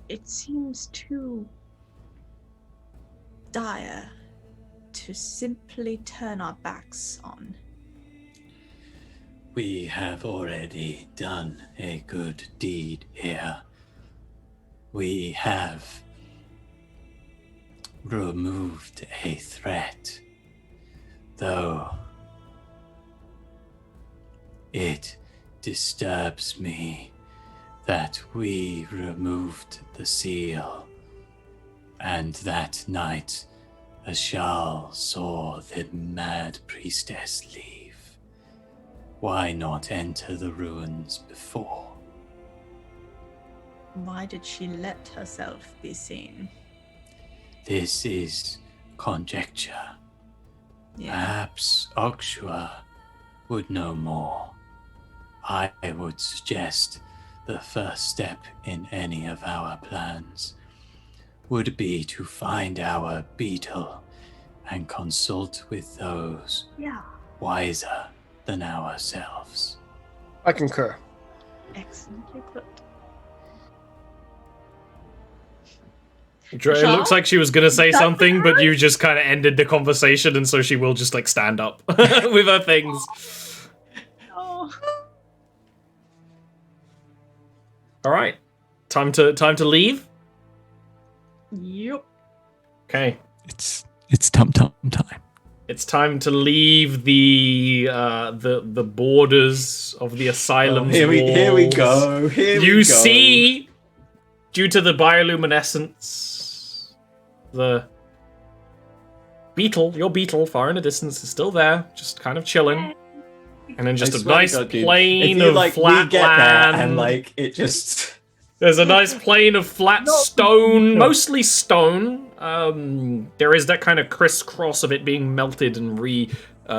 it seems too dire to simply turn our backs on. We have already done a good deed here. We have removed a threat, though it disturbs me that we removed the seal, and that night Ashal saw the Mad Priestess leave. Why not enter the ruins before? Why did she let herself be seen? This is conjecture. Yeah. Perhaps Okshua would know more. I would suggest the first step in any of our plans would be to find our beetle and consult with those Yeah, wiser than ourselves. I concur. excellently put. It looks like she was going to say something, but you just kind of ended the conversation, and so she will just like stand up with her things. Oh. All right, time to leave. Yep. Okay, It's tum time. it's time to leave the borders of the asylum's Here we walls. go. Here we You go. see, due to the bioluminescence, the your beetle far in the distance is still there, just kind of chilling. And then just I a swear to nice God, dude, plain if you, of like, flat we get land. there and like it just. There's a nice plain of flat stone, mostly stone. There is that kind of crisscross of it being melted and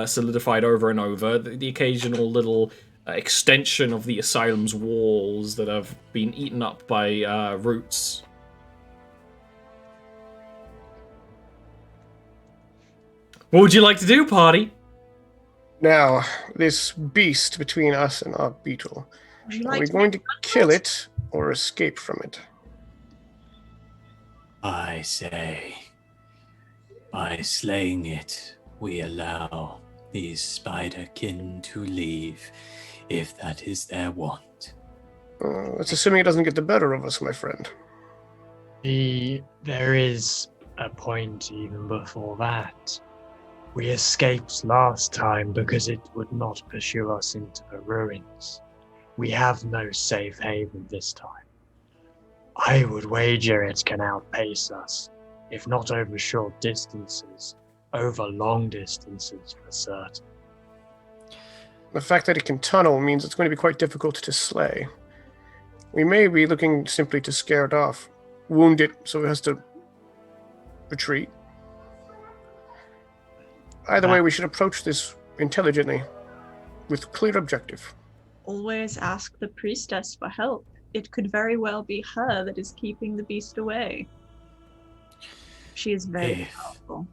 solidified over and over. The occasional little extension of the asylum's walls that have been eaten up by roots. What would you like to do, party? Now, this beast between us and our beetle. Would you Are like we to going make to kill it or escape from it? I say, by slaying it, we allow these spiderkin to leave, if that is their want. That's assuming it doesn't get the better of us, my friend. There is a point even before that. We escaped last time because it would not pursue us into the ruins. We have no safe haven this time. I would wager it can outpace us, if not over short distances, over long distances for certain. The fact that it can tunnel means it's going to be quite difficult to slay. We may be looking simply to scare it off, wound it so it has to retreat. Either way, we should approach this intelligently, with clear objective. always ask the priestess for help? It could very well be her that is keeping the beast away. She is very If powerful.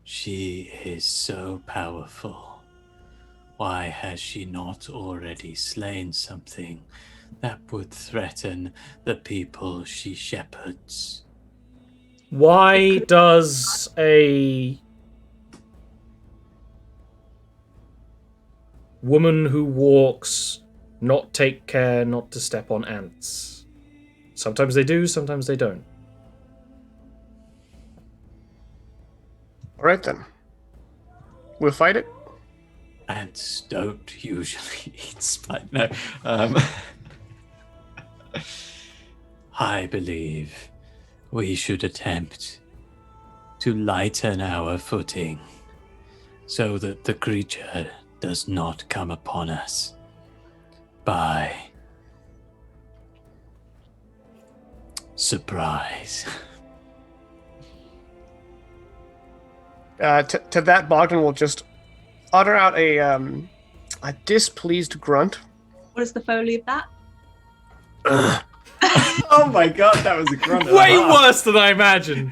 she is so powerful, why has she not already slain something that would threaten the people she shepherds? Why does a woman who walks not take care not to step on ants? Sometimes they do, sometimes they don't. All right, then. We'll fight it. Ants don't usually eat spider. No. I believe we should attempt to lighten our footing so that the creature does not come upon us by surprise. To that, Bogdan will just utter out a displeased grunt. What is the foley of that? Oh my god, that was a grunt. Way worse than I imagined.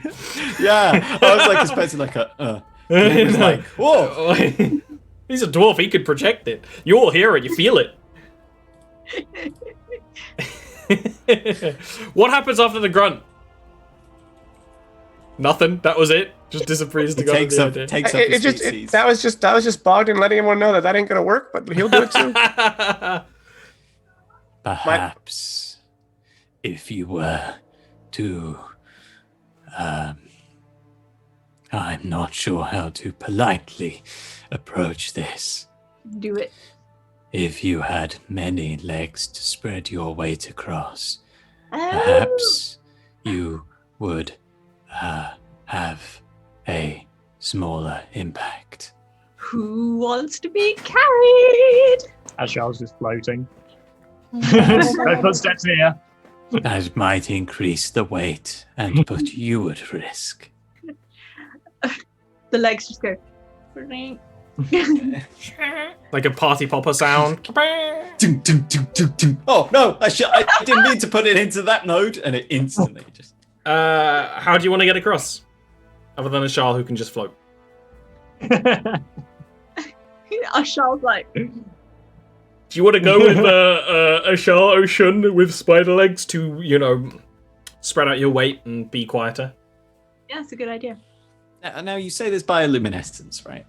Yeah, I was like expecting like a. It was like, whoa. He's a dwarf, he could project it. You all hear it, you feel it. What happens after the grunt? Nothing. That was it. Just disapproves the Takes gun. up his species. That was just Bogdan letting everyone know that ain't gonna work, but he'll do it too. Perhaps if you were to, I'm not sure how to politely approach this. Do it. If you had many legs to spread your weight across, Oh, perhaps you would have a smaller impact. who wants to be carried? As Charles is floating. No footsteps here. That might increase the weight and put you at risk. The legs just go. "Brink." Like a party popper sound. Ding, ding, ding, ding, ding. Oh no, I didn't mean to put it into that mode, and it instantly just. How do you want to get across? Other than a Shah who can just float. Ashal's like, Do you want to go with Ashal Ocean with spider legs to, spread out your weight and be quieter? yeah, that's a good idea. Now you say there's bioluminescence, right?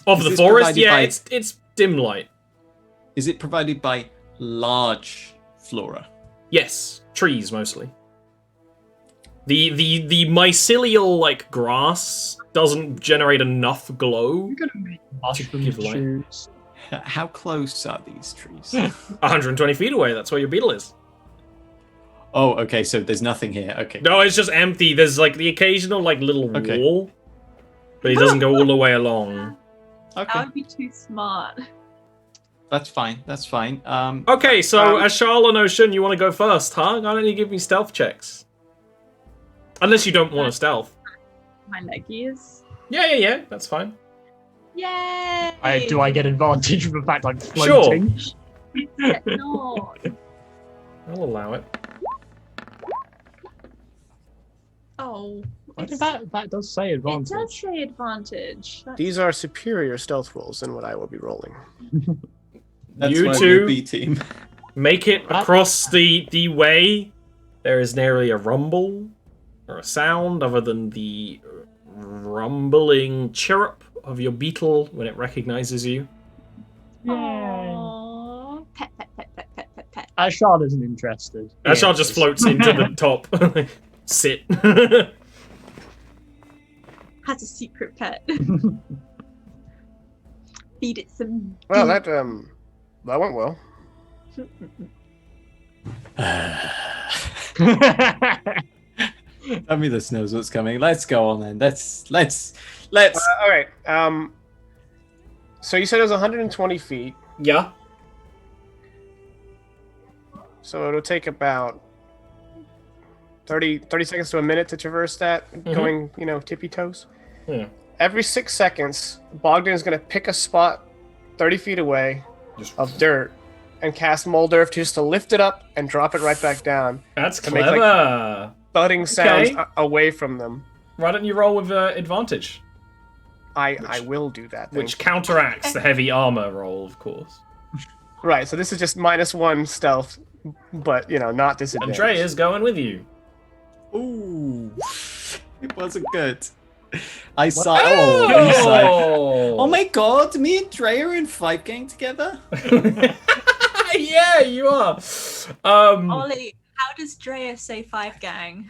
Of Is the this forest, provided yeah, by- it's dim light. Is it provided by large flora? Yes, trees mostly. The mycelial like grass doesn't generate enough glow. You're gonna make mushroom give light. shoes. How close are these trees? 120 feet away. That's where your beetle is. Oh, okay. So there's nothing here. Okay. No, it's just empty. There's like the occasional like little Okay. wall, but it doesn't go all the way along. That Okay. would be too smart. That's fine. That's fine. Okay, so Ashal and Ocean, you want to go first, huh? Why don't you give me stealth checks? Unless you don't want to stealth. My leggies. Yeah, that's fine. Yay! Do I get advantage from the fact I'm floating? No. I'll allow it. Oh. That does say It advantage. does say advantage. These are superior stealth rolls than what I will be rolling. That's You why we're two- a B team. Make it across the way. There is nary a rumble or a sound other than the rumbling chirrup of your beetle when it recognizes you. Aww. Pet, pet, pet, pet, pet, pet, pet. Ashard isn't interested. Ashal just floats into the top. Sit. Has a secret pet. Feed it some. Well, that went well. Tell me this knows what's coming. Let's go on then. Let's. All right. So you said it was 120 feet. Yeah. So it'll take about 30 seconds to a minute to traverse that, going, tippy toes. Yeah. Every 6 seconds, Bogdan is going to pick a spot 30 feet away of dirt and cast Moldurf just to lift it up and drop it right back down. That's To make, clever. Thudding sounds Okay. away from them. Why don't you roll with advantage? I will do that. thank Which you. counteracts the heavy armor roll, of course. Right, so this is just -1 stealth, but, not disadvantage. Andrea is going with you. Ooh, it wasn't good. I saw. Oh, inside. Oh my god! Me and Dre are in 5 gang together. Yeah, you are. Ollie, how does Drea say 5 gang?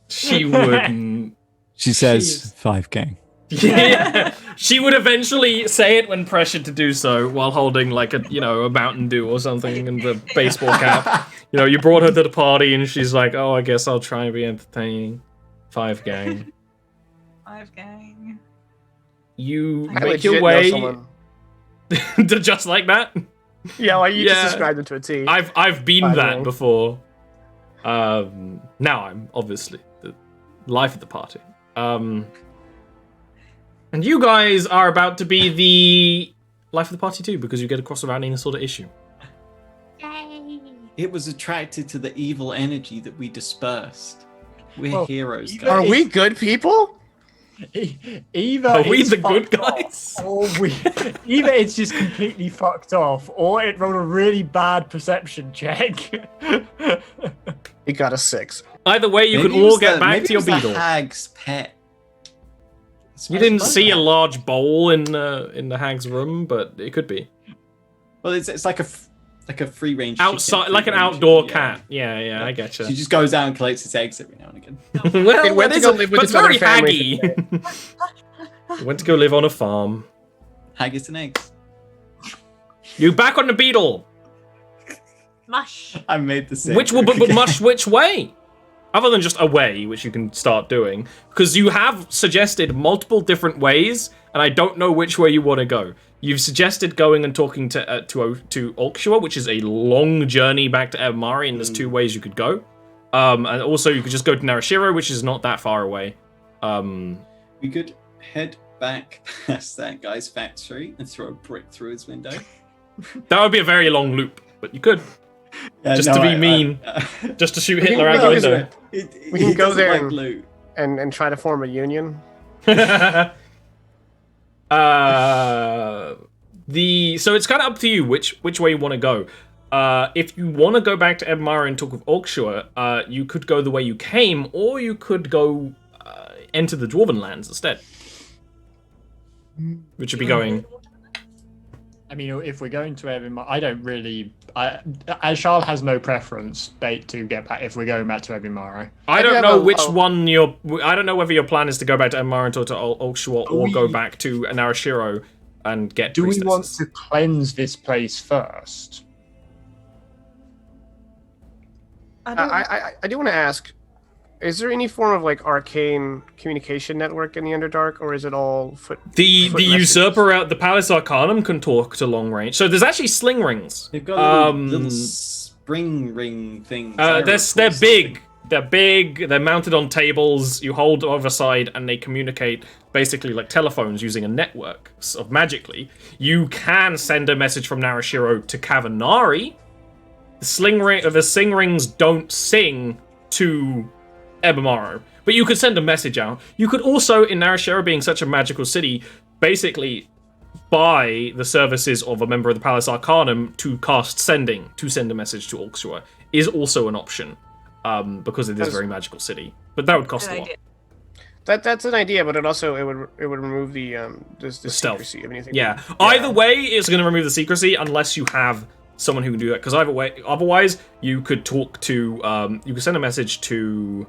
She wouldn't. She says 5 gang. Yeah, she would eventually say it when pressured to do so, while holding like a Mountain Dew or something and the baseball cap. You brought her to the party and she's like, "Oh, I guess I'll try and be entertaining." 5 gang. 5 gang. You I make legit your know way someone- to just like that. Yeah, well, you Yeah. just described it to a T. I've been 5 that gang. before. Now I'm obviously the life of the party. And you guys are about to be the life of the party too, because you get across without any sort of issue. It was attracted to the evil energy that we dispersed. We're Well, heroes, even- guys. Are we good people? Either Are we it's the good fucked off, guys? or either it's just completely fucked off, or it rolled a really bad perception check. He got a 6. Either way, you Maybe can it all was get the- back maybe to it your was the beetle. hag's pet. You didn't see a large bowl in the hag's room, but it could be Well, it's like a free range outside, chicken, like an free-range outdoor chicken, cat. Yeah, I getcha. She just goes out and collects its eggs every now and again. Well, It went that to is go a- live with but its it's very other family haggy. It went to go live on a farm. Haggis and eggs. You back on the beetle. Mush. I made the same. Which will, but much which way? Other than just away, which you can start doing, because you have suggested multiple different ways, and I don't know which way you want to go. You've suggested going and talking to Olkshua, which is a long journey back to Ebamari, and there's 2 ways you could go. And also you could just go to Narashiro, which is not that far away. We could head back past that guy's factory and throw a brick through his window. That would be a very long loop, but you could. Just to be mean. Just to shoot Hitler out the window. We can go there like and- loot. and try to form a union. So it's kind of up to you which way you want to go. If you want to go back to Ebmara and talk with Orkshire, you could go the way you came, or you could go enter the Dwarven lands instead. Which would be going... I mean, if we're going to Ebimara, I don't really... Ashal has no preference to get back if we're going back to Ebimara. I don't know which one your... I don't know whether your plan is to go back to Ebimara and talk to Orkshire, or go back to Narashiro and get Do we priestesses. want to cleanse this place first? I do want to ask, is there any form of like arcane communication network in the Underdark, or is it all The usurper out the Palace Arcanum can talk to long range. So there's actually sling rings. They've got little spring ring things. They're big. They're big. They're mounted on tables. You hold over side, and they communicate basically like telephones using a network of magically. You can send a message from Narashiro to Kavanari. The sling rings don't sing to Ebimaro, but you could send a message out. You could also, in Narashiro being such a magical city, basically buy the services of a member of the Palace Arcanum to cast sending, to send a message to Orkshire, is also an option, because it is a very magical city. But that would cost a lot. That's an idea, but it would remove the stealth. secrecy of anything. Yeah. Either way, it's going to remove the secrecy unless you have someone who can do that. Because otherwise, you could talk to, you could send a message to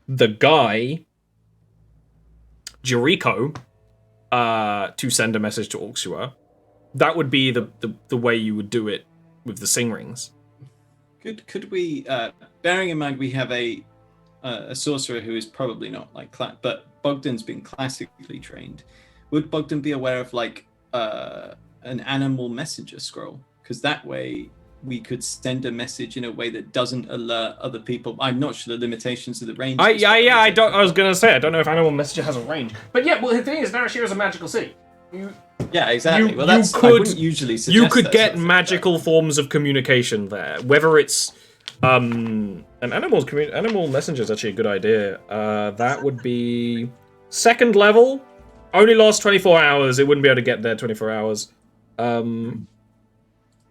the guy, Jericho, to send a message to Orkshire. That would be the way you would do it with the sing rings. Could we, bearing in mind we have a sorcerer who is probably not like, but Bogdan's been classically trained. Would Bogdan be aware of like an animal messenger scroll? Because that way we could send a message in a way that doesn't alert other people. I'm not sure the limitations of the range. I was gonna say I don't know if animal messenger has a range, but yeah. Well, the thing is, Narashiro is a magical city. Yeah, exactly. I wouldn't usually suggest you could get sort of magical forms of communication there. Whether it's an animal messenger is actually a good idea. That would be second level. Only lasts 24 hours. It wouldn't be able to get there 24 hours.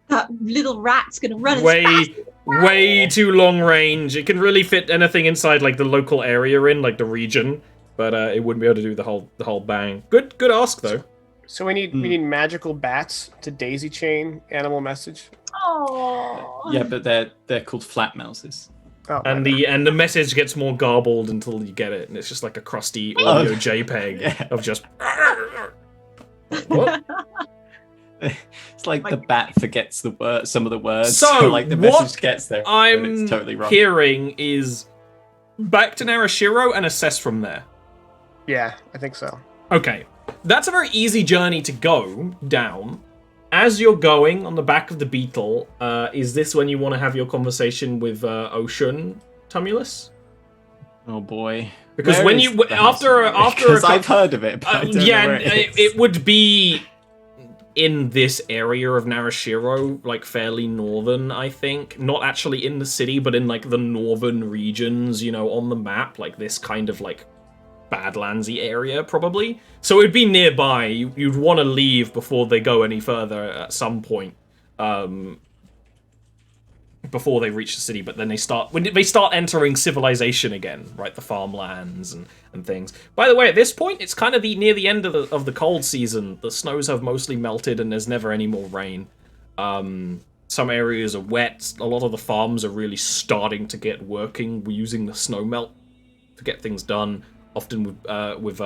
That little rat's gonna run way too long range. It can really fit anything inside like the local area like the region, but it wouldn't be able to do the whole bang. Good ask though. So we need magical bats to daisy chain animal message. Oh. Yeah, but they're called flat mouses. Oh, and the message gets more garbled until you get it, and it's just like a crusty audio JPEG of just. What? It's like the bat forgets some of the words. So like the message gets there. I'm it's totally wrong. hearing is back to Narashiro and assess from there. Yeah, I think so. Okay, that's a very easy journey to go down. As you're going on the back of the beetle, is this when you want to have your conversation with Ocean, Tumulus? Oh boy! Because when you after I've heard of it, but I don't know where it would be in this area of Narashiro, like fairly northern, I think. Not actually in the city, but in like the northern regions, on the map, like this kind of like Badlandsy area, probably. So it'd be nearby. You'd want to leave before they go any further at some point, before they reach the city. But then when they start entering civilization again, right? The farmlands and things. By the way, at this point, it's kind of near the end of the cold season. The snows have mostly melted, and there's never any more rain. Some areas are wet. A lot of the farms are really starting to get working. We're using the snow melt to get things done. Often with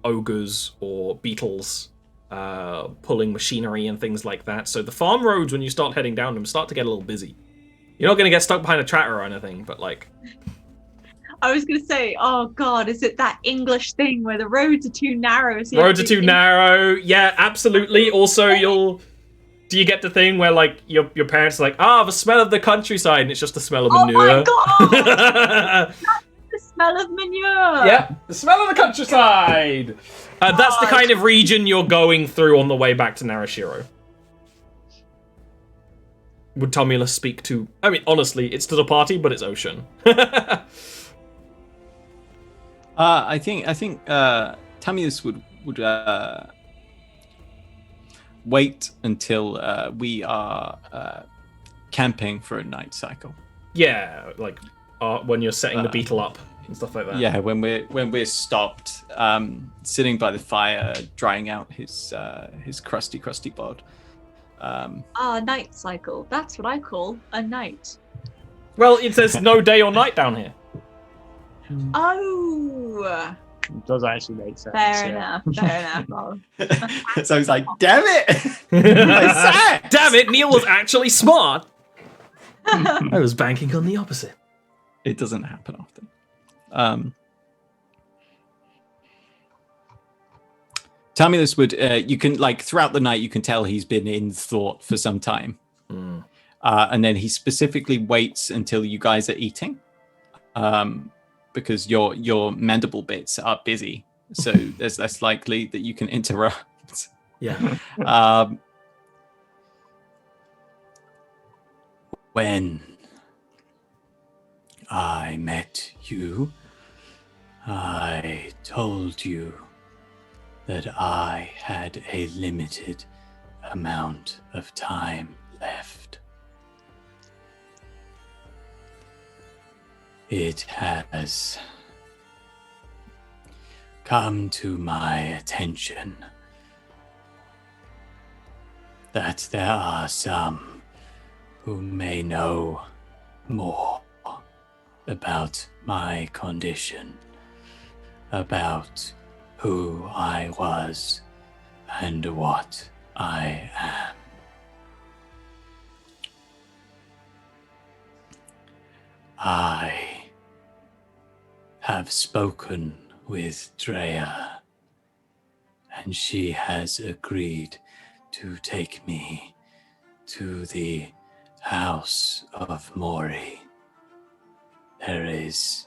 ogres or beetles pulling machinery and things like that. So the farm roads, when you start heading down them, start to get a little busy. You're not going to get stuck behind a tractor or anything, but like... I was going to say, oh god, is it that English thing where the roads are too narrow? So roads are too narrow. Yeah, absolutely. Also, do you get the thing where like your parents are like, the smell of the countryside, and it's just the smell of manure? Oh my god! The smell of manure. Yeah, the smell of the countryside. That's the kind of region you're going through on the way back to Narashiro. Would Tumulus speak to... I mean, honestly, it's to the party, but it's Ocean. I think Tamius would wait until we are camping for a night cycle. Yeah, like when you're setting the beetle up and stuff like that. Yeah, when we're stopped, sitting by the fire, drying out his crusty bod. Night cycle. That's what I call a night. Well, it says no day or night down here. Oh, It does actually make sense. fair enough. Fair enough. So he's like, damn it! I said! Damn it, Neil was actually smart. I was banking on the opposite. It doesn't happen often. Tamulus would, you can, like, throughout the night, you can tell he's been in thought for some time. And then he specifically waits until you guys are eating. Because your mandible bits are busy. So there's less likely that you can interrupt. Yeah. When I met you, I told you that I had a limited amount of time left. It has come to my attention that there are some who may know more about my condition, about who I was and what I am. I have spoken with Drea, and she has agreed to take me to the House of Mori. There is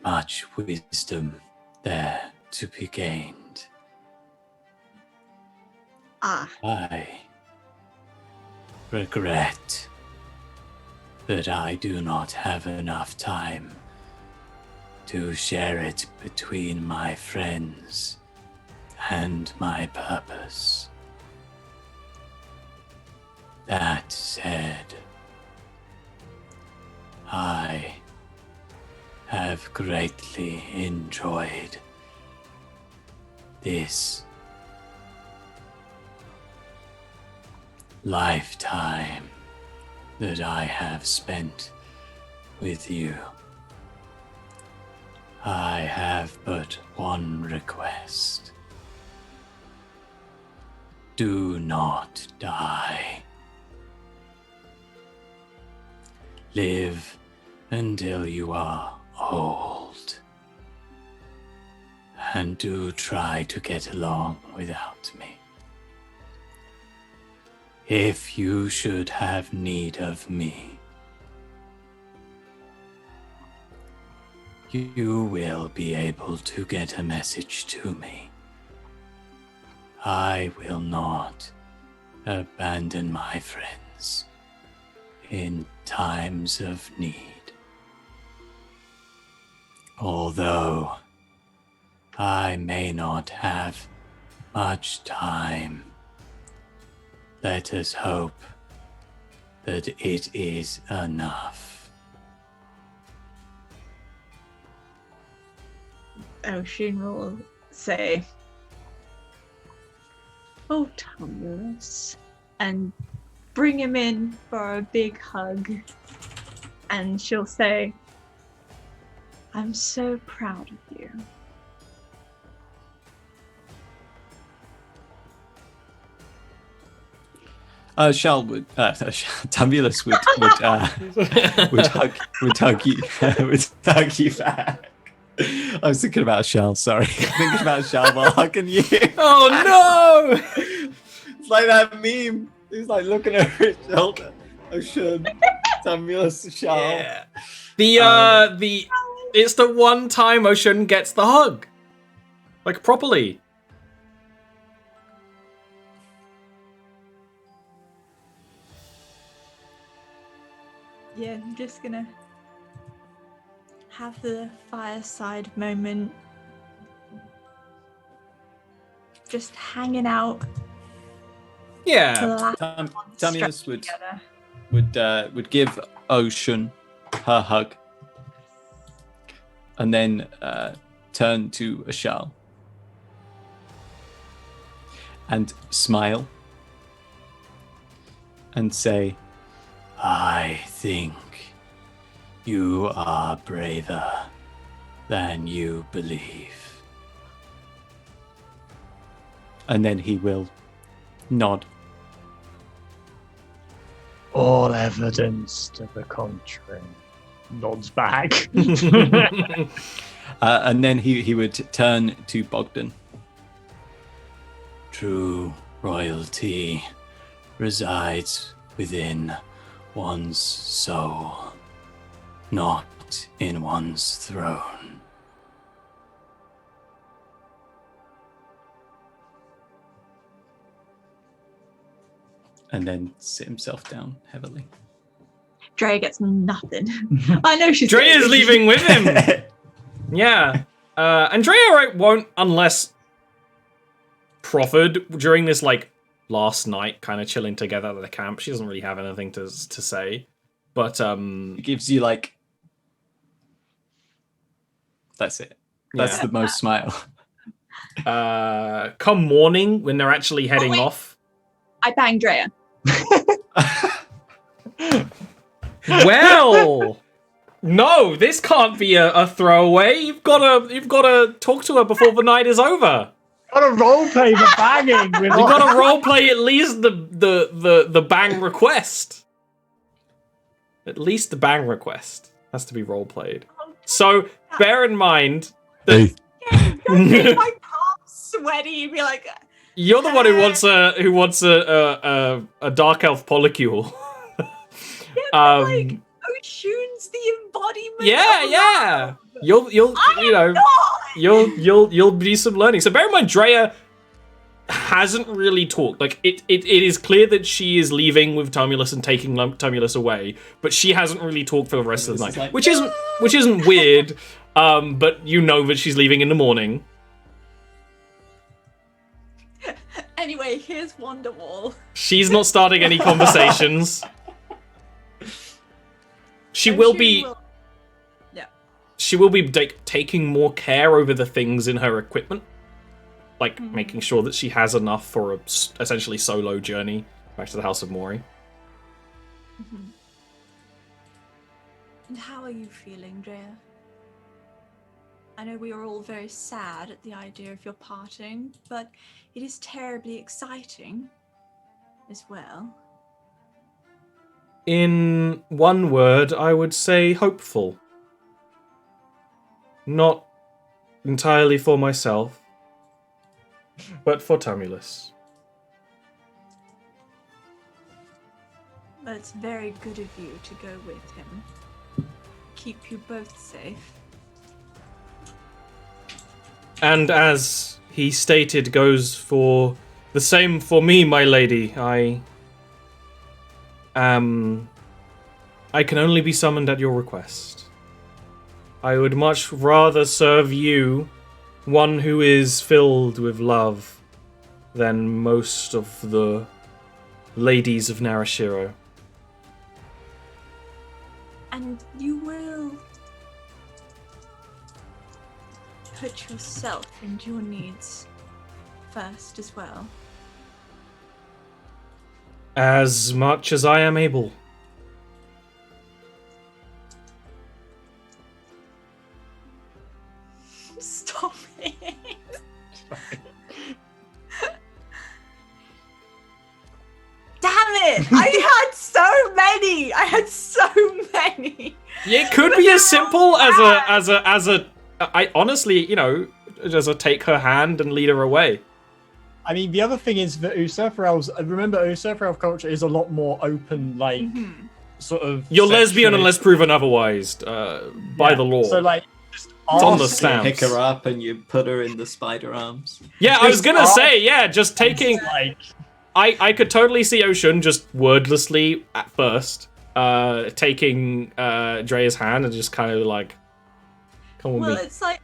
much wisdom there to be gained. I regret that I do not have enough time to share it between my friends and my purpose. That said, I have greatly enjoyed this lifetime that I have spent with you. I have but one request. Do not die. Live until you are old. And do try to get along without me. If you should have need of me, you will be able to get a message to me. I will not abandon my friends in times of need. Although I may not have much time, let us hope that it is enough. Ocean will say, "Oh, Thomas," and bring him in for a big hug. And she'll say, "I'm so proud of you." Tamulus would hug you back. I was thinking about Shell, sorry. Thinking about Shell while hugging you. Oh no! It's like that meme. He's like looking over his shoulder. Ocean, Tamulus, Shell. Yeah. It's the one time Ocean gets the hug. Like properly. Yeah, I'm just gonna have the fireside moment. Just hanging out. Yeah. Tamulus would give Ocean her hug, and then turn to Ashal and smile and say, I think you are braver than you believe. and then he will nod. All evidence to the contrary. Nods back. And then he would turn to Bogdan. True royalty resides within one's soul, not in one's throne. And then sit himself down heavily. Drea gets nothing. I know she's. Drea's leaving with him. Yeah. And Drea won't, unless proffered during this like last night kind of chilling together at the camp. She doesn't really have anything to say. But it gives you like, that's it. That's the most smile. Come morning when they're actually heading off. I bang Drea. Well, no, this can't be a throwaway. You've gotta talk to her before the night is over. Gotta roleplay the banging. You gotta roleplay at least the bang request. At least the bang request has to be roleplayed. So bear in mind that Don't make my palms sweaty and be like. You're the one who wants a dark elf polycule. Like Oshun's the embodiment. Yeah. You'll do some learning. So bear in mind, Drea hasn't really talked. Like it is clear that she is leaving with Tumulus and taking Tumulus away, but she hasn't really talked for the rest of the night, which isn't weird. But you know that she's leaving in the morning. Anyway, here's Wonderwall. She's not starting any conversations. She will be taking more care over the things in her equipment, like making sure that she has enough for a essentially solo journey back to the House of Mori. Mm-hmm. And how are you feeling, Drea? I know we are all very sad at the idea of your parting, but it is terribly exciting as well. In one word, I would say hopeful. Not entirely for myself, but for Tumulus. But it's very good of you to go with him. Keep you both safe. And as he stated, goes for the same for me, my lady. I can only be summoned at your request. I would much rather serve you, one who is filled with love, than most of the ladies of Narashiro. And you will put yourself and your needs first as well. As much as I am able. Stop it. Damn it! I had so many. It could be as simple as a. I honestly, just take her hand and lead her away. I mean, the other thing is that Usurper Elves, remember, Usurper Elf culture is a lot more open, like, sort of... You're lesbian unless proven otherwise, by the law. So, like, just it's on the You stamps. pick her up and you put her in the spider arms. Yeah, I was gonna say, just taking... Like... I could totally see Ocean just wordlessly, at first, taking Drea's hand and just kind of, like, Come with Well, me. it's like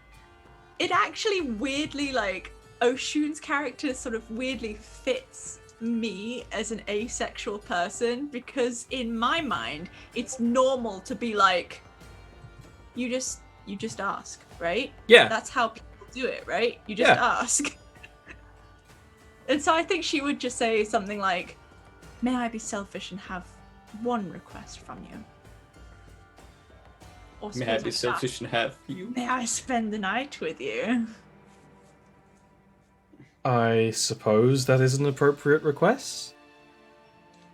it actually weirdly like Oshun's character sort of weirdly fits me as an asexual person, because in my mind it's normal to be like, you just ask, right? Yeah. That's how people do it, right? You just ask. And so I think she would just say something like, may I be selfish and have one request from you? Or May I be selfish and have you? May I spend the night with you? I suppose that is an appropriate request.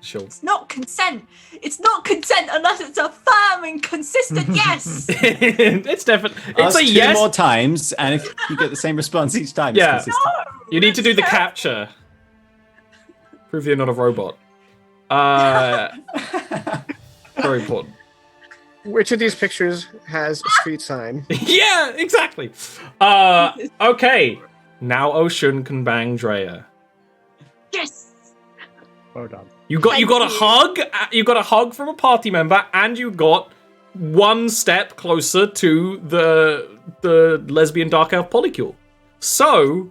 Sure. It's not consent. It's not consent unless it's a firm and consistent yes. It's definitely. It's Ask a two yes. more times, and if you get the same response each time, Yeah. it's consistent. You need to do the capture. Prove you're not a robot. Very important. Which of these pictures has a street sign? Yeah, exactly. Okay. Now Ocean can bang Drea. Yes. Well done. You got Thank a you. hug. You got a hug from a party member, and you got one step closer to the lesbian dark elf polycule. So,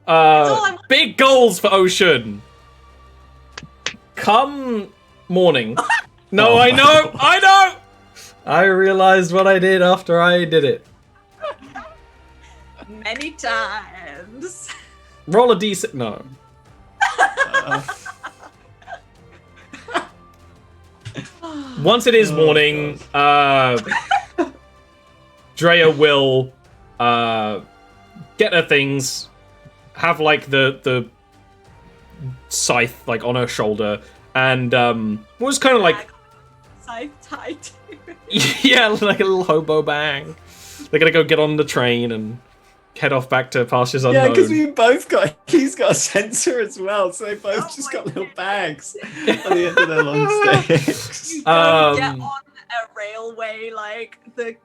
all I want. big goals for Ocean. Come morning. No, I know. I realized what I did after I did it. Many times. Roll a d6. No. Once it is morning, Drea will get her things, have like the scythe like on her shoulder, and was kind of like Scythe tied. yeah, like a little hobo bang. They're gonna go get on the train and head off back to pastures unknown. Yeah, because we both got. He's got a sensor as well, so they both Oh just my got little God. bags at the end of their long sticks. You don't get Um, on a railway like the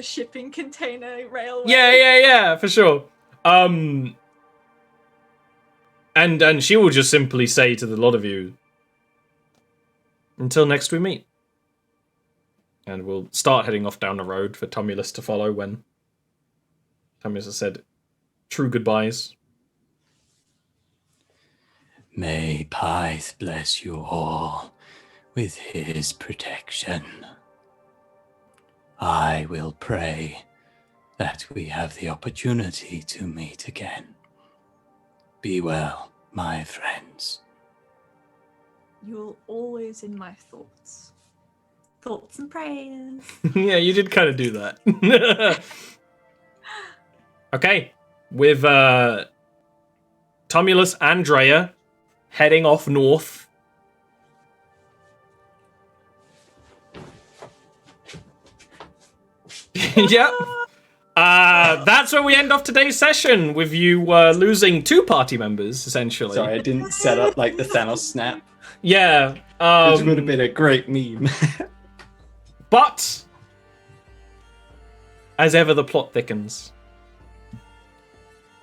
shipping container railway. Yeah, for sure. And she will just simply say to the lot of you, until next we meet. And we'll start heading off down the road for Tumulus to follow when Tumulus has said true goodbyes. May Pyth bless you all with his protection. I will pray that we have the opportunity to meet again. Be well, my friends. You're always in my thoughts. Thoughts and prayers. Yeah, you did kind of do that. Okay, with Tumulus and Drea heading off north. Yep. That's where we end off today's session, with you losing 2 party members, essentially. Sorry, I didn't set up like the Thanos snap, Yeah. which would have been a great meme. But, as ever, the plot thickens.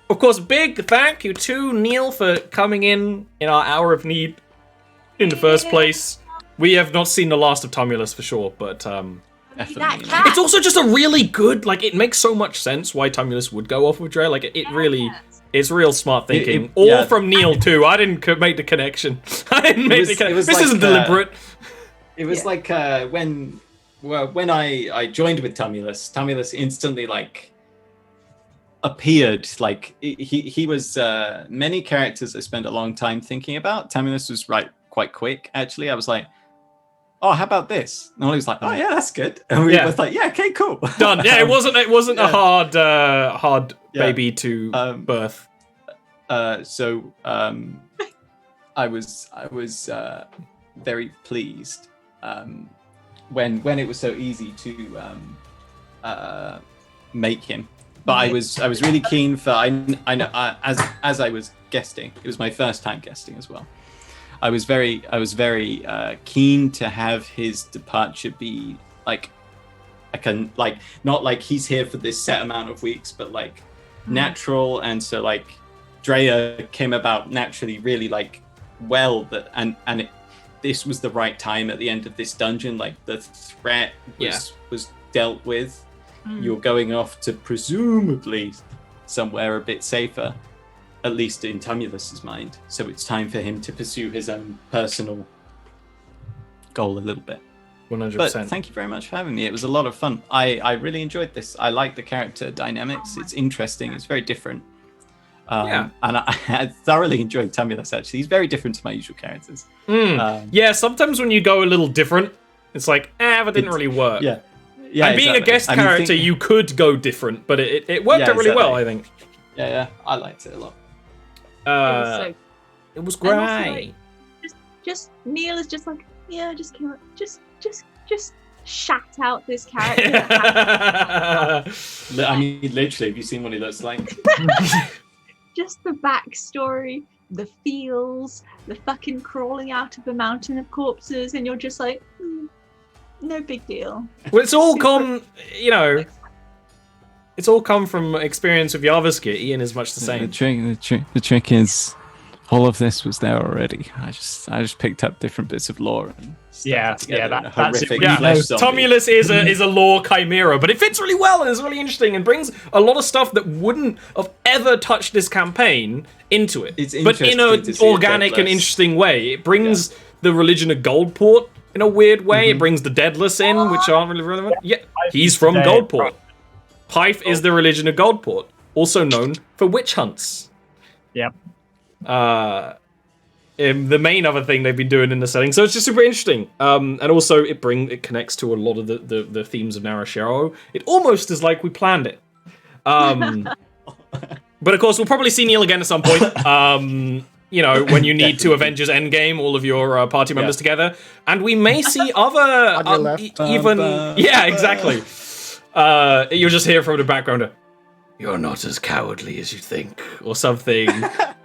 Of course, big thank you to Neil for coming in our hour of need in the first place. We have not seen the last of Tumulus for sure, but Definitely. it's also just a really good, like, it makes so much sense why Tumulus would go off with Dre. Like, it really, it's real smart thinking. All yeah. from Neil, too. I didn't make the connection. I didn't make the connection. was This like, isn't deliberate. It was like when I joined with Tumulus, Tumulus instantly like appeared. Like he was many characters I spent a long time thinking about. Tumulus was quite quick actually. I was like, oh, how about this? And Ollie was like, oh yeah, that's good. And we were both like, yeah, okay, cool. Done. Yeah, it wasn't a hard baby to birth. So I was very pleased when it was so easy to make him. But I was really keen for I know as I was guesting. It was my first time guesting as well. I was very keen to have his departure be like not like he's here for this set amount of weeks, but like natural. And so like Drea came about naturally, really like well. That and this was the right time at the end of this dungeon. Like the threat was dealt with, you're going off to presumably somewhere a bit safer, at least in Tumulus's mind. So it's time for him to pursue his own personal goal a little bit. 100%. But thank you very much for having me. It was a lot of fun. I really enjoyed this. I like the character dynamics. It's interesting. It's very different. And I thoroughly enjoyed Tumulus, actually. He's very different to my usual characters. Yeah, sometimes when you go a little different, it's like, that didn't really work. Yeah. And being a guest character, you could go different, but it worked out really well, I think. Yeah, I liked it a lot. It was And also, great. like, just Neil is just like, yeah, just kill it. Just shat out this character. I mean, literally, have you seen what he looks like? Just the backstory, the feels, the fucking crawling out of a mountain of corpses, and you're just like, no big deal. Well, it's all come, it's all come from experience with Jarviskjir. Ian is much the same. The trick is, all of this was there already. I just picked up different bits of lore and That's horrific it. flesh zombie. Tumulus is a lore chimera, but it fits really well and is really interesting and brings a lot of stuff that wouldn't have ever touched this campaign into it. It's but in an interesting to see it organic and deathless. interesting way. It brings the religion of Goldport in a weird way. It brings the Deadless in, which aren't really relevant. Yeah, he's from Goldport. Pyfe is the religion of Goldport, also known for witch hunts. Yep. The main other thing they've been doing in the setting, so it's just super interesting. And also it connects to a lot of the themes of Narashero. It almost is like we planned it. But of course, we'll probably see Neil again at some point. When you need to Avengers Endgame all of your party members together, and we may see other yeah, exactly. You'll just hear from the background, "You're not as cowardly as you think," or something.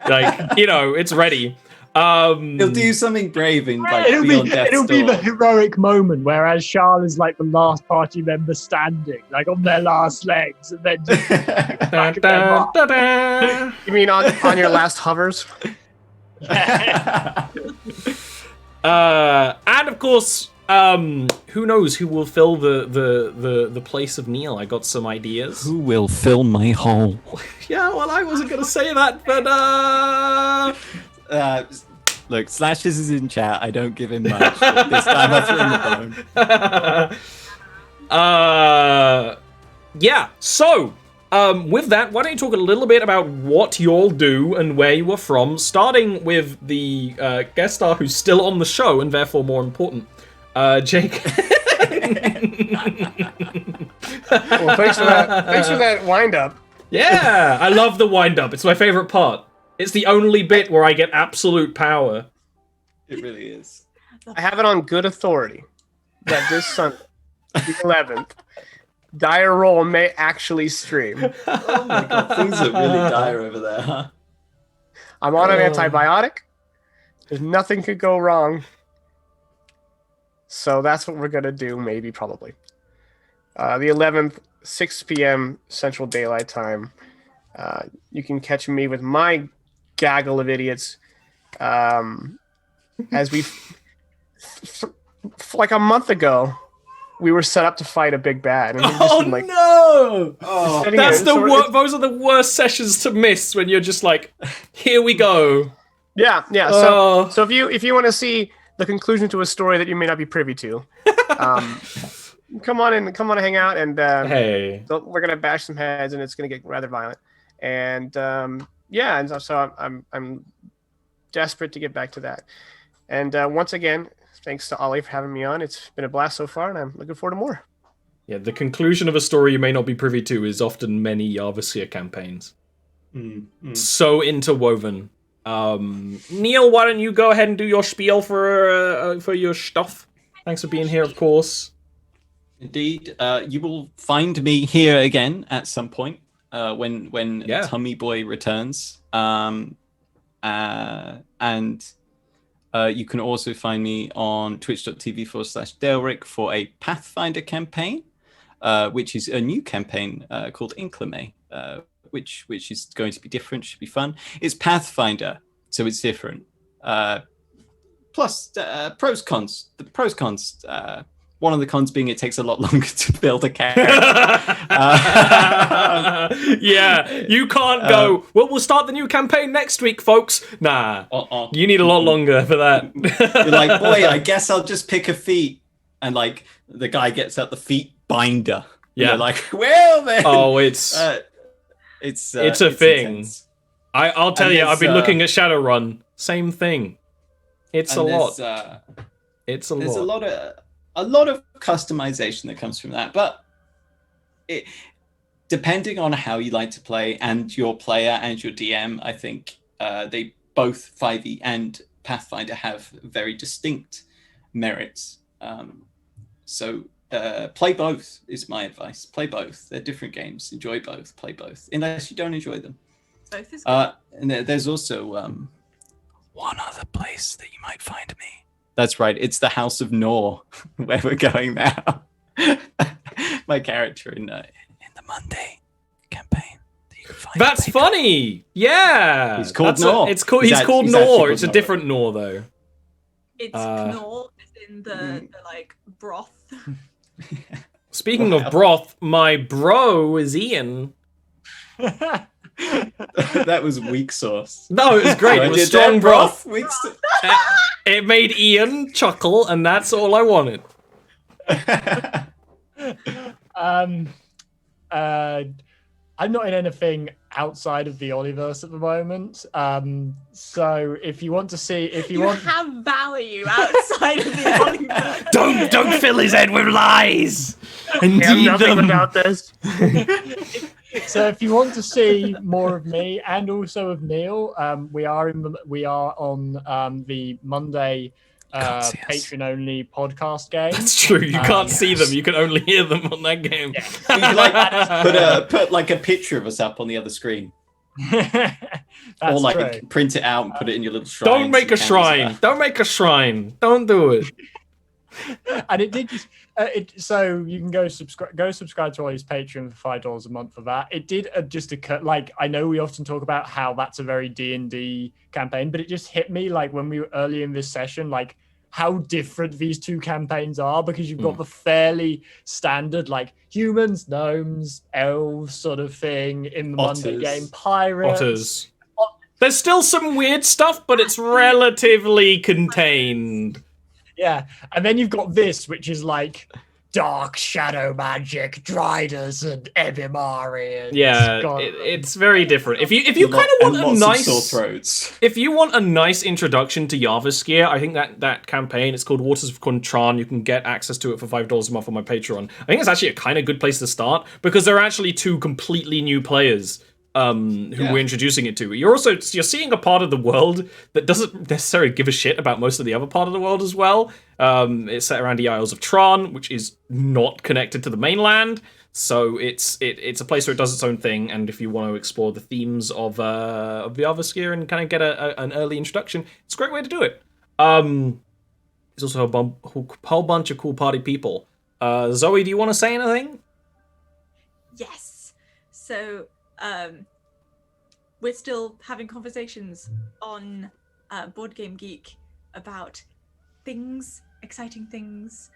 It's ready. He'll do something brave in It'll Beyond Death's be the Door. heroic moment, whereas Charles is like the last party member standing, like on their last legs, and then just back of their mark. You mean on your last hovers? And of course, who knows who will fill the place of Neil? I got some ideas. Who will fill my hole? Yeah, well, I wasn't gonna say that, but Look, Slashes is in chat. I don't give him much. But this time I'll throw him the bone. Yeah. So, with that, why don't you talk a little bit about what you all do and where you are from, starting with the guest star who's still on the show and therefore more important, Jake. Well, thanks for that. Thanks for that wind up. Yeah, I love the wind up. It's my favorite part. It's the only bit where I get absolute power. It really is. I have it on good authority that this Sunday, the 11th, Dire Roll may actually stream. Oh my god, things are really dire over there, huh? I'm on an antibiotic. There's nothing could go wrong. So that's what we're going to do, maybe, probably. The 11th, 6 p.m. Central Daylight Time. You can catch me with my gaggle of idiots as we, like a month ago, we were set up to fight a big bad. And No! That's those are the worst sessions to miss when you're just like, here we go. Yeah. So if you want to see the conclusion to a story that you may not be privy to, come on and hang out, and hey, we're gonna bash some heads, and it's gonna get rather violent. And and so I'm desperate to get back to that. And once again, thanks to Ollie for having me on. It's been a blast so far, and I'm looking forward to more. Yeah, the conclusion of a story you may not be privy to is often many Jarviskjir campaigns. So interwoven. Neil, why don't you go ahead and do your spiel for your stuff? Thanks for being here, of course. Indeed, you will find me here again at some point when Tummy Boy returns. And you can also find me on twitch.tv/Delric for a Pathfinder campaign, which is a new campaign called Inclame, which is going to be different, should be fun. It's Pathfinder, so it's different. Plus, pros cons. The pros cons one of the cons being it takes a lot longer to build a character. Yeah, you can't go, well, we'll start the new campaign next week, folks. Nah, you need a lot longer for that. You're like, boy, I guess I'll just pick a feat. And like the guy gets out the feat binder. Yeah. You're like, well then. Oh, it's a thing. Intense. I'll tell you, I've been looking at Shadowrun. Same thing. It's a lot. It's a lot. There's a lot of customization that comes from that, but depending on how you like to play and your player and your DM, I think they both 5e and Pathfinder have very distinct merits. So play both is my advice. Play both. They're different games. Enjoy both. Play both, unless you don't enjoy them. Both is good. And there's also one other place that you might find me. That's right. It's the House of Nor, where we're going now. My character in the Monday campaign. That you can find That's funny. Yeah. He's called Nor. He's called Nor. It's a different Nor though. It's Knorr, as in the like broth. Speaking of broth, my bro is Ian. That was weak sauce. No, it was great. It was strong broth. Broth. It made Ian chuckle, and that's all I wanted. I'm not in anything outside of the Oliverse at the moment. So if you want to see, You have value outside of the Oliverse. Don't fill his head with lies. Indeed, nothing about this. So if you want to see more of me and also of Neil, we are on the Monday patron-only podcast game. That's true. You can't see them. You can only hear them on that game. Yeah. You can like put like a picture of us up on the other screen. Or like print it out and put it in your little shrine. Don't make a shrine. Don't make a shrine. Don't do it. And it did just so you can go subscribe to Ollie's Patreon for $5 a month for that. It did just occur, like, I know we often talk about how that's a very D&D campaign, but it just hit me like when we were early in this session, like how different these two campaigns are, because you've got the fairly standard like humans, gnomes, elves sort of thing in the Monday game, pirates. Otters. There's still some weird stuff, but it's relatively contained. Yeah, and then you've got this, which is like dark shadow magic, Driders and Ebimari. And it's very different. If you kind of want a nice, if you want a nice introduction to Jarviskjir, I think that campaign, it's called Waters of Contran. You can get access to it for $5 a month on my Patreon. I think it's actually a kind of good place to start, because there are actually two completely new players who we're introducing it to. You're seeing a part of the world that doesn't necessarily give a shit about most of the other part of the world as well. It's set around the Isles of Tron, which is not connected to the mainland, so it's a place where it does its own thing. And if you want to explore the themes of Jarviskjir and kind of get an early introduction, it's a great way to do it. There's also a whole bunch of cool party people. Zoe, do you want to say anything? Yes. So we're still having conversations on Board Game Geek about things, exciting things.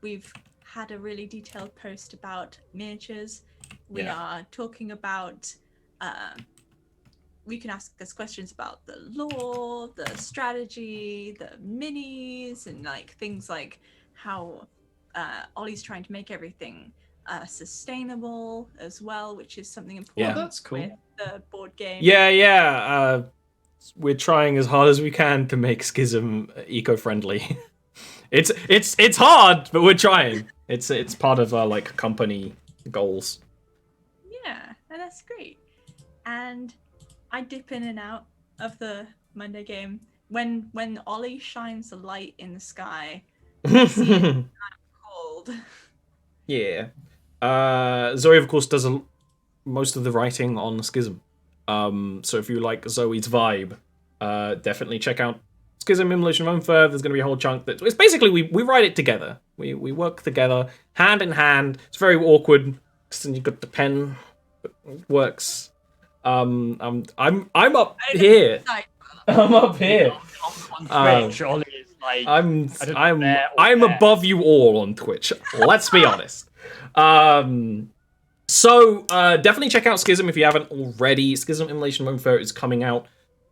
We've had a really detailed post about miniatures. We are talking about we can ask us questions about the lore, the strategy, the minis, and like things like how Ollie's trying to make everything sustainable as well, which is something important. That's cool. With the board game. We're trying as hard as we can to make Schism eco-friendly. It's hard, but we're trying. It's part of our like company goals. Yeah, and that's great. And I dip in and out of the Monday game when Ollie shines a light in the sky. I'm cold. Yeah. Zoe, of course, does most of the writing on Schism. So if you like Zoe's vibe, definitely check out Schism, Immolation of Unfair. There's going to be a whole chunk that... It's basically, we write it together. We work together, hand in hand. It's very awkward, because then you've got the pen. It works. I'm up here. I'm up here. On Twitch, Ollie is Like, I'm there or I'm there. above you all on Twitch. Let's be honest. So definitely check out Schism if you haven't already. Schism Immolation Info is coming out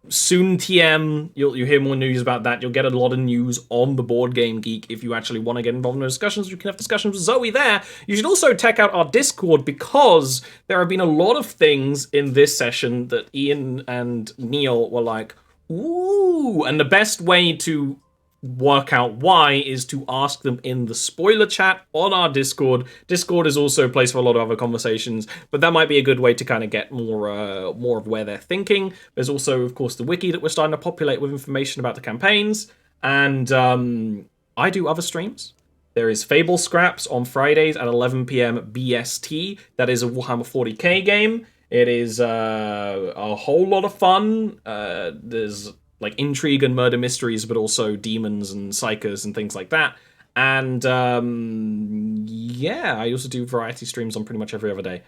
soon. TM, you'll hear more news about that. You'll get a lot of news on the Board Game Geek if you actually want to get involved in those discussions. You can have discussions with Zoe there. You should also check out our Discord because there have been a lot of things in this session that Ian and Neil were like, ooh, and the best way to work out why is to ask them in the spoiler chat on our Discord. Discord is also a place for a lot of other conversations, but that might be a good way to kind of get more of where they're thinking. There's also, of course, the wiki that we're starting to populate with information about the campaigns, and I do other streams. There is Fable Scraps on Fridays at 11 p.m. BST. That is a Warhammer 40k game. It is a whole lot of fun. There's like intrigue and murder mysteries, but also demons and psychers and things like that. And yeah, I also do variety streams on pretty much every other day,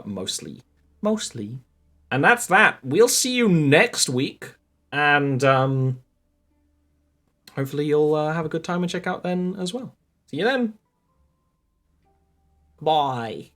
mostly. And that's that. We'll see you next week, and hopefully you'll have a good time and check out then as well. See you then. Bye.